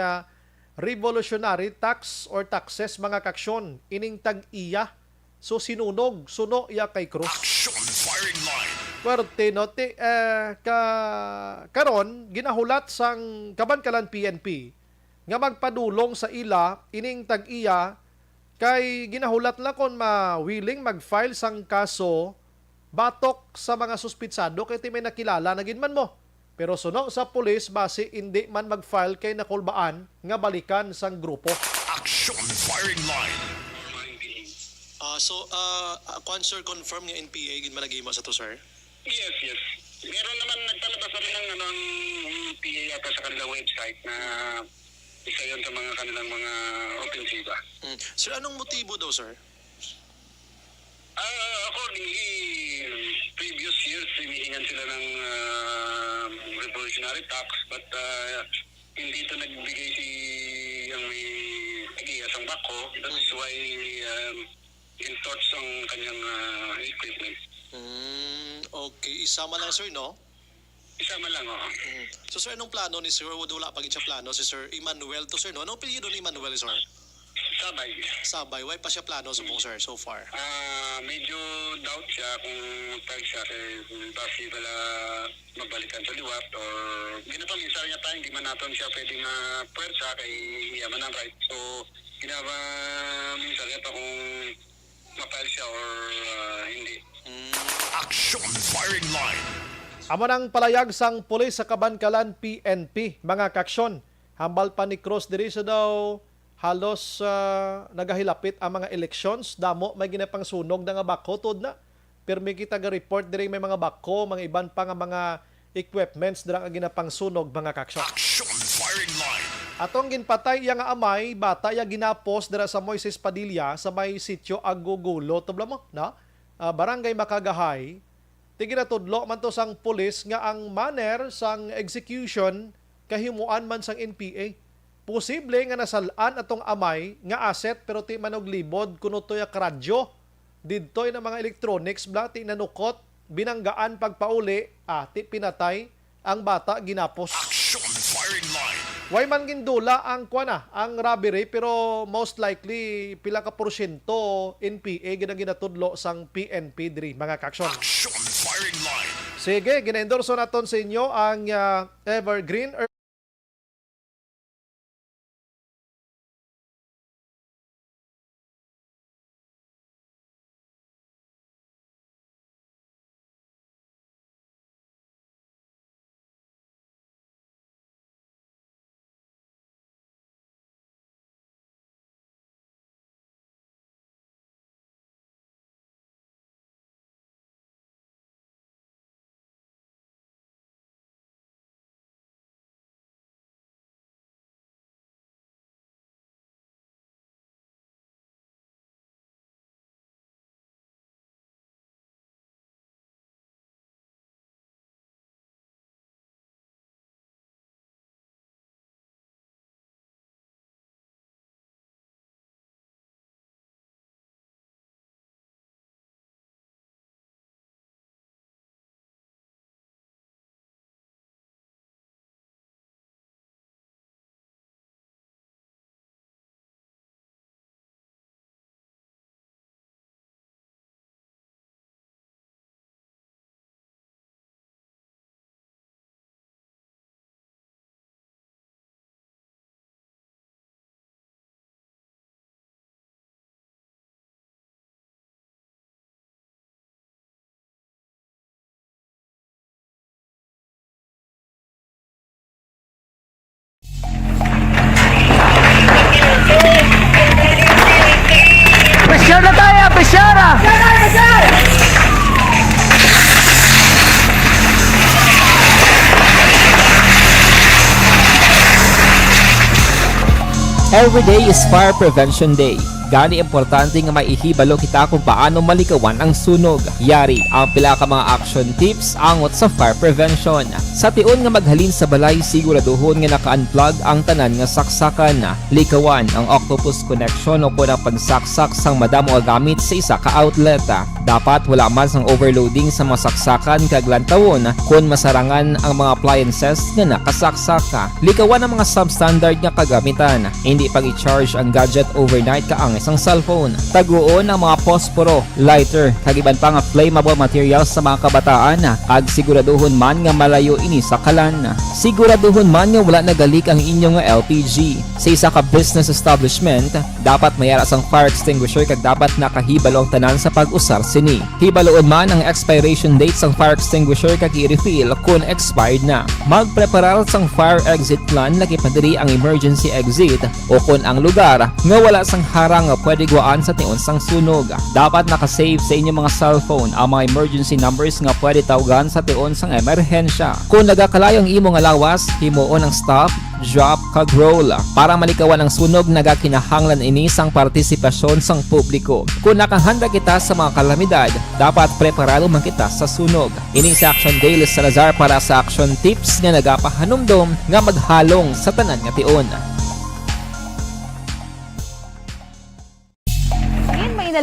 C: revolutionary tax or taxes mga kaksyon ining tag-iya. So sinunog, suno iya kay Cruz.
B: Action firing line.
C: Puwerte no, karon ginahulat sang Kabankalan PNP nga magpadulong sa ila ining tag-iya kay ginahulat la kon willing mag-file sang kaso batok sa mga suspitsado kay may nakilala na ginman mo. Pero suno sa pulis base hindi man mag-file kay nakulbaan nga balikan sang grupo.
B: Action firing line.
R: Sir, confirm nga NPA gin managima sa to, sir?
S: Yes. Meron naman nagpalabas rin ng ang PA yata sa kanilang website na isa yun sa mga kanilang mga ofensiba.
R: Sir, anong motibo daw, sir?
S: Accordingly, previous years, hinihingan sila ng revolutionary tax, but hindi ito nagbigay ang may Igiyas ang bako. That is why in-torch ang kanyang equipment.
R: Okay, isama lang, sir, no?
S: Isama lang, oo.
R: So, sir, anong plano ni sir? Wala pa siya plano si Sir Emmanuel to, sir, no? Anong apelyido ni Emmanuel, sir?
S: Sabay.
R: Sabay. Why pa siya plano subong, sir, so far?
S: Medyo doubt siya kung tag siya kay basi pala mabalikan sa liwat or ginapaminsan niya tayo, hindi man natin siya pwedeng puwersa kay yaman ng right. So, ginapaminsan niya pa kung mapile siya or hindi.
B: Action Firing Line.
C: Amo nang palayag sang pulis sa Kabankalan PNP, mga kaksyon. Hambal pa ni Cruz diri sa daw halos nagahilapit ang mga elections. Damo may ginapang sunog na nga bako tod na. Pero may kita ga-report diri may mga bako, mga iban pa nga mga equipments dira nga ginapang sunog, mga kaksyon.
B: Action Firing Line.
C: Atong ginpatay yang amay bata ya ginapos dira sa Moises Padilla sa may sitio Agugulo tubla mo na barangay Makagahay. Tiginatudlo man to sang pulis nga ang manner sang execution kahimuan man sang NPA. Posible nga nasalaan atong amay nga asset pero ti manog libod kuno to ya radyo. Didtoy na mga electronics bla ti nanukot binanggaan pagpauli ti pinatay ang bata ginapos.
B: Action Firing Line.
C: Way man gindula ang ang robbery pero most likely pila ka porsyento NPA ginatudlo sang PNP diri, mga kaksyon.
B: Action Firing Line.
C: Sige, gina-endorso naton sa inyo ang Evergreen
N: Pressure na tayo, pressure!
H: Every day is Fire Prevention Day. Gani importante nga maihibalo kita kung paano malikawan ang sunog. Yari ang pila ka mga action tips angot sa fire prevention. Sa tion nga maghalin sa balay, siguraduhon nga naka-unplug ang tanan nga saksakan. Likawan ang octopus connection o po na pagsaksak sang madamo nga gamit sa isa ka outlet. Dapat wala man sang overloading sa mga saksakan kag lantawon kung masarangan ang mga appliances nga nakasaksaka. Likawan ang mga substandard nga kagamitan. Hindi pag i-charge ang gadget overnight kaang isang cellphone. Taguon ang mga posporo, lighter, kag iban pa nga flammable materials sa mga kabataan. Kag siguraduhon man nga malayo ini sa kalan. Siguraduhon man nga wala nagalik ang inyong LPG. Sa isa ka business establishment, dapat mayara sang fire extinguisher kag dapat nakahibalo ang tanan sa pag-usar sini. Hibaloon man ang expiration date sang fire extinguisher kag i-refill kung expired na. Magpreparar sang fire exit plan lagi pa diri ang emergency exit o kung ang lugar nga wala sang harang nga pwede guaan sa tion sang sunog. Dapat nakasave sa inyong mga cellphone ang mga emergency numbers nga pwede tawagan sa tion sang emerhensya. Kung nagakalayo ang imong lawas, himuon ang staff drop kag roll. Para malikawan ang sunog, nagakinahanglan ini sang partisipasyon sang publiko. Kung nakahanda kita sa mga kalamidad, dapat preparado man kita sa sunog. Ining sa Action Daily Salazar para sa Action Tips nga nagapahanumdom nga maghalong sa tanan nga tion.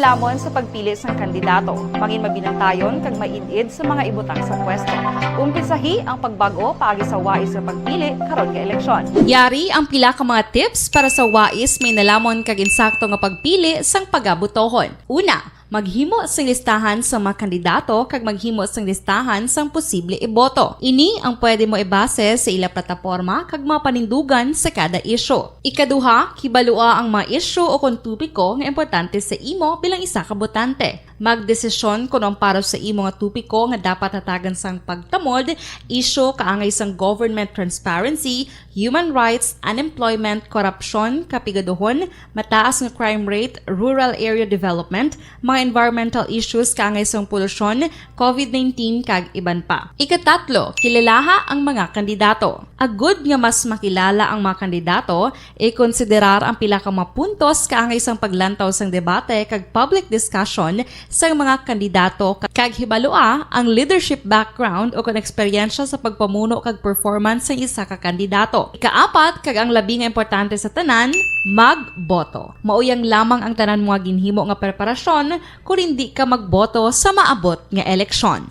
I: Nalamon sa pagpili sang kandidato, mangin mabinantayon kag mainid sa mga ibutang sa pwesto. Umpisahi ang pagbago paagi sa wais sa pagpili karon nga eleksyon.
O: Yari ang pila ka mga tips para sa wais may nalamon kag insakto nga pagpili sang pagabutohon. Una, maghimo sang listahan sa mga kandidato kag maghimo sang listahan sang posible iboto. Ini ang pwede mo ibase sa ila plataporma kag mga panindugan sa kada isyu. Ikaduha, hibalua ang mga isyu o kung tupiko nga importante sa imo bilang isa ka botante. Magdesisyon kung ang para sa imo nga tupiko nga dapat hatagan sang pagtamod, isyu kaangay sang government transparency, human rights, unemployment, korupsyon, kapigaduhon, mataas nga crime rate, rural area development, mga environmental issues kaangay sang polusyon, COVID-19 kag iban pa. Ikatatlo, kilalaha ang mga kandidato. Agud nga mas makilala ang mga kandidato, i-konsiderar ang pila ka mga puntos kaangay sang paglantaw sang debate kag public discussion sang mga kandidato kag hibalua ang leadership background o kon eksperyensya sa pagpamuno kag performance sa isa ka kandidato. Ikaapat, kag ang labi nga importante sa tanan, magboto. Mauyang lamang ang tanan mga ginhimo nga preparasyon kung hindi ka magboto sa maabot nga eleksyon.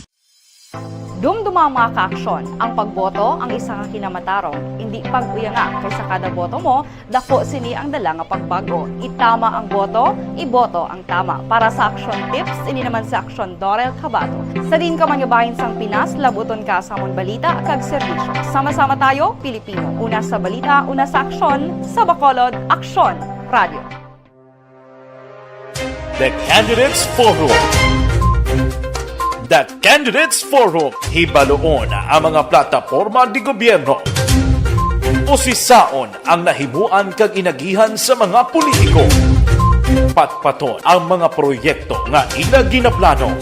I: Dumduma mga kaaksyon, ang pagboto ang isa ka kinamatarong, hindi pag-uyanga kaysa kada boto mo, dako sini ang dala nga pagbago. Itama ang boto, iboto ang tama. Para sa Action Tips, ini naman sa Action Dorel Cabato. Sa din ka manyabahin sang Pinas, labuton ka sa amon balita kag serbisyo. Sama-sama tayo, Pilipino. Una sa balita, una sa aksyon, sa Bacolod, Aksyon Radio.
J: The Candidates Forum. The Candidates Forum, hibaloon ang mga plataporma di gobyerno. Usisaon ang nahimuan kag inagihan sa mga politiko. Patpaton ang mga proyekto nga ila ginaplano.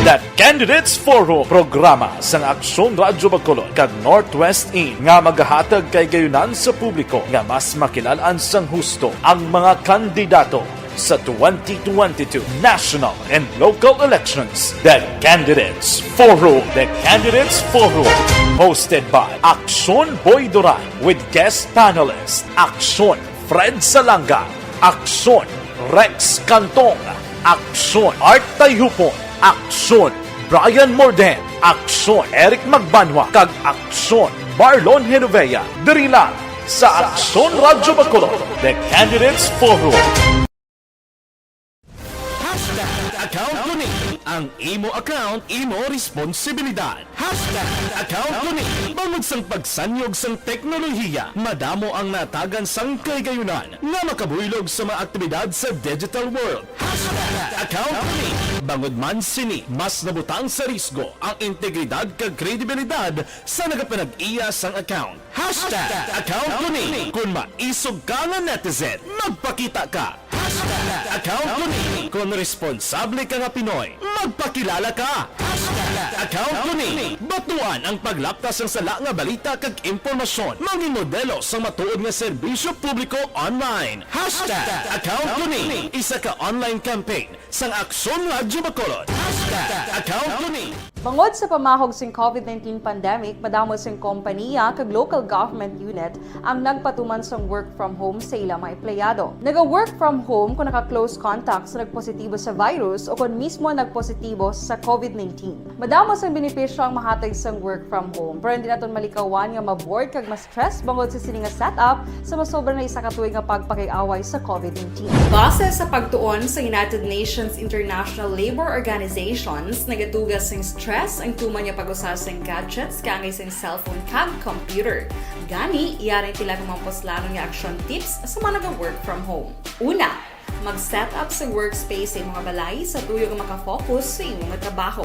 J: The Candidates Forum, programa sang Aksyon Radyo Bacolod kag Northwest In nga magahatag kay gayunan sa publiko nga mas makilalaan sang husto ang mga kandidato sa 2022 national and local elections. The Candidates Forum. The Candidates Forum. Hosted by Aksyon Boy Duran with guest panelist Aksyon Fred Salanga, Aksyon Rex Cantong, Aksyon Art Tayhupon, Aksyon Brian Morden, Aksyon Eric Magbanwa, kag Aksyon Marlon Genovea. Diri lang sa Aksyon Radyo Bacolod. The Candidates Forum. Account ko ni ang imo account, imo responsibilidad. Account ko ni bangod sang pagsanyog sang teknolohiya, madamo ang natagan sang kaygayunan nga makabuylog sa mga aktibidad sa digital world. Account ko ni bangod man sini mas nabutang sa risgo ang integridad kag kredibilidad sa nagapanag-iya sang account. Account ko ni kung maisog ka nga netizen, magpakita ka. Account ko ni kung responsable ka nga Pinoy, magpakilala ka. Account ko ni batuan ang paglaptas ng sala nga balita kag impormasyon, maging modelo sa matuod nga serbisyo publiko online. Account ko ni isa ka online campaign sang Aksyon Radyo Bacolod. Account ko ni
I: Bangod sa pamahog sing COVID-19 pandemic, madamo sing kompanya kag local government unit ang nagpatuman sang work from home sa ilang mga empleyado. Naga-work from home kung naka-close contact sa nagpositibo sa virus o kung mismo nagpositibo sa COVID-19. Madamo sang benepisyo ang mahatag sang work from home, pero hindi naton malikawan nga ma-bored kag ma-stress bangod sa sini nga setup sa masobra na isa ka tuig nga pagpakiaway sa COVID-19. Base sa pagtuon sa United Nations International Labour Organizations, nagatugas sing stress ang tuman niya pag-usas ng gadgets kaangay sa cellphone kag computer. Gani, iyaring tila ng poslano nga action tips sa mga nag-work from home. Una, mag-set up sa workspace sa mga balay sa tuyo nga makafocus sa imong trabaho.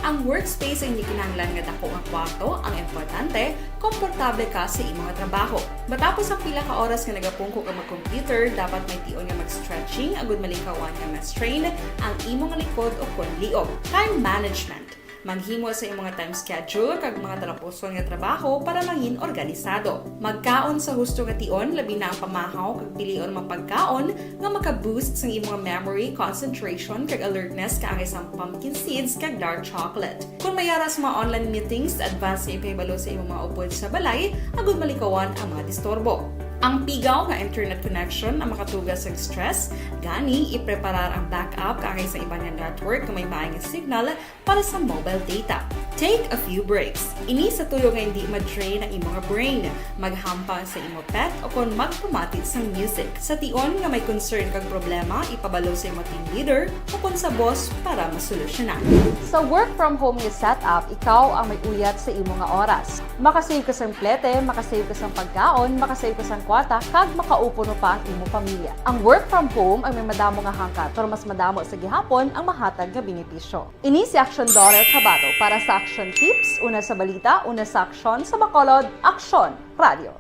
I: Ang workspace ay hindi kinahanglan nga dako nga kwarto, ang importante, komportable ka sa imong trabaho. Matapos ang pila ka oras nga nagapungko ka mag-computer, dapat may tion nga mag-stretching agud malikawan nga ma-strain ang imong likod o kon liog. Time management. Manghimo sa imong mga time schedule kag mga talapuson nga trabaho para mangin organisado. Magkaon sa husto nga tion labi na ang pamahaw kag pilion mapagkaon nga maka-boost sa imong memory, concentration kag alertness kaangay sa pumpkin seeds kag dark chocolate. Kung mayara sa mga online meetings, advance sa ipahibalo sa imong mga upod sa balay, agud malikawan ang mga disturbo. Ang pigaw nga internet connection ang makatugas sa stress, gani ipreparar ang backup kaangay sa ibang nga network kung may maayong signal para sa mobile data. Take a few breaks. Ini sa tuyo nga hindi ma-drain ang imong brain, maghampang sa imong pet o kung magpumati sa music. Sa tion nga may concern kag problema, ipabalo sa imong team leader o kung sa boss para masolusyonan. Sa work from home nga setup, ikaw ang may uyat sa imong nga oras. Makasave ka sa plete, makasave ka sa pagkaon, makasave ka sa kwata, kag makaupo no pa ang imong pamilya. Ang work from home ay may madamo nga hangkat, pero mas madamo sa gihapon ang mahatag nga benepisyo. Ini si Action Dorel Cabato para sa Action Tips, una sa balita, una sa aksyon sa Bacolod, Action Radio.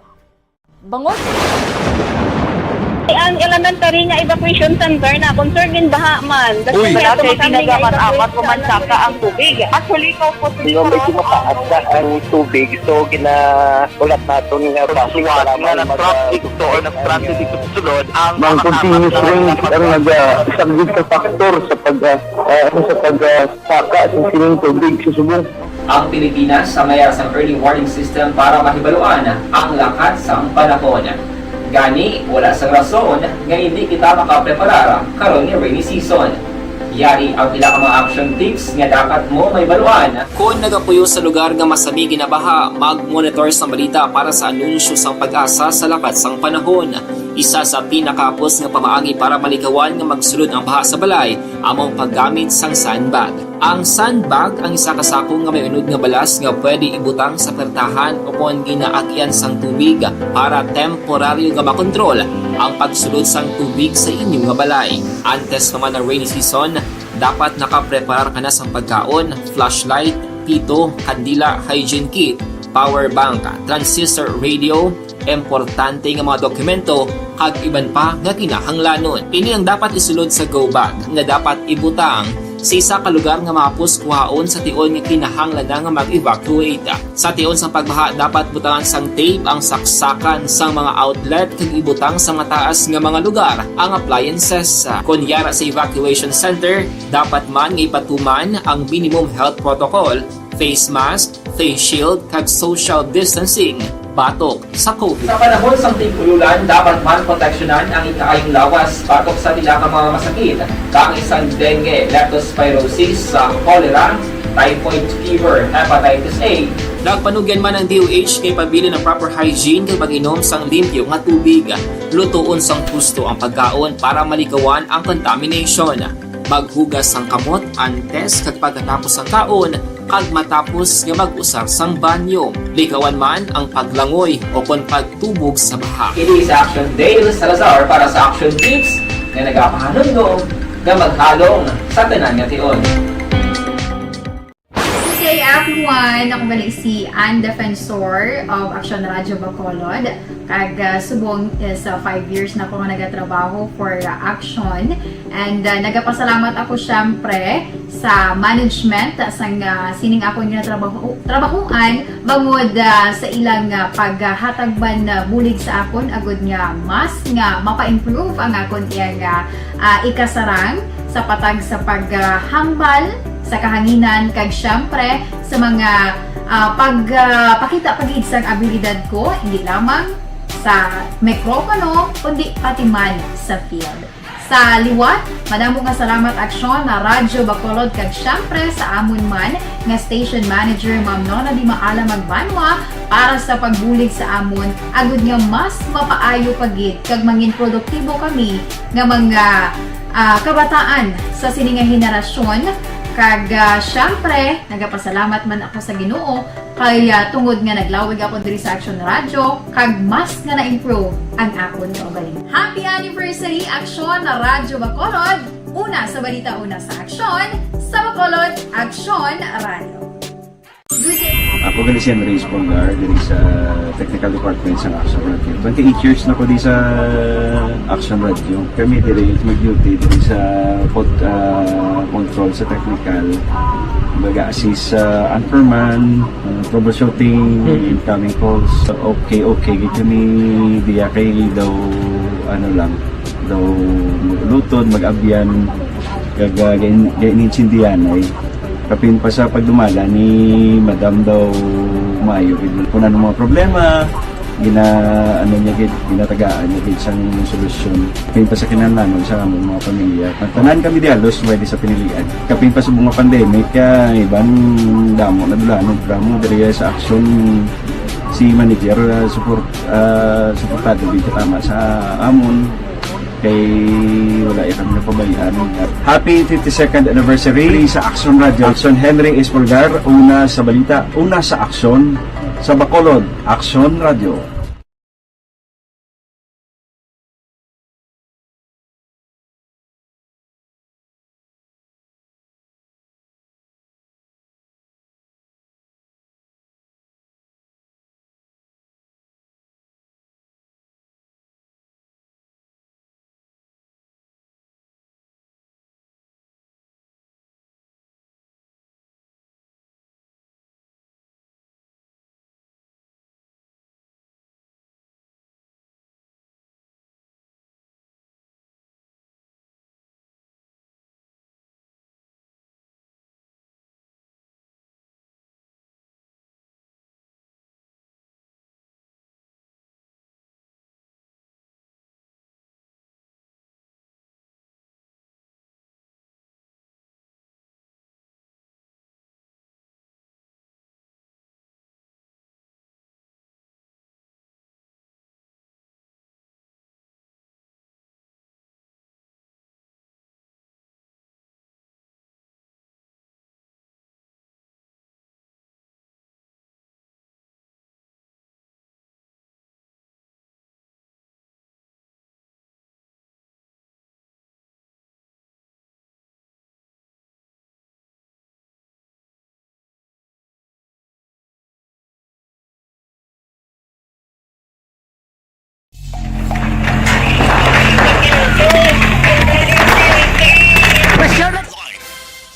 I: Bangod!
K: Ang elementary nga evacuation center na concern din baha man.
N: Uy!
K: Kasi pinagamat-amat kumansaka ang tubig. Actually, ko po
D: Di ba medyo mataas ang tubig, so ginaulat natin nga
N: Pasiwag nga ng traffic to or ng traffic dito sa sulod ang
Q: Mang continuous rain ang nag-isang sa factor sa pagsaka sa sining tubig sa subong.
H: Ang Pilipinas sa mayas ang early warning system para mahibaluan ang lakat sa panahon. Gani, wala sa rason nga hindi kita makapreparar karon ni rainy season. Yari ang pila ka mga action tips nga dapat mo may baluan. Kung nagapuyo sa lugar nga masabi ginabaha, mag-monitor sa balita para sa anunsyo sang pag-asa sa lakat sang panahon. Isa sa pinakapos nga pamaagi para malikawan nga magsulod ang baha sa balay, among paggamit sang sandbag. Ang sandbag ang isa ka sako nga may unod nga balas nga pwede ibutang sa pertahan o kung ginaagyan sang tubig para temporaryo nga makontrol ang pagsulod sang tubig sa inyong nga balay. Antes naman ng rainy season, dapat nakapreparar ka na sa pagkaon, flashlight, pito, kandila, hygiene kit, power bank, transistor radio, importante nga mga dokumento kag iban pa nga kinahanglanon. Ini ang dapat isulod sa go bag nga dapat ibutang sa isa ka lugar nga mapus kuhaon sa tion nga kinahanglan nga mag-evacuate. Sa tion sa pagbaha dapat butangan sang tape ang saksakan sang mga outlet kag ibutang sa mataas nga mga lugar ang appliances. Kunyara sa evacuation center, dapat man nga ipatuman ang minimum health protocol, face mask, face shield kag social distancing. Batok sa COVID. Sa panahon sa tig-ululan, dapat man proteksyonan ang ikaayong lawas batok sa tila ka mga masakit, kang isang dengue, leptospirosis, cholera, typhoid fever, hepatitis A. Nagpanugyan man ang DOH kay pabili ng proper hygiene kay pag-inom sang limpyo nga tubig. Lutuon sang husto ang pagkaon para malikawan ang contamination. Maghugas sang kamot antes kag pagkatapos ang kaon kag matapos nga mag-usar sang banyo. Likawan man ang paglangoy o kon pagtubog sa baha. Ini sa Action Dale Salazar para sa Action Tips nga nagapahanundong nga maghalong sa tanan nga tion.
P: Good day everyone! Ako balik si Ann Defensor of Action Radio Bacolod. Kag subong sa 5 years na ako nga nagatrabaho for Action. And nagapasalamat ako syempre sa management sang sining ako nga trabahuan bangod sa ilang paghatagban bulig sa akon agud nga mas nga mapa-improve ang akon iyang ikasarang sa patag sa paghambal sa kahanginan kag syempre sa mga pagpakita pagid sang abilidad ko hindi lamang sa mikropono kundi pati man sa field. Sa liwat, madamo nga salamat Aksyon na Radyo Bacolod kag syempre sa amon man nga station manager Ma'am Nona Di Maala Magbanwa para sa pagbulig sa amon agud nga mas mapaayo pagid kag mangin produktibo kami nga mga kabataan sa sininga henerasyon. Kag syempre, nagapasalamat man ako sa Ginoo kay tungod nga naglawig ako diri sa Action Radio kag mas nga na-improve ang akon nga ugaling. Happy anniversary Action na Radyo Bacolod! Una sa balita, una sa Aksyon, sa Bacolod, Action Radio. Good day!
Q: Ako gali si Andres Polgar, diri sa Technical Department sa Action Radio. 28 years na ko di sa Action Radio. Kami diri mag-duty diri sa control sa technical. Mag-assist sa anchorman, troubleshooting, incoming calls. Okay, gito ni diya kay daw daw lutod, mag-abyan, ganinsindihan ay kapin pa sa pagdumala ni Madam daw Mayo. Kung ano mga problema, ginatagaan niya gid sang solusyon. Kapin pa sa kinahanglan sa among mga pamilya. Tanan kami dialos pwede sa pinilian. Kapin pa sa mga pandemic, ibang damo na dulanog drama diri sa action si manager suportado din tama sa amon kay wala kami napabayaan. Happy 52nd anniversary sa Action Radio. Action Henry S. Polgar, una sa balita, una sa aksyon sa Bacolod, Action Radio.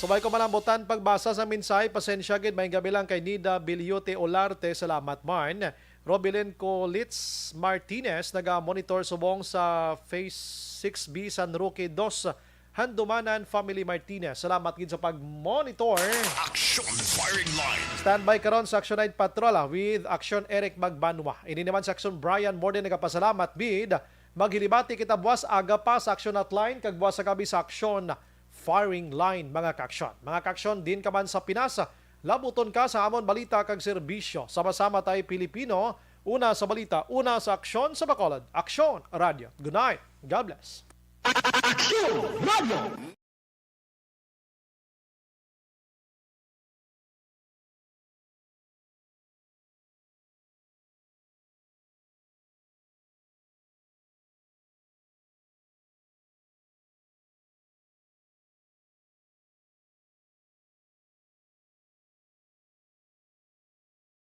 C: Subay ko malambutan pagbasa sa minsay, pasensya gid may gabi lang kay Nida Bilyote Olarte, salamat man. Robilin Colitz Martinez, naga-monitor subong sa Phase 6B San Roque 2, Handumanan Family Martinez, salamat gid sa pag-monitor.
B: Action Firing Line.
C: Standby karon sa Action 9 Patrol with Action Eric Magbanwa. Ini naman sa Action Brian Morden, nagapasalamat bid. Maghilibati kita buwas aga pa sa Action Hotline, kag buwas sa gabi sa Action Firing Line, mga kaksyon. Mga kaksyon, din ka man sa Pinas, labuton ka sa amon balita kag serbisyo. Sama-sama tayo Pilipino, una sa balita, una sa aksyon sa Bacolod. Action Radio. Good night. God bless.
J: Action Radio!